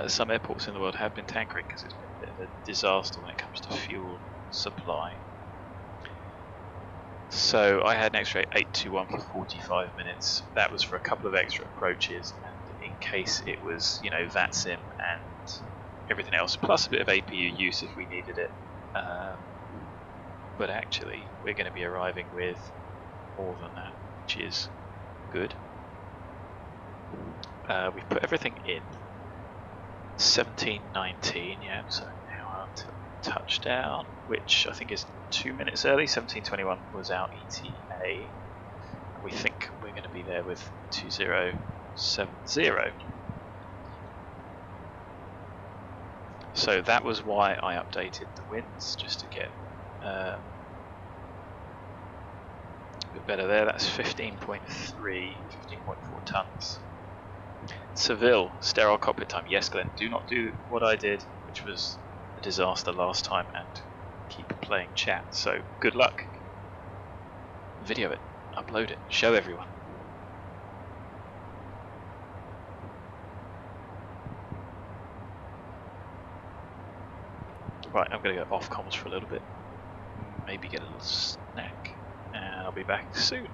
Some airports in the world have been tankering because it's been a bit of a disaster when it comes to fuel supply. So I had an extra 821 for 45 minutes. That was for a couple of extra approaches, and in case it was, you know, VATSIM and everything else, plus a bit of APU use if we needed it. But actually, we're going to be arriving with more than that, which is good. We've put everything in. 17:19, yeah, so now to touchdown, which I think is 2 minutes early. 17:21 was our ETA. We think we're going to be there with 2070. So that was why I updated the winds, just to get a bit better there. That's 15.3, 15.4 tons. Seville, sterile cockpit time. Yes, Glenn, do not do what I did, which was a disaster last time, and keep playing chat. So good luck. Video it. Upload it. Show everyone. Right, I'm going to go off comms for a little bit. Maybe get a little snack. And I'll be back soon.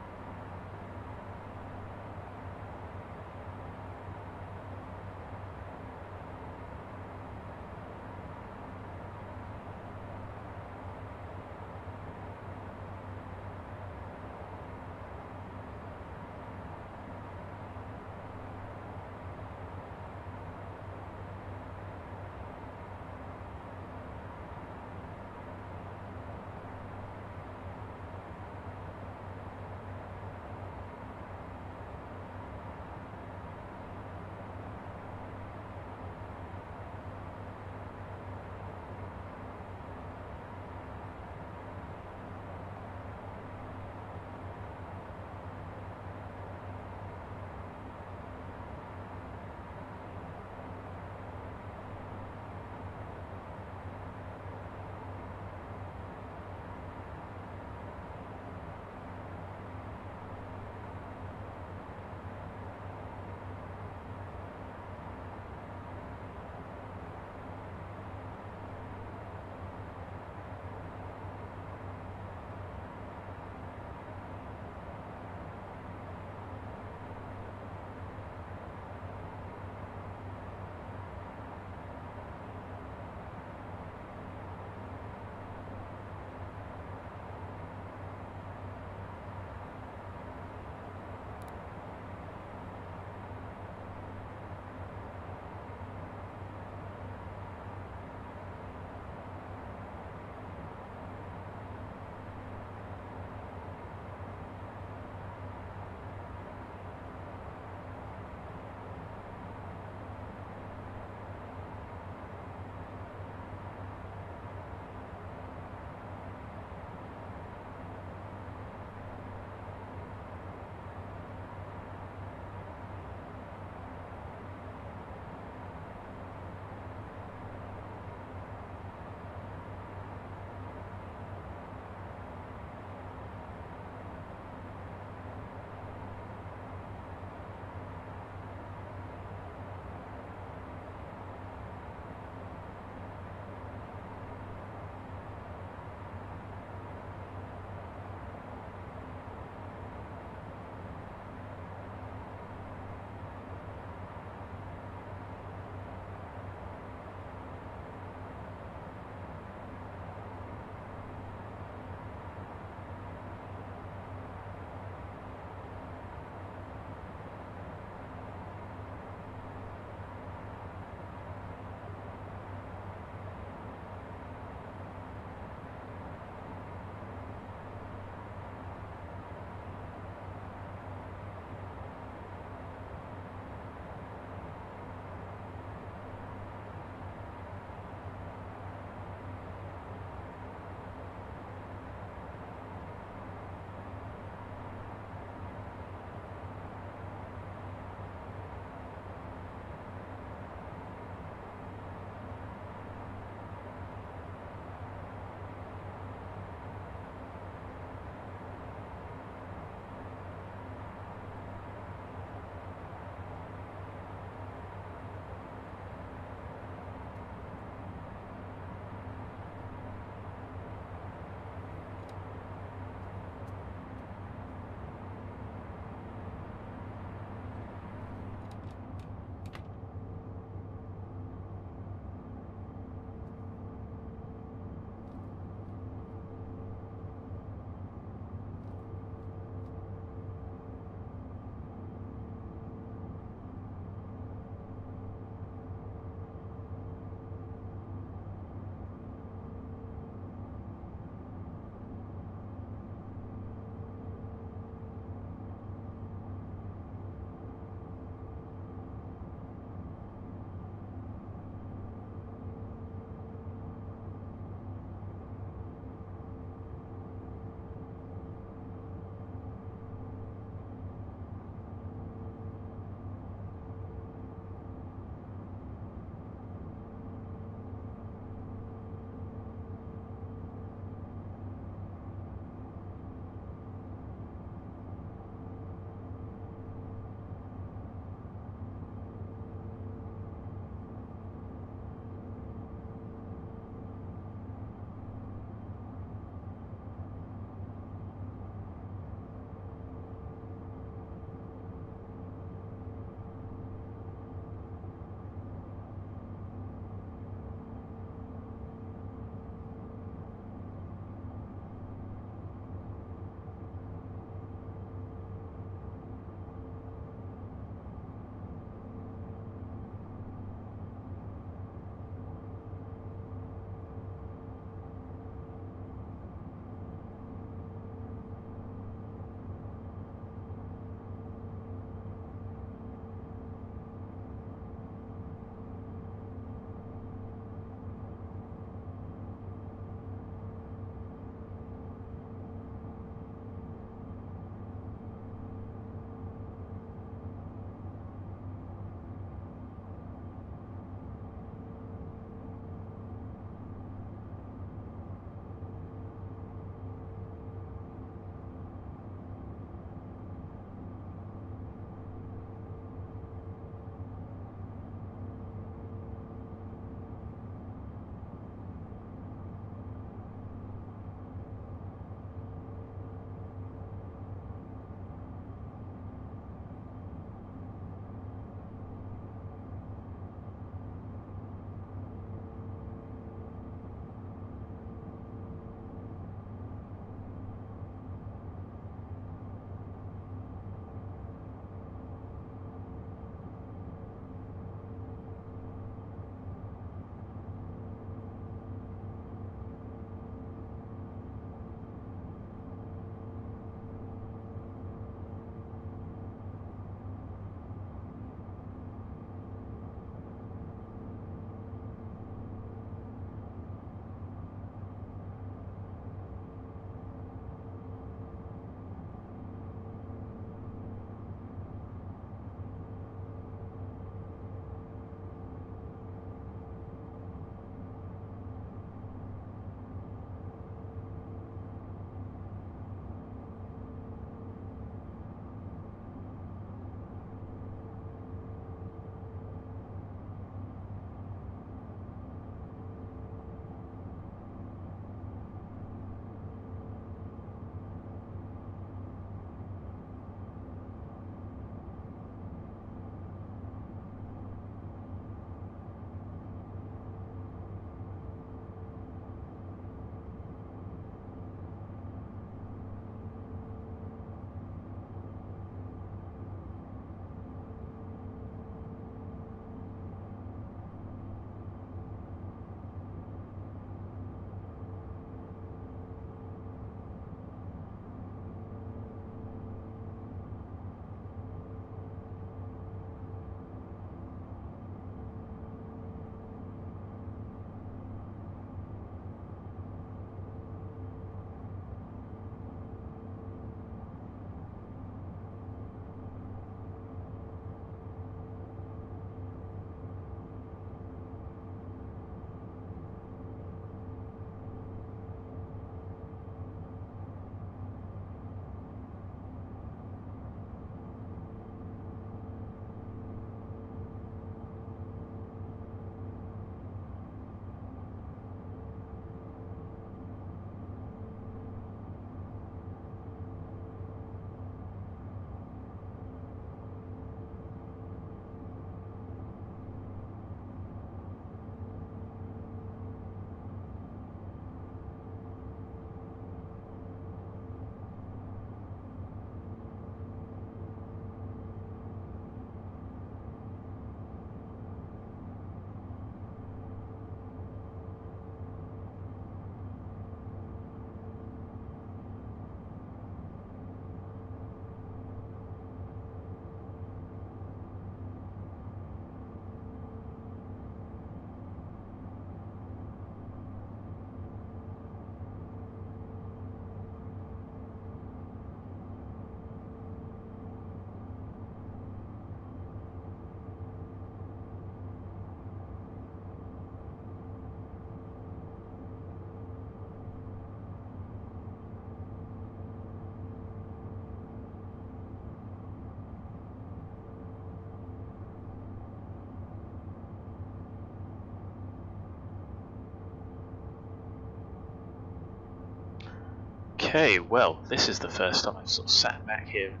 Okay, well, this is the first time I've sort of sat back here and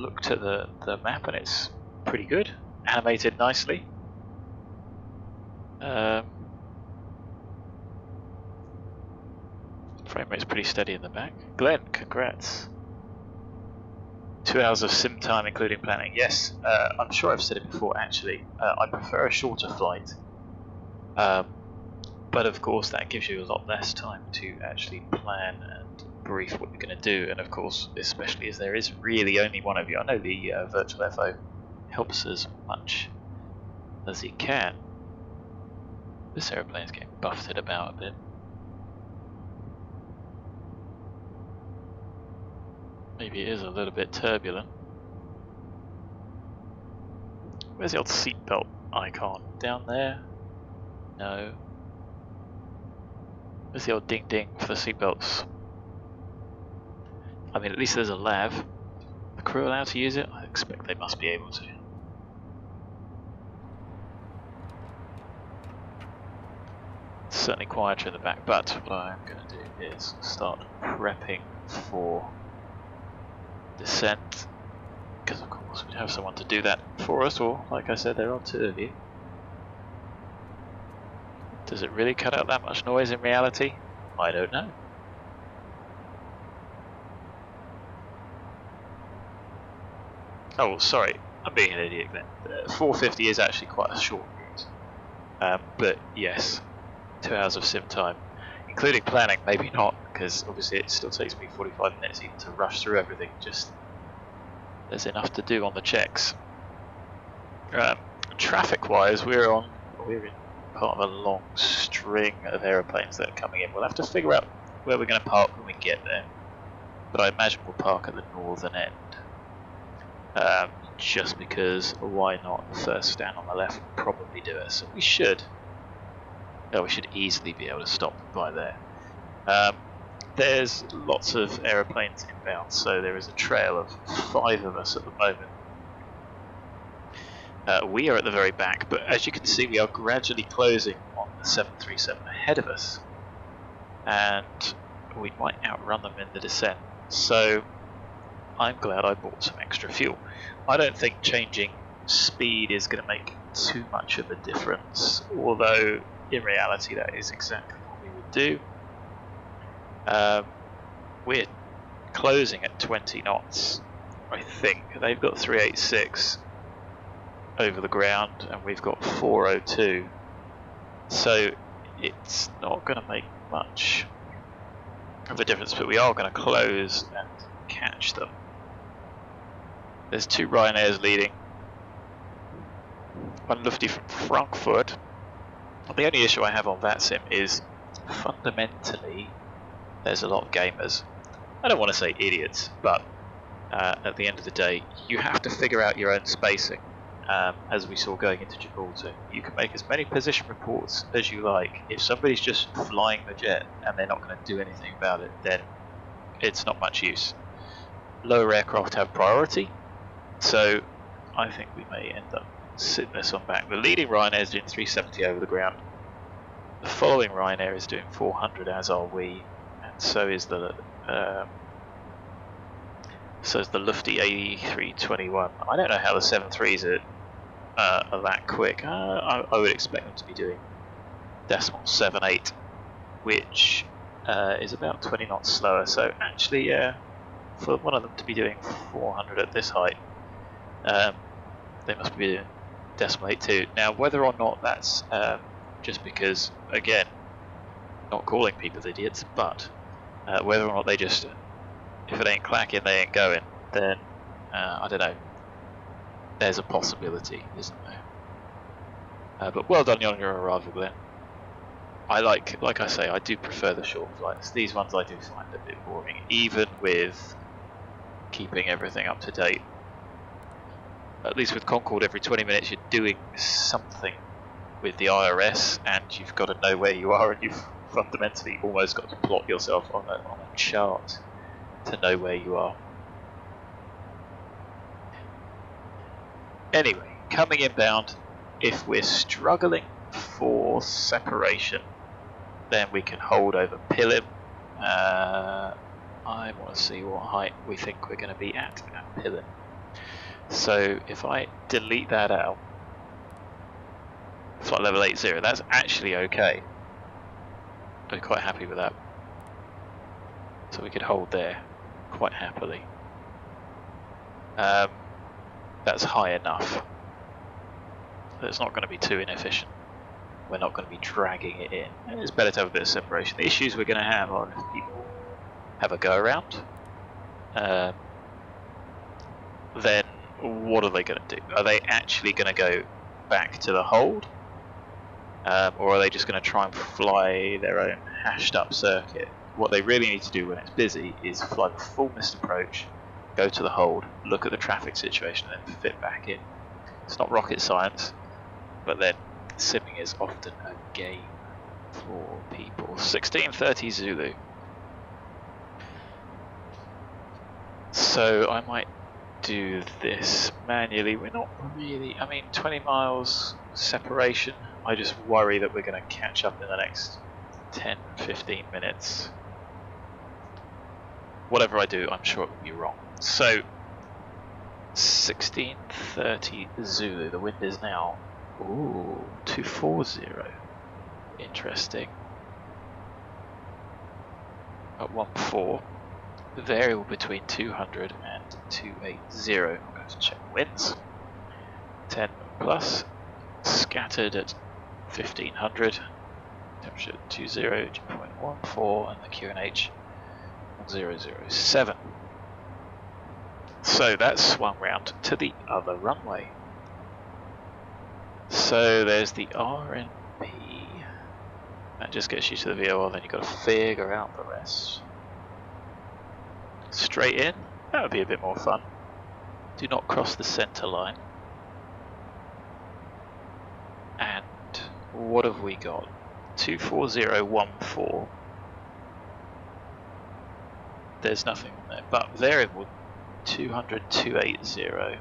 looked at the map, and it's pretty good, animated nicely. Frame rate's pretty steady in the back. Glenn, congrats. 2 hours of sim time including planning. Yes, I'm sure I've said it before actually. I prefer a shorter flight. But of course that gives you a lot less time to actually plan and brief what you're going to do, and of course, especially as there is really only one of you. I know the virtual FO helps as much as it can. This aeroplane's getting buffeted about a bit. Maybe it is a little bit turbulent. Where's the old seatbelt icon? Down there? No. Where's the old ding ding for the seatbelts? I mean, at least there's a lav. The crew allowed to use it? I expect they must be able to. It's certainly quieter in the back, but what I'm going to do is start prepping for descent, because of course we'd have someone to do that for us, or like I said, there are two of you. Does it really cut out that much noise in reality? I don't know. Oh, sorry, I'm being an idiot then. 450 is actually quite a short route. But yes, 2 hours of sim time, including planning, maybe not, because obviously it still takes me 45 minutes even to rush through everything. Just there's enough to do on the checks. Traffic-wise, we're in part of a long string of aeroplanes that are coming in. We'll have to figure out where we're going to park when we get there, but I imagine we'll park at the northern end. Just because, why not? The first stand on the left will probably do it, so we should easily be able to stop by there. There's lots of aeroplanes inbound, so there is a trail of 5 of us at the moment. We are at the very back, but as you can see, we are gradually closing on the 737 ahead of us, and we might outrun them in the descent. So I'm glad I bought some extra fuel. I don't think changing speed is going to make too much of a difference, although in reality that is exactly what we would do. We're closing at 20 knots, I think. They've got 386 over the ground and we've got 402, so it's not going to make much of a difference, but we are going to close and catch them. There's 2 Ryanairs leading, 1 Lufty from Frankfurt. The only issue I have on VATSIM is fundamentally there's a lot of gamers. I don't want to say idiots, but at the end of the day you have to figure out your own spacing. As we saw going into Gibraltar, you can make as many position reports as you like. If somebody's just flying the jet and they're not going to do anything about it, then it's not much use. Lower aircraft have priority, so I think we may end up sitting this one back. The leading Ryanair is doing 370 over the ground. The following Ryanair is doing 400, as are we, and so is the Lufty A321. I don't know how the 73s are that quick. I would expect them to be doing 0.78, which is about 20 knots slower. So actually, for one of them to be doing 400 at this height, they must be doing 0.82. Now, whether or not that's just because, again, not calling people idiots, but whether or not they just, if it ain't clacking, they ain't going, then I don't know. There's a possibility, isn't there? But well done on your arrival, Glenn. I like I say, I do prefer the short flights. These ones I do find a bit boring, even with keeping everything up to date. At least with Concorde, every 20 minutes you're doing something with the IRS, and you've got to know where you are, and you've fundamentally almost got to plot yourself on a chart to know where you are. Anyway, coming inbound, if we're struggling for separation, then we can hold over Pilim. I want to see what height we think we're going to be at Pillen. So if I delete that out, flight level 80, that's actually okay. I'm quite happy with that. So we could hold there quite happily. That's high enough. It's not going to be too inefficient. We're not going to be dragging it in. And it's better to have a bit of separation. The issues we're going to have are if people have a go around, then what are they going to do? Are they actually going to go back to the hold? Or are they just going to try and fly their own hashed up circuit? What they really need to do when it's busy is fly the full missed approach, go to the hold, look at the traffic situation, and then fit back in. It's not rocket science, but then simming is often a game for people. 1630 Zulu. So I might do this manually. We're not really, I mean 20 miles separation. I just worry that we're going to catch up in the next 10-15 minutes. Whatever I do, I'm sure it will be wrong. So 1630 Zulu, the wind is now 240. Interesting. At 1.4. The variable between 200 and 280. I'm going to check winds. 10 plus. Scattered at 1500. Temperature 20.14 and the QNH 1007. So that's swung round to the other runway. So there's the RNP. That just gets you to the VOR, then you've got to figure out the rest. Straight in, that would be a bit more fun. Do not cross the centre line. And what have we got? 24014. There's nothing on there, but variable 200 280.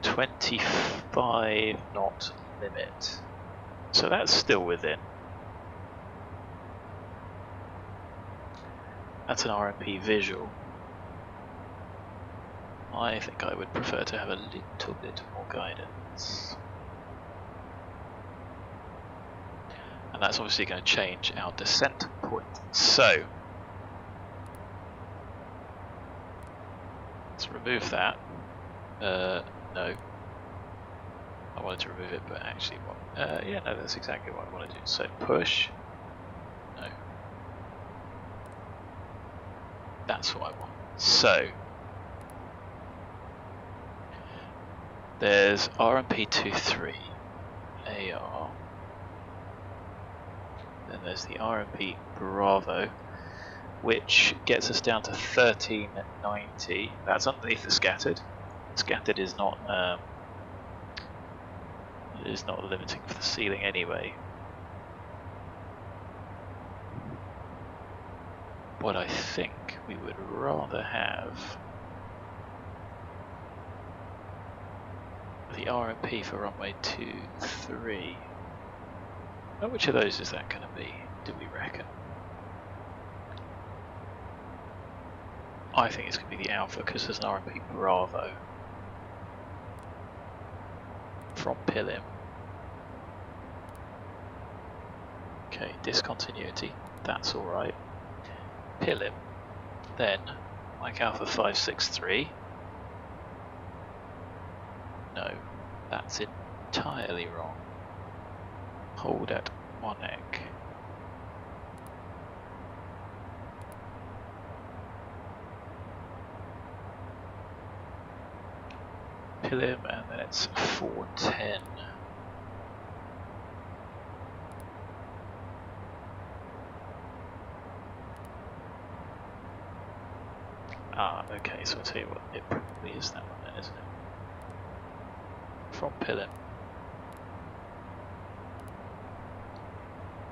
25 knot limit. So that's still within. That's an RMP visual. I think I would prefer to have a little bit more guidance. And that's obviously going to change our descent point. So, let's remove that. No. I wanted to remove it, but actually what? Yeah, no, that's exactly what I want to do. So push. No. That's what I want. So there's RMP23 AR. Then there's the RMP Bravo, which gets us down to 1390. That's underneath the scattered. Scattered is not limiting for the ceiling anyway. What I think we would rather have the RMP for runway 23. Now, which of those is that going to be, do we reckon? I think it's going to be the Alpha because there's an RMP Bravo from Pillim. Okay, discontinuity, that's alright. Pillim, then like Alpha 563. No, that's entirely wrong. Hold at 1 egg. Pillim, and then it's 410. Ah, okay, so I'll tell you what, it probably is that one then, isn't it? From Pillim.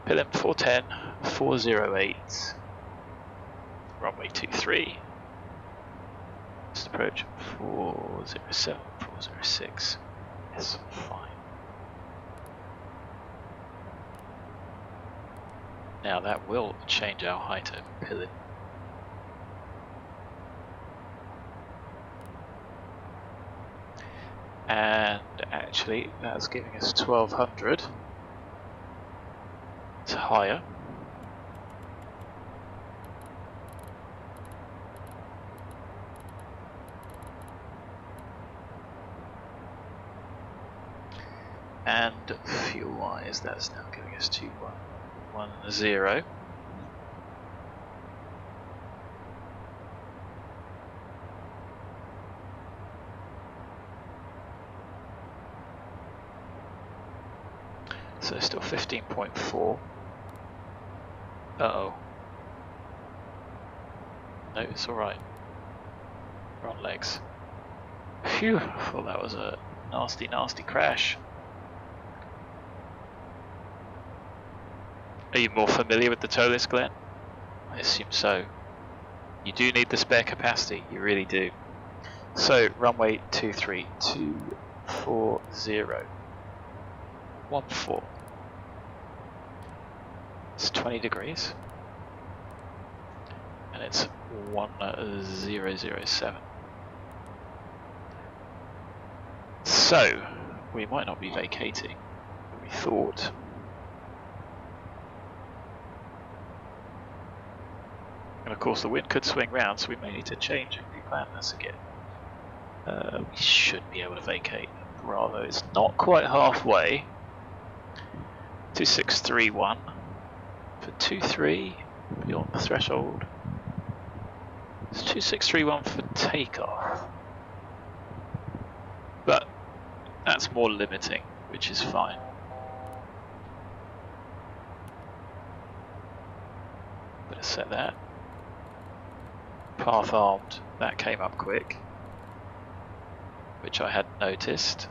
Pillim 410, 408, runway 23, just approach 407, 406, yes, fine. Now that will change our height over Pillim. And actually that's giving us 1200. It's higher. And fuel wise, that's now giving us 2110. So still 15.4. Uh-oh. No, it's alright. We're on legs. Phew, I thought that was a nasty, nasty crash. Are you more familiar with the tow list, Glenn? I assume so. You do need the spare capacity, you really do. So, runway 23240. 14. It's 20 degrees. And it's 1007. So, we might not be vacating, but we thought. And of course the wind could swing round, so we may need to change and replan this again. We should be able to vacate Bravo. It's not quite halfway. 2631 for 23 beyond the threshold. It's 2631 for takeoff. But that's more limiting, which is fine. Better set that. Path armed, that came up quick, which I hadn't noticed.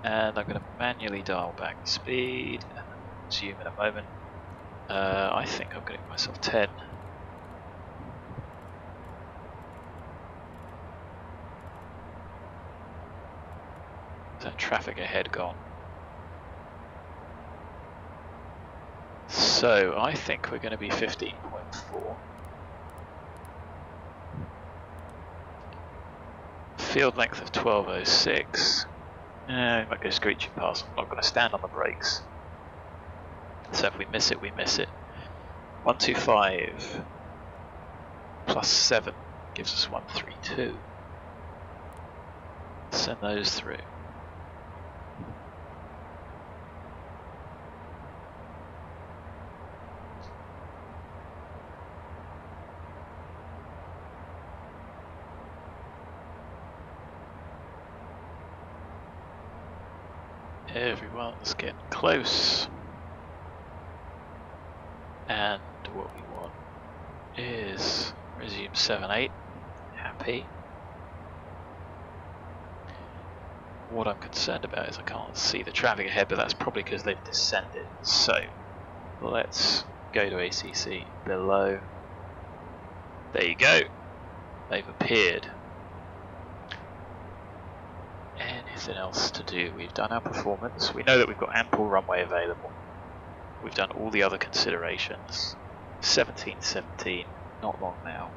And I'm going to manually dial back the speed and zoom in a moment. I think I'm going to give myself 10. Is that traffic ahead gone? So I think we're going to be 15.4. Field length of 1206. We might go screeching past. I'm not going to stand on the brakes. So if we miss it, we miss it. 125 plus 7 gives us 132. Send those through. Everyone's getting close, and what we want is resume 7-8, happy. What I'm concerned about is I can't see the traffic ahead, but that's probably because they've descended. So let's go to ACC below. There you go, they've appeared. Anything else to do? We've done our performance. We know that we've got ample runway available. We've done all the other considerations. 1717, not long now.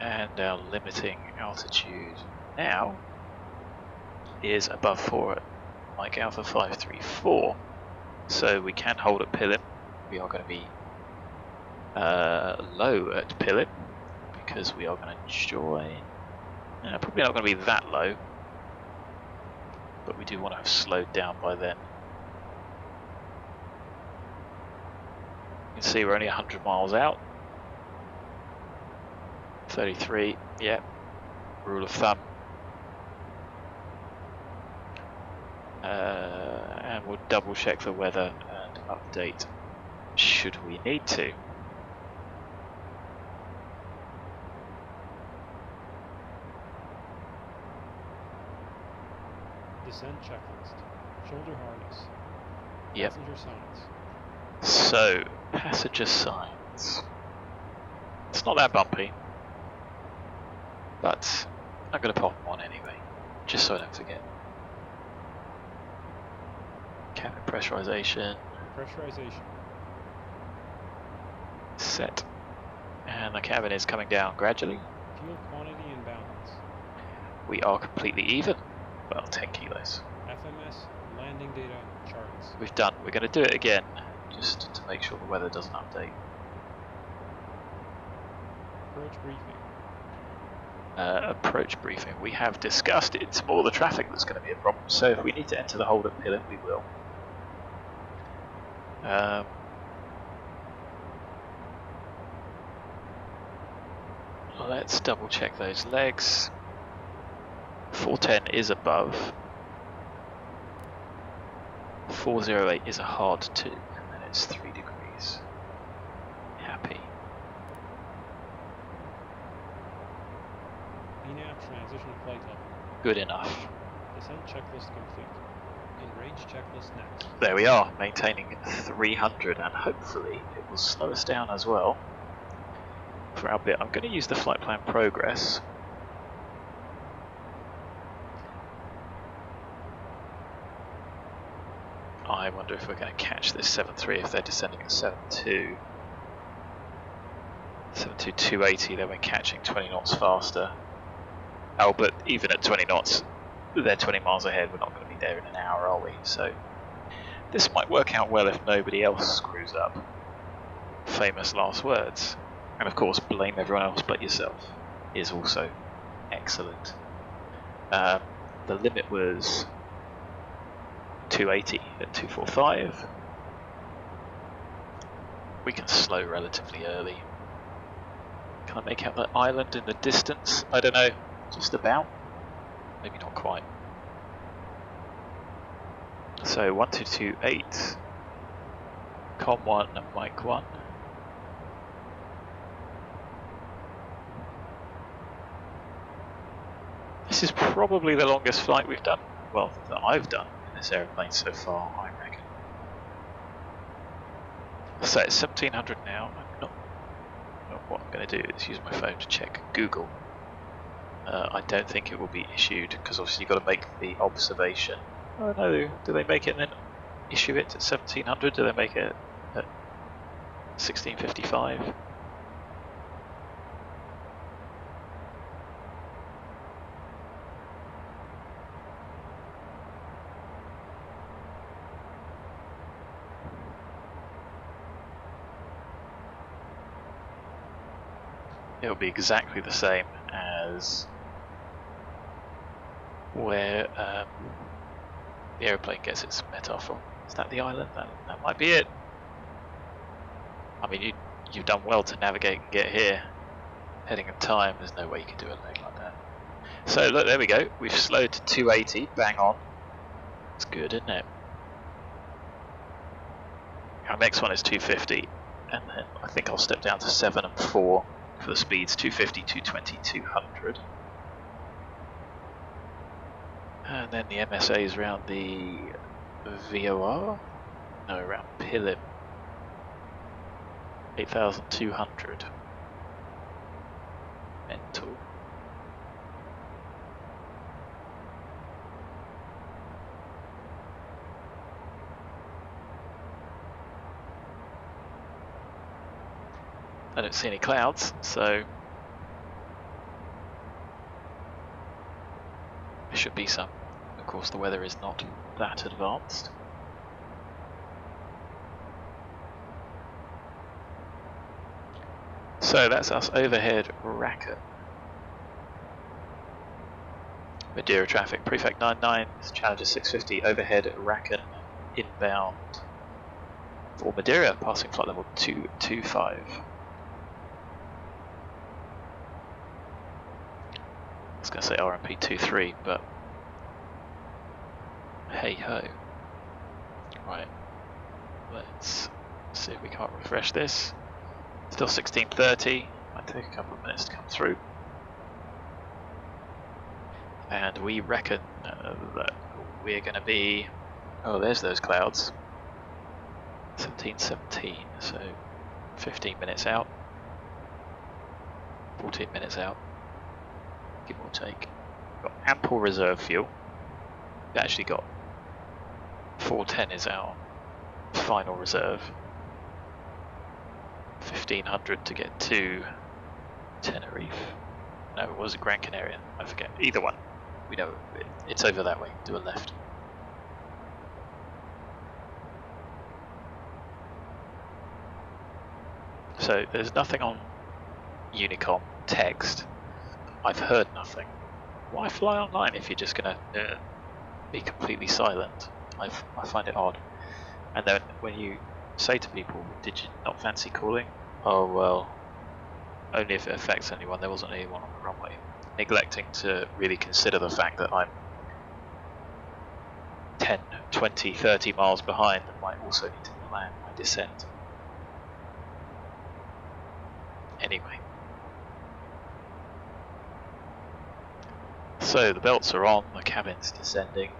And our limiting altitude now is above 4 at Mike Alpha 534. So we can hold at Pilip. We are going to be low at Pilip because we are going to join. Probably not going to be that low, but we do want to have slowed down by then. You can see we're only 100 miles out. 33, yeah, rule of thumb. And we'll double check the weather and update should we need to. Descent checklist. Shoulder harness. Yep. Passenger signs. So, passenger signs. It's not that bumpy, but I'm going to pop them on anyway, just so I don't forget. Cabin pressurization. Pressurization. Set. And the cabin is coming down gradually. Fuel quantity and balance. we are completely even. Well, 10 kilos. FMS landing data charts. We're going to do it again, just to make sure the weather doesn't update. Approach briefing. Approach briefing. We have discussed it's more the traffic that's going to be a problem, so if we need to enter the hold at Pillen, we will. Let's double check those legs. 410 is above. 408 is a hard 2, and then it's 3 degrees. Happy. ENAV transition flight level. Good enough. Descent checklist complete. Enrage checklist next. There we are, maintaining 300, and hopefully it will slow us down as well. For our bit, I'm going to use the flight plan progress. I wonder if we're going to catch this 7.3 if they're descending at 7.2. 7.2, 280, then we're catching 20 knots faster. Oh, but even at 20 knots, they're 20 miles ahead, we're not going to be there in an hour, are we? So this might work out well if nobody else screws up. Famous last words. And of course, blame everyone else but yourself is also excellent. The limit was 280 at 245. We can slow relatively early. Can I make out that island in the distance? I don't know, just about. Maybe not quite. So 1228, Com 1 and Mic 1. This is probably the longest flight we've done, well, that I've done in this aeroplane so far, I reckon. So it's 1700 now. What I'm going to do is use my phone to check Google. I don't think it will be issued, because obviously you've got to make the observation. Oh no, do they make it and then issue it at 1700? Do they make it at 1655? It'll be exactly the same as where the aeroplane gets its METAR from. Is that the island? That might be it. I mean, you've done well to navigate and get here. Heading in time, there's no way you can do a leg like that. So look, there we go. We've slowed to 280, bang on. It's good, isn't it? Our next one is 250, and then I think I'll step down to 7 and 4 for the speeds, 250, 220, 200. And then the MSA is around the VOR? No, around Pilim. 8,200. Mental. I don't see any clouds, so there should be some. Of course, the weather is not that advanced. So that's us overhead RAKUN. Madeira traffic, Prefect 99, Challenger 650, overhead RAKUN inbound for Madeira, passing flight level 225. I was going to say RMP 23, but hey ho. Right, let's see if we can't refresh this. Still 1630, might take a couple of minutes to come through. And we reckon that we're going to be, oh there's those clouds, 1717, so 15 minutes out, 14 minutes out. Give or take. Got ample reserve fuel. We actually got 410 is our final reserve. 1500 to get to Tenerife. No, it was Gran Canaria. I forget. Either one. we know it's over that way. Do a left. So there's nothing on Unicom text. I've heard nothing. Why fly online if you're just gonna be completely silent? I find it odd. And then when you say to people, did you not fancy calling? Oh well, only if it affects anyone. There wasn't anyone on the runway. Neglecting to really consider the fact that I'm 10, 20, 30 miles behind and might also need to plan my descent. Anyway. So the belts are on, the cabin's descending.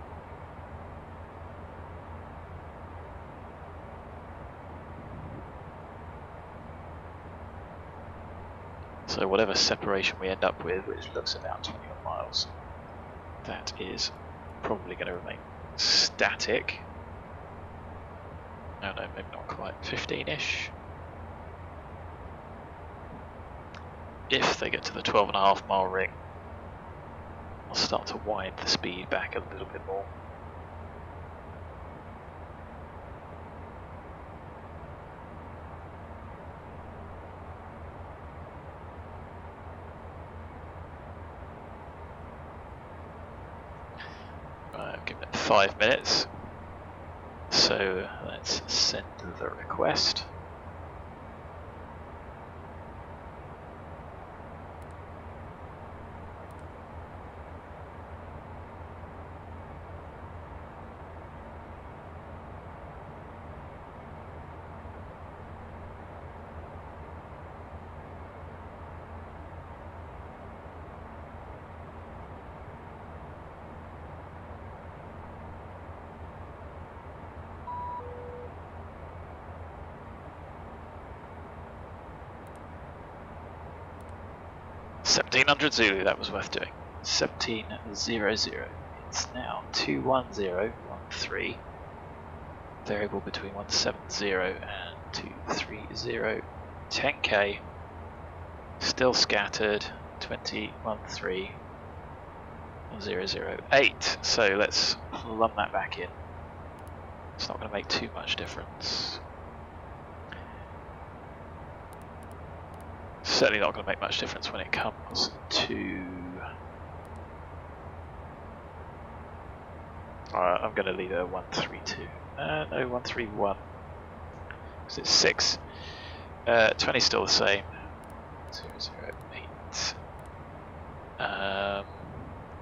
So whatever separation we end up with, which looks about 20 miles, that is probably going to remain static. No, maybe not quite, 15-ish. If they get to the 12.5 mile ring, I'll start to wind the speed back a little bit more. Give it 5 minutes. So let's send the request. $1,700 Zulu, that was worth doing. 1700. It's now 21013. Variable between 170 and 230. 10k. Still scattered. 2013008. So let's lump that back in. It's not going to make too much difference. Certainly not going to make much difference when it comes to... I'm going to leave it at 132. No, 131. Because it's 6. 20 is still the same. 008.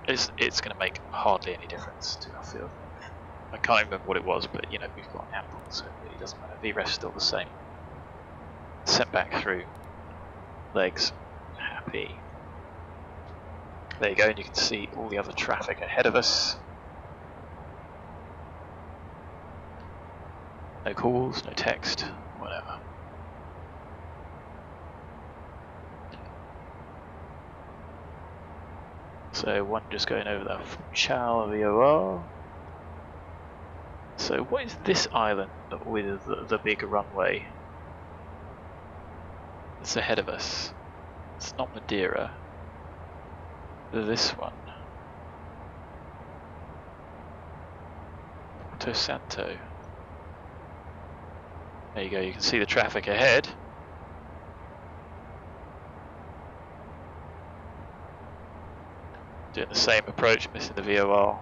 It's going to make hardly any difference to our field length. I can't remember what it was, but you know, we've got ample, so it really doesn't matter. VREF's still the same. Sent back through. Legs happy. There you go, and you can see all the other traffic ahead of us. No calls, no text, whatever. So one just going over the Funchal VOR. So what is this island with the big runway? It's ahead of us. It's not Madeira. This one. Porto Santo. There you go, you can see the traffic ahead. Doing the same approach, missing the VOR.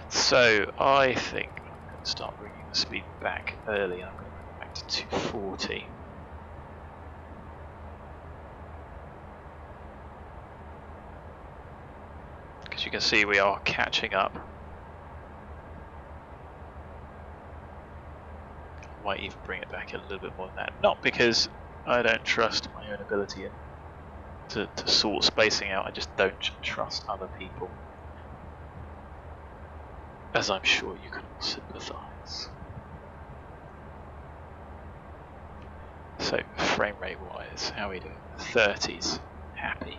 So I think I'm going to start bringing the speed back early. I'm going to bring it back to 240. Because you can see we are catching up. Might even bring it back a little bit more than that. Not because I don't trust my own ability to sort spacing out, I just don't trust other people. As I'm sure you can all sympathise. So, frame rate wise, how are we doing? 30s, happy.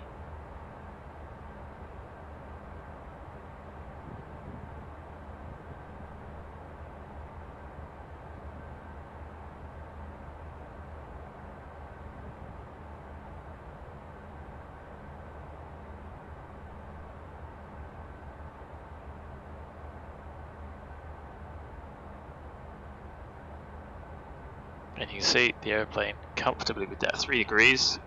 And you can see the aeroplane comfortably with that 3 degrees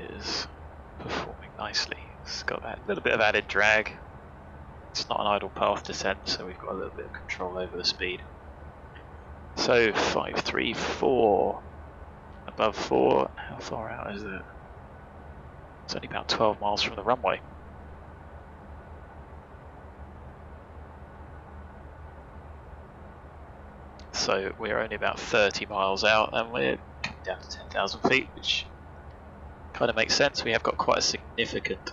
is performing nicely. It's got that little bit of added drag. It's not an idle path descent, so we've got a little bit of control over the speed. So 534 above 4. How far out is it? It's only about 12 miles from the runway. So we're only about 30 miles out and we're coming down to 10,000 feet, which kind of makes sense. We have got quite a significant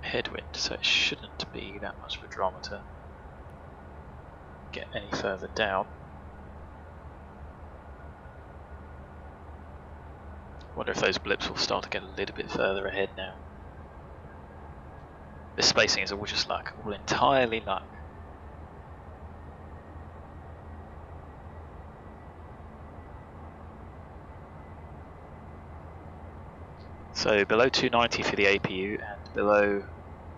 headwind, so it shouldn't be that much of a drama to get any further down. Wonder if those blips will start to get a little bit further ahead now. This spacing is all just luck, all entirely luck. So below 290 for the APU and below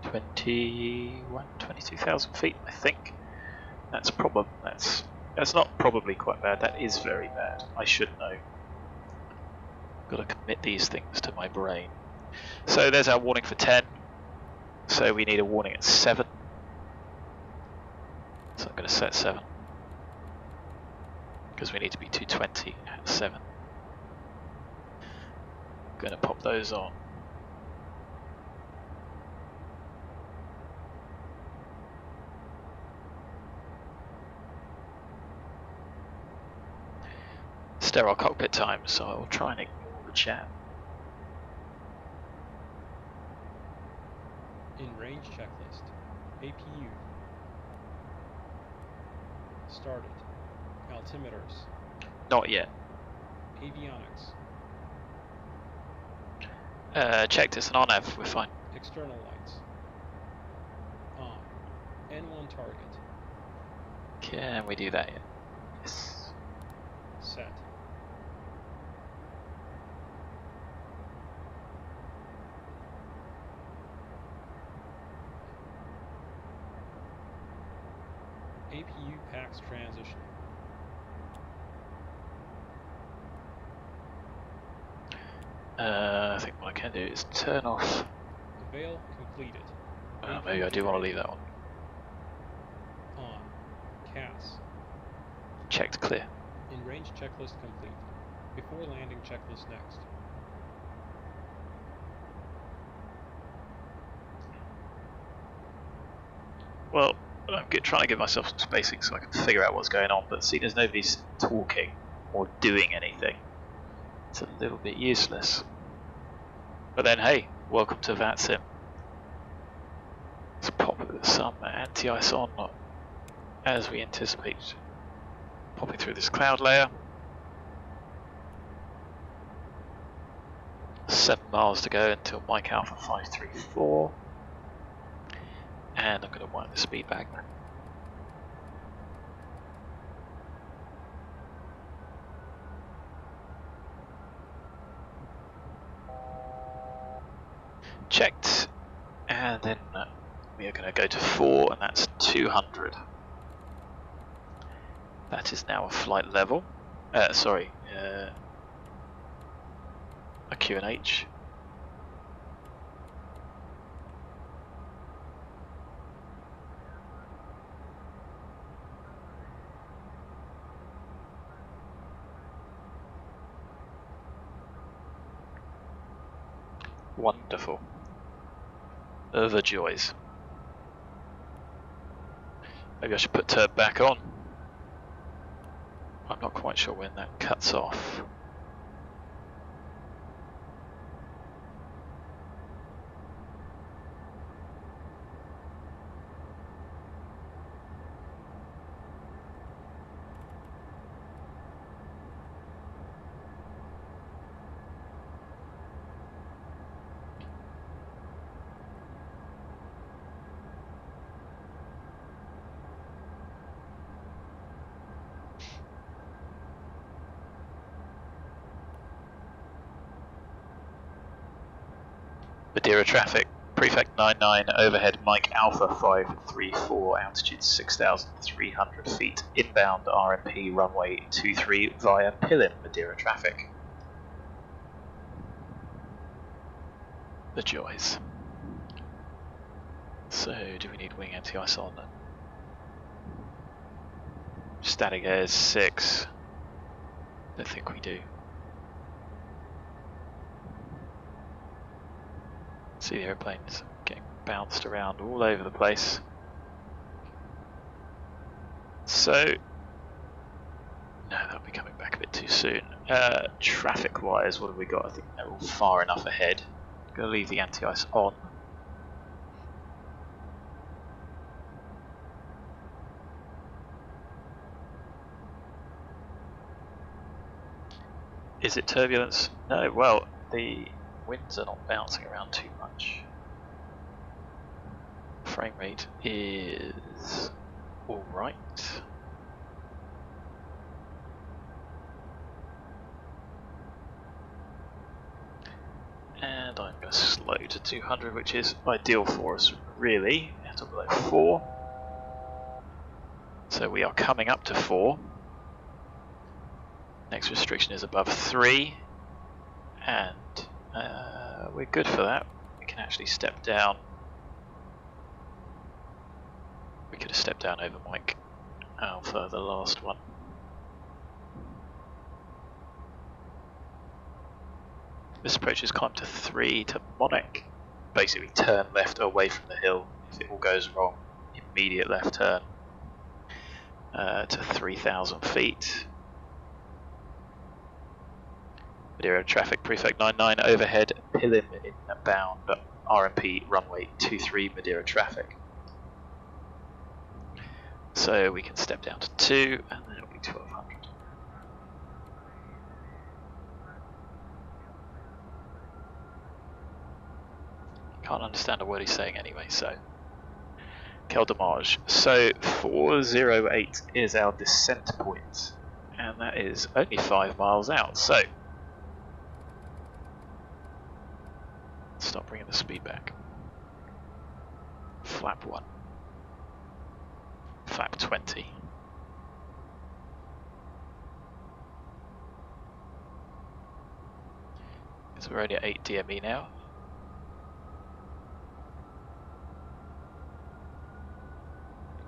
22,000 feet, I think. That's not probably quite bad. That is very bad. I should know. Got to commit these things to my brain. So there's our warning for 10. So we need a warning at 7. So I'm going to set 7 because we need to be 220 at 7. Going to pop those on. Sterile cockpit time, so I will try and ignore the chat. In range checklist. APU. Started. Altimeters. Not yet. Avionics. Checked, it's an on-nav, we're fine. External lights. On. N1 target. Can we do that yet? Yes. Set. APU PAX transition. I think what I can do is turn off. Avail completed. Maybe I do want to leave that one. On. CAS. Checked clear. In range checklist complete. Before landing checklist next. Well, I'm trying to give myself some spacing so I can figure out what's going on, but seeing as nobody's talking or doing anything, it's a little bit useless. But then, hey, welcome to VATSIM. Let's pop some anti-ice on as we anticipate popping through this cloud layer. 7 miles to go until Mike Alpha 534. And I'm going to wind the speed back. Checked, and then we are going to go to 4, and that's 200. That is now a flight level. A QNH. Wonderful. The joys. Maybe I should put turb back on. I'm not quite sure when that cuts off. Madeira traffic Prefect 99, overhead Mike Alpha 534, altitude 6,300 feet, inbound RMP runway 23 via Pilin, Madeira traffic. The joys. So, do we need wing anti-ice on? Static airs 6. Don't think we do. See the airplanes getting bounced around all over the place. So, no, they'll be coming back a bit too soon. Traffic-wise, what have we got? I think they're all far enough ahead. Going to leave the anti-ice on. Is it turbulence? No, well, the winds are not bouncing around too much. Frame rate is alright. And I'm going to slow to 200, which is ideal for us, really, at or below 4. So we are coming up to 4. Next restriction is above 3, and we're good for that. We can actually step down. We could have stepped down over Mike Alpha, the last one. This approach is climb to 3 to Monarch. Basically turn left away from the hill. If it all goes wrong, immediate left turn to 3,000 feet. Madeira traffic, Prefect 99, overhead, Pilin inbound, RMP runway 23, Madeira traffic. So we can step down to 2, and then it'll be 1200. Can't understand a word he's saying anyway, so. Quel dommage. So 408 is our descent point, and that is only 5 miles out, so. Stop bringing the speed back. Flap 1. Flap 20. So we're only at 8 DME now.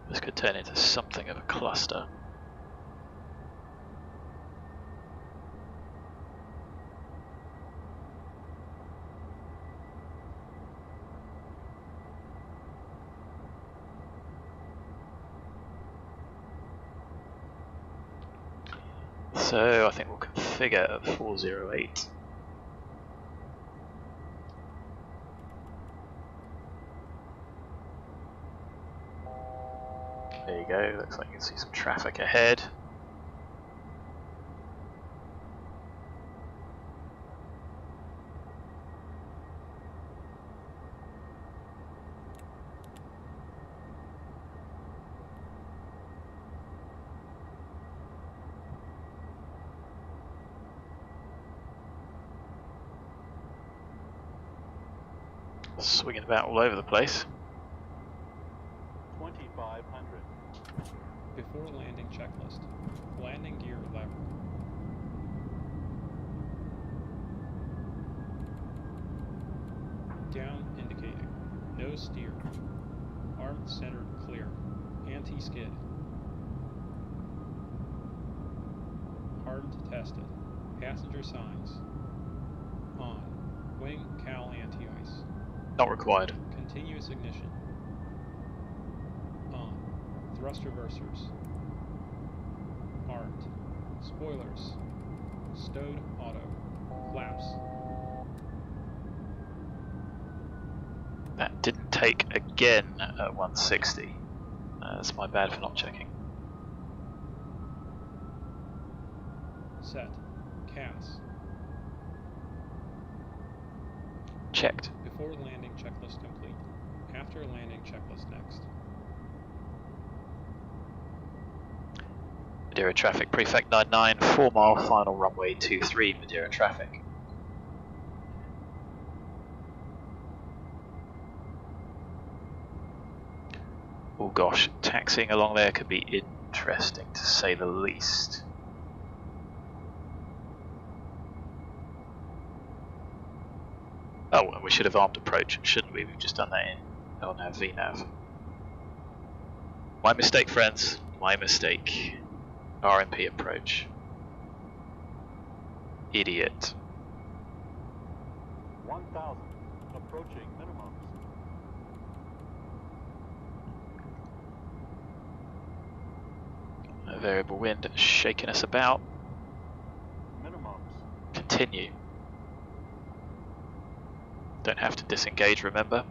This could turn into something of a cluster. So I think we'll configure at 408. There you go, looks like you can see some traffic ahead. Swinging about all over the place. 2500. Before landing checklist. Landing gear lever. Down indicating. No steer. Arm centered clear. Anti-skid. Hardened tested. Passenger signs. On. Wing cowl anti-ice. Not required. Continuous ignition. On. Thrust reversers. Armed. Spoilers. Stowed auto. Flaps. That didn't take again at 160. That's my bad for not checking. Set. CAS. Checked. Before landing checklist complete. After landing checklist next. Madeira traffic, Prefect 99, 4 mile final runway 23, Madeira traffic. gosh, taxiing along there could be interesting to say the least. Oh, and we should have armed approach, shouldn't we? We've just done that in LNAV, VNAV. My mistake, friends. My mistake. RMP approach. Idiot. 1,000. Approaching minimums. A variable wind shaking us about. Minimums. Continue. Don't have to disengage, remember?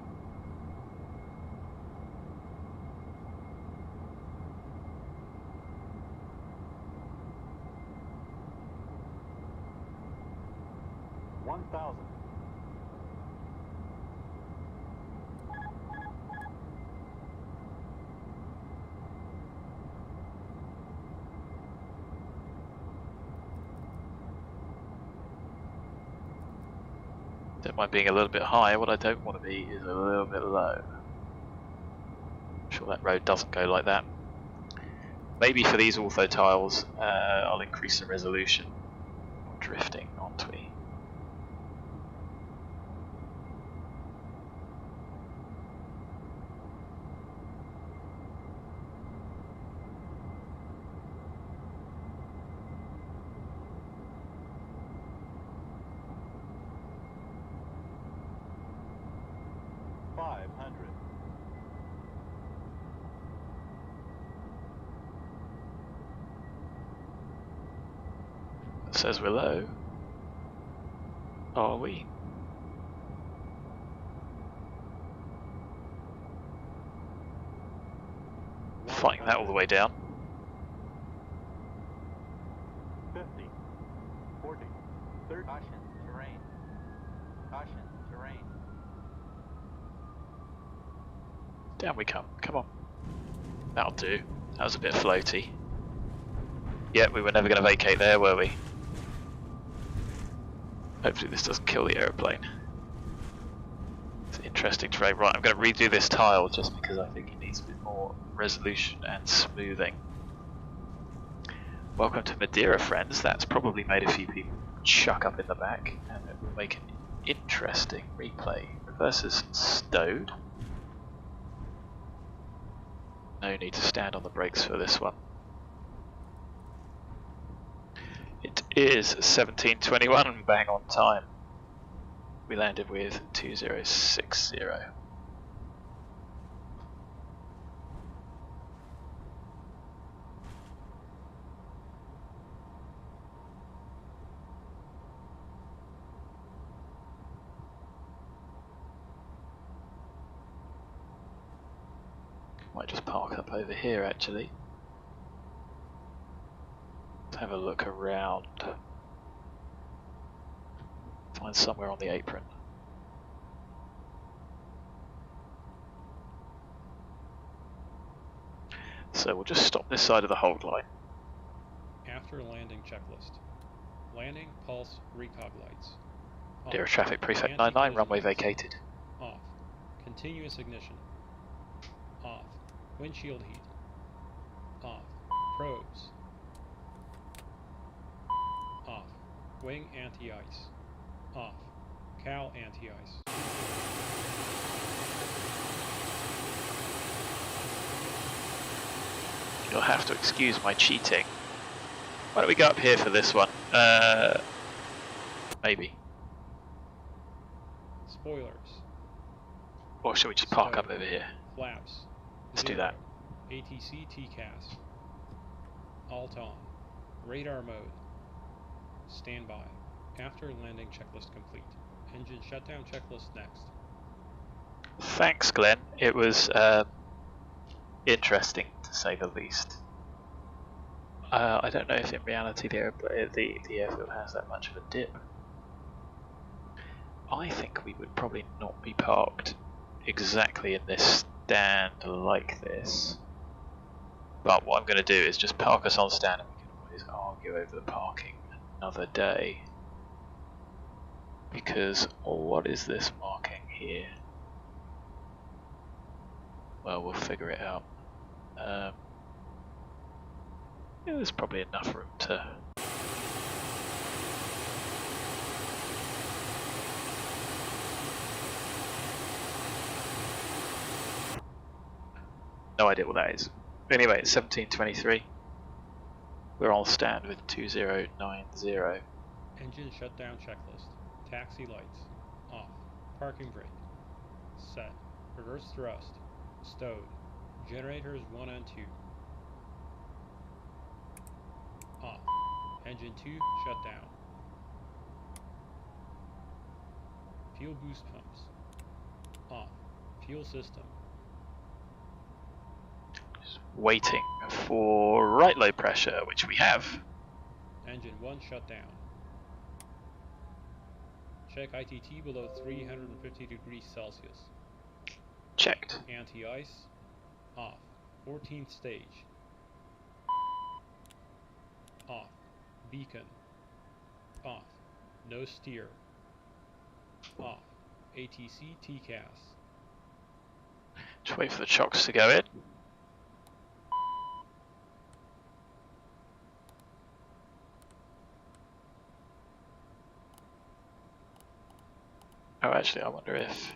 Don't mind being a little bit high. What I don't want to be is a little bit low. I'm sure that road doesn't go like that. Maybe for these ortho tiles, I'll increase the resolution. Drifting, aren't we? Says we're low. Are we? Fighting that all the way down. 50, 40, 30. Caution, terrain. Caution, terrain. Down we come. Come on. That'll do. That was a bit floaty. Yeah, we were never going to vacate there, were we? Hopefully this doesn't kill the aeroplane. It's interesting terrain. Right, I'm going to redo this tile just because I think it needs a bit more resolution and smoothing. Welcome to Madeira, friends. That's probably made a few people chuck up in the back, and it will make an interesting replay. Reverse is stowed. No need to stand on the brakes for this one. It is 17:21, bang on time. We landed with 2060. Might just park up over here actually. Have a look around. Find somewhere on the apron. So we'll just stop this side of the hold line. After landing checklist. Landing, pulse, recog lights. Off. Madeira traffic prefect 99, runway vacated. Off. Continuous ignition. Off. Windshield heat. Off. Probes. Off. Wing anti-ice. Off. Cow anti-ice. You'll have to excuse my cheating. Why don't we go up here for this one? Maybe. Spoilers. Or should we just park up over here? Flaps. Let's do that. ATC TCAS. Alt on. Radar mode. Standby. After landing checklist complete. Engine shutdown checklist next. Thanks, Glenn. It was interesting to say the least. I don't know if in reality the airfield has that much of a dip. I think we would probably not be parked exactly in this stand like this. But what I'm going to do is just park us on stand and we can always argue over the parking another day. Because, what is this marking here? Well, we'll figure it out. Yeah, there's probably enough room to. No idea what that is. Anyway, it's 17:23. We're on stand with 2090. Engine shutdown checklist. Taxi lights. Off. Parking brake. Set. Reverse thrust. Stowed. Generators 1 and 2. Off. Engine 2 shut down. Fuel boost pumps. Off. Fuel system. Just waiting for right low pressure, which we have. Engine 1 shut down. Check ITT below 350 degrees Celsius. Checked. Anti-ice. Off. 14th stage. Off. Beacon. Off. No steer. Off. ATC TCAS. Just wait for the chocks to go in. Oh, actually, I wonder if.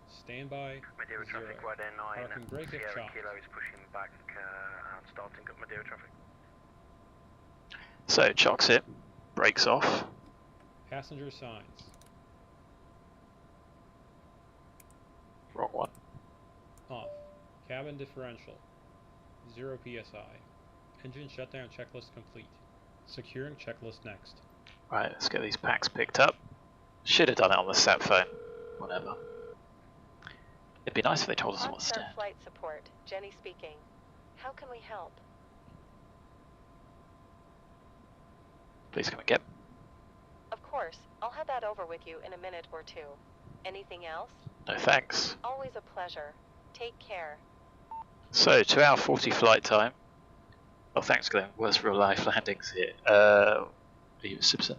Standby. Madeira 0. traffic, wide air 9. Parking brake at Sierra shop. Kilo is pushing back and starting up Madeira traffic. So, chocks it, brakes off. Passenger signs. Wrong one. Off. Cabin differential. 0 psi. Engine shutdown checklist complete. Securing checklist next. Right, let's get these packs picked up. Should have done it on the sat phone. Whatever. It'd be nice if they told us what Hot stand. Start Flight Support, Jenny speaking. How can we help? Please come and get. Of course, I'll have that over with you in a minute or two. Anything else? No thanks. Always a pleasure. Take care. So, 2 hour 40 flight time. Oh, thanks, Glenn. Worst real life landings here. Are you Simpson?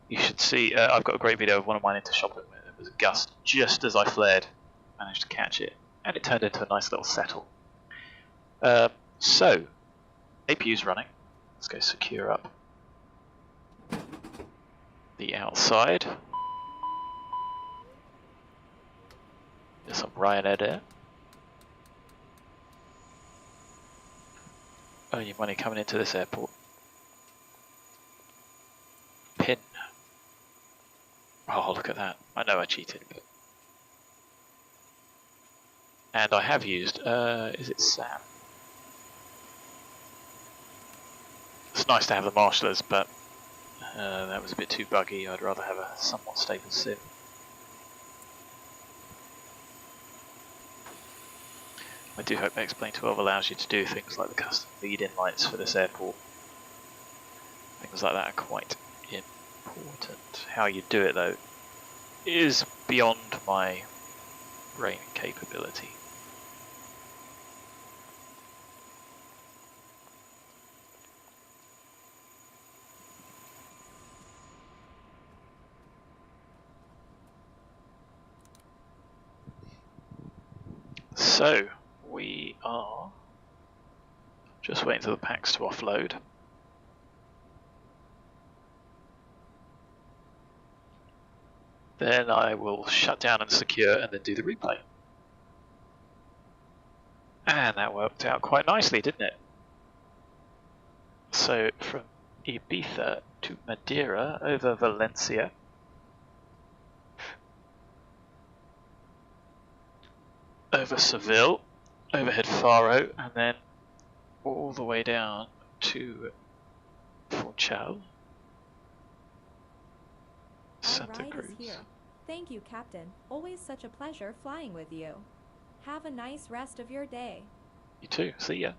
You should see. I've got a great video of one of mine into shopping where there was a gust just as I flared. Managed to catch it, and it turned into a nice little settle. So, APU's running. Let's go secure up the outside. There's some Ryanair there. Earn your money coming into this airport. Pin. Oh, look at that. I know I cheated, but. And I have used, is it Sam? It's nice to have the marshallers, but that was a bit too buggy. I'd rather have a somewhat stable sim. I do hope X-Plane 12 allows you to do things like the custom lead-in lights for this airport. Things like that are quite important. How you do it, though, is beyond my brain capability. So, we are just waiting for the packs to offload. Then I will shut down and secure and then do the replay. And that worked out quite nicely, didn't it? So, from Ibiza to Madeira over Valencia. Over Seville, overhead Faro, and then all the way down to Funchal. Santa Our ride is here. Thank you, Captain. Always such a pleasure flying with you. Have a nice rest of your day. You too. See ya.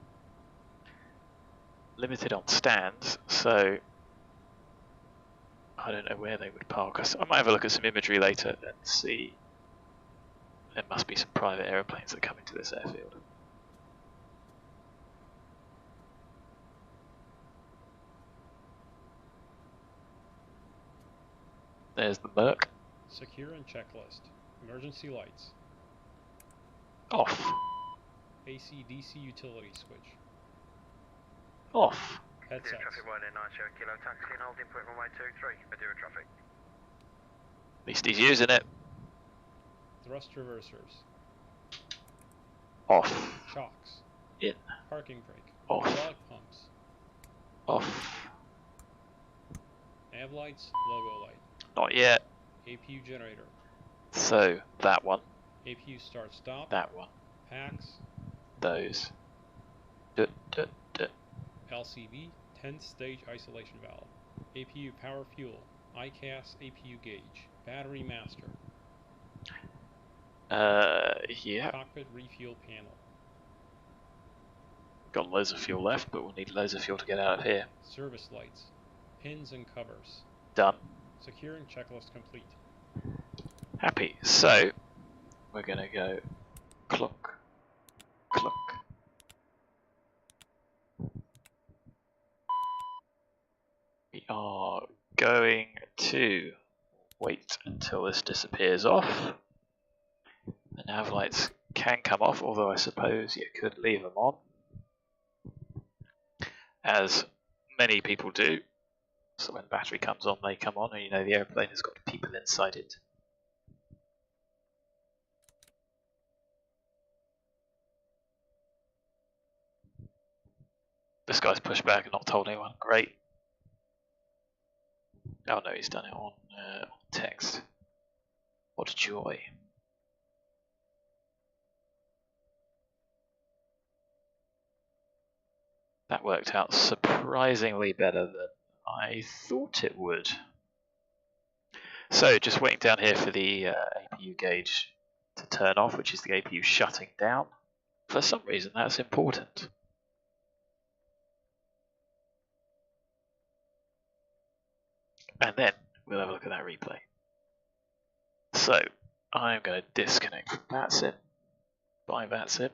Limited on stands, so I don't know where they would park us. I might have a look at some imagery later and see. There must be some private aeroplanes that come into this airfield. There's the Merc. Secure and checklist. Emergency lights. Off. AC/DC utility switch. Off. Headsets. Madeira traffic 189 Sierra Kilo taxi and holding point runway 23. Madeira traffic. At least he's using it. Thrust reversers. Off. Shocks. In. Parking brake. Off. Hydraulic pumps. Off. Nav lights. Logo light. Not yet. APU generator. So, that one. APU start stop. That one. Packs. Those. Duh, duh, duh. LCV. 10th stage isolation valve. APU power fuel. ICAS APU gauge. Battery master. Yeah. Cockpit refuel panel. Got loads of fuel left, but we'll need loads of fuel to get out of here. Service lights. Pins and covers. Done. Securing checklist complete. Happy. So, we're gonna go clock, clock. We are going to wait until this disappears off. The nav lights can come off, although I suppose you could leave them on, as many people do. So when the battery comes on, they come on, and you know the airplane has got people inside it. This guy's pushed back and not told anyone. Great. Oh no, he's done it on text. What joy. That worked out surprisingly better than I thought it would. So, just waiting down here for the APU gauge to turn off, which is the APU shutting down. For some reason, that's important. And then we'll have a look at that replay. So, I'm going to disconnect from VATSIM. By VATSIM.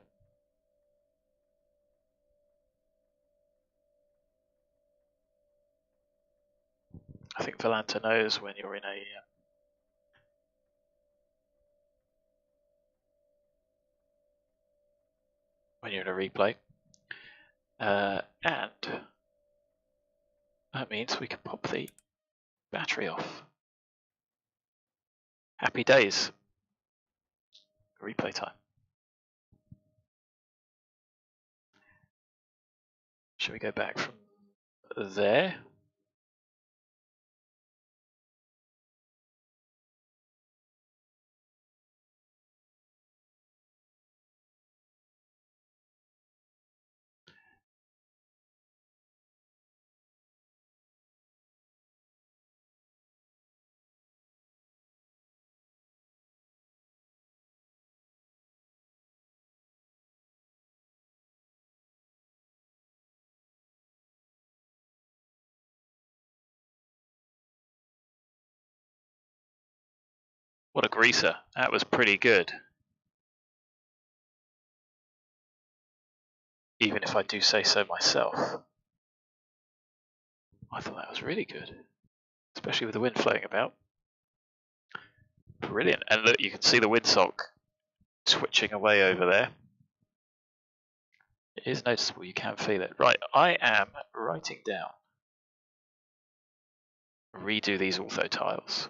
I think Volanta knows when you're in a replay, and that means we can pop the battery off. Happy days. Replay time. Should we go back from there? What a greaser. That was pretty good. Even if I do say so myself. I thought that was really good. Especially with the wind floating about. Brilliant. And look, you can see the windsock twitching away over there. It is noticeable, you can feel it. Right, I am writing down. Redo these ortho tiles.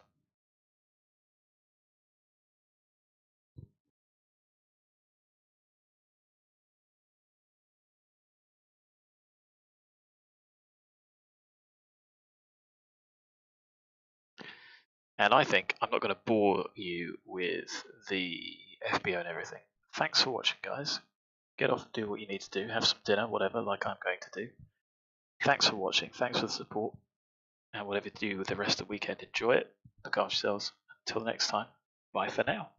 And I think I'm not going to bore you with the FBO and everything. Thanks for watching, guys. Get off and do what you need to do. Have some dinner, whatever, like I'm going to do. Thanks for watching. Thanks for the support. And whatever you do with the rest of the weekend, enjoy it. Look after yourselves. Until next time, bye for now.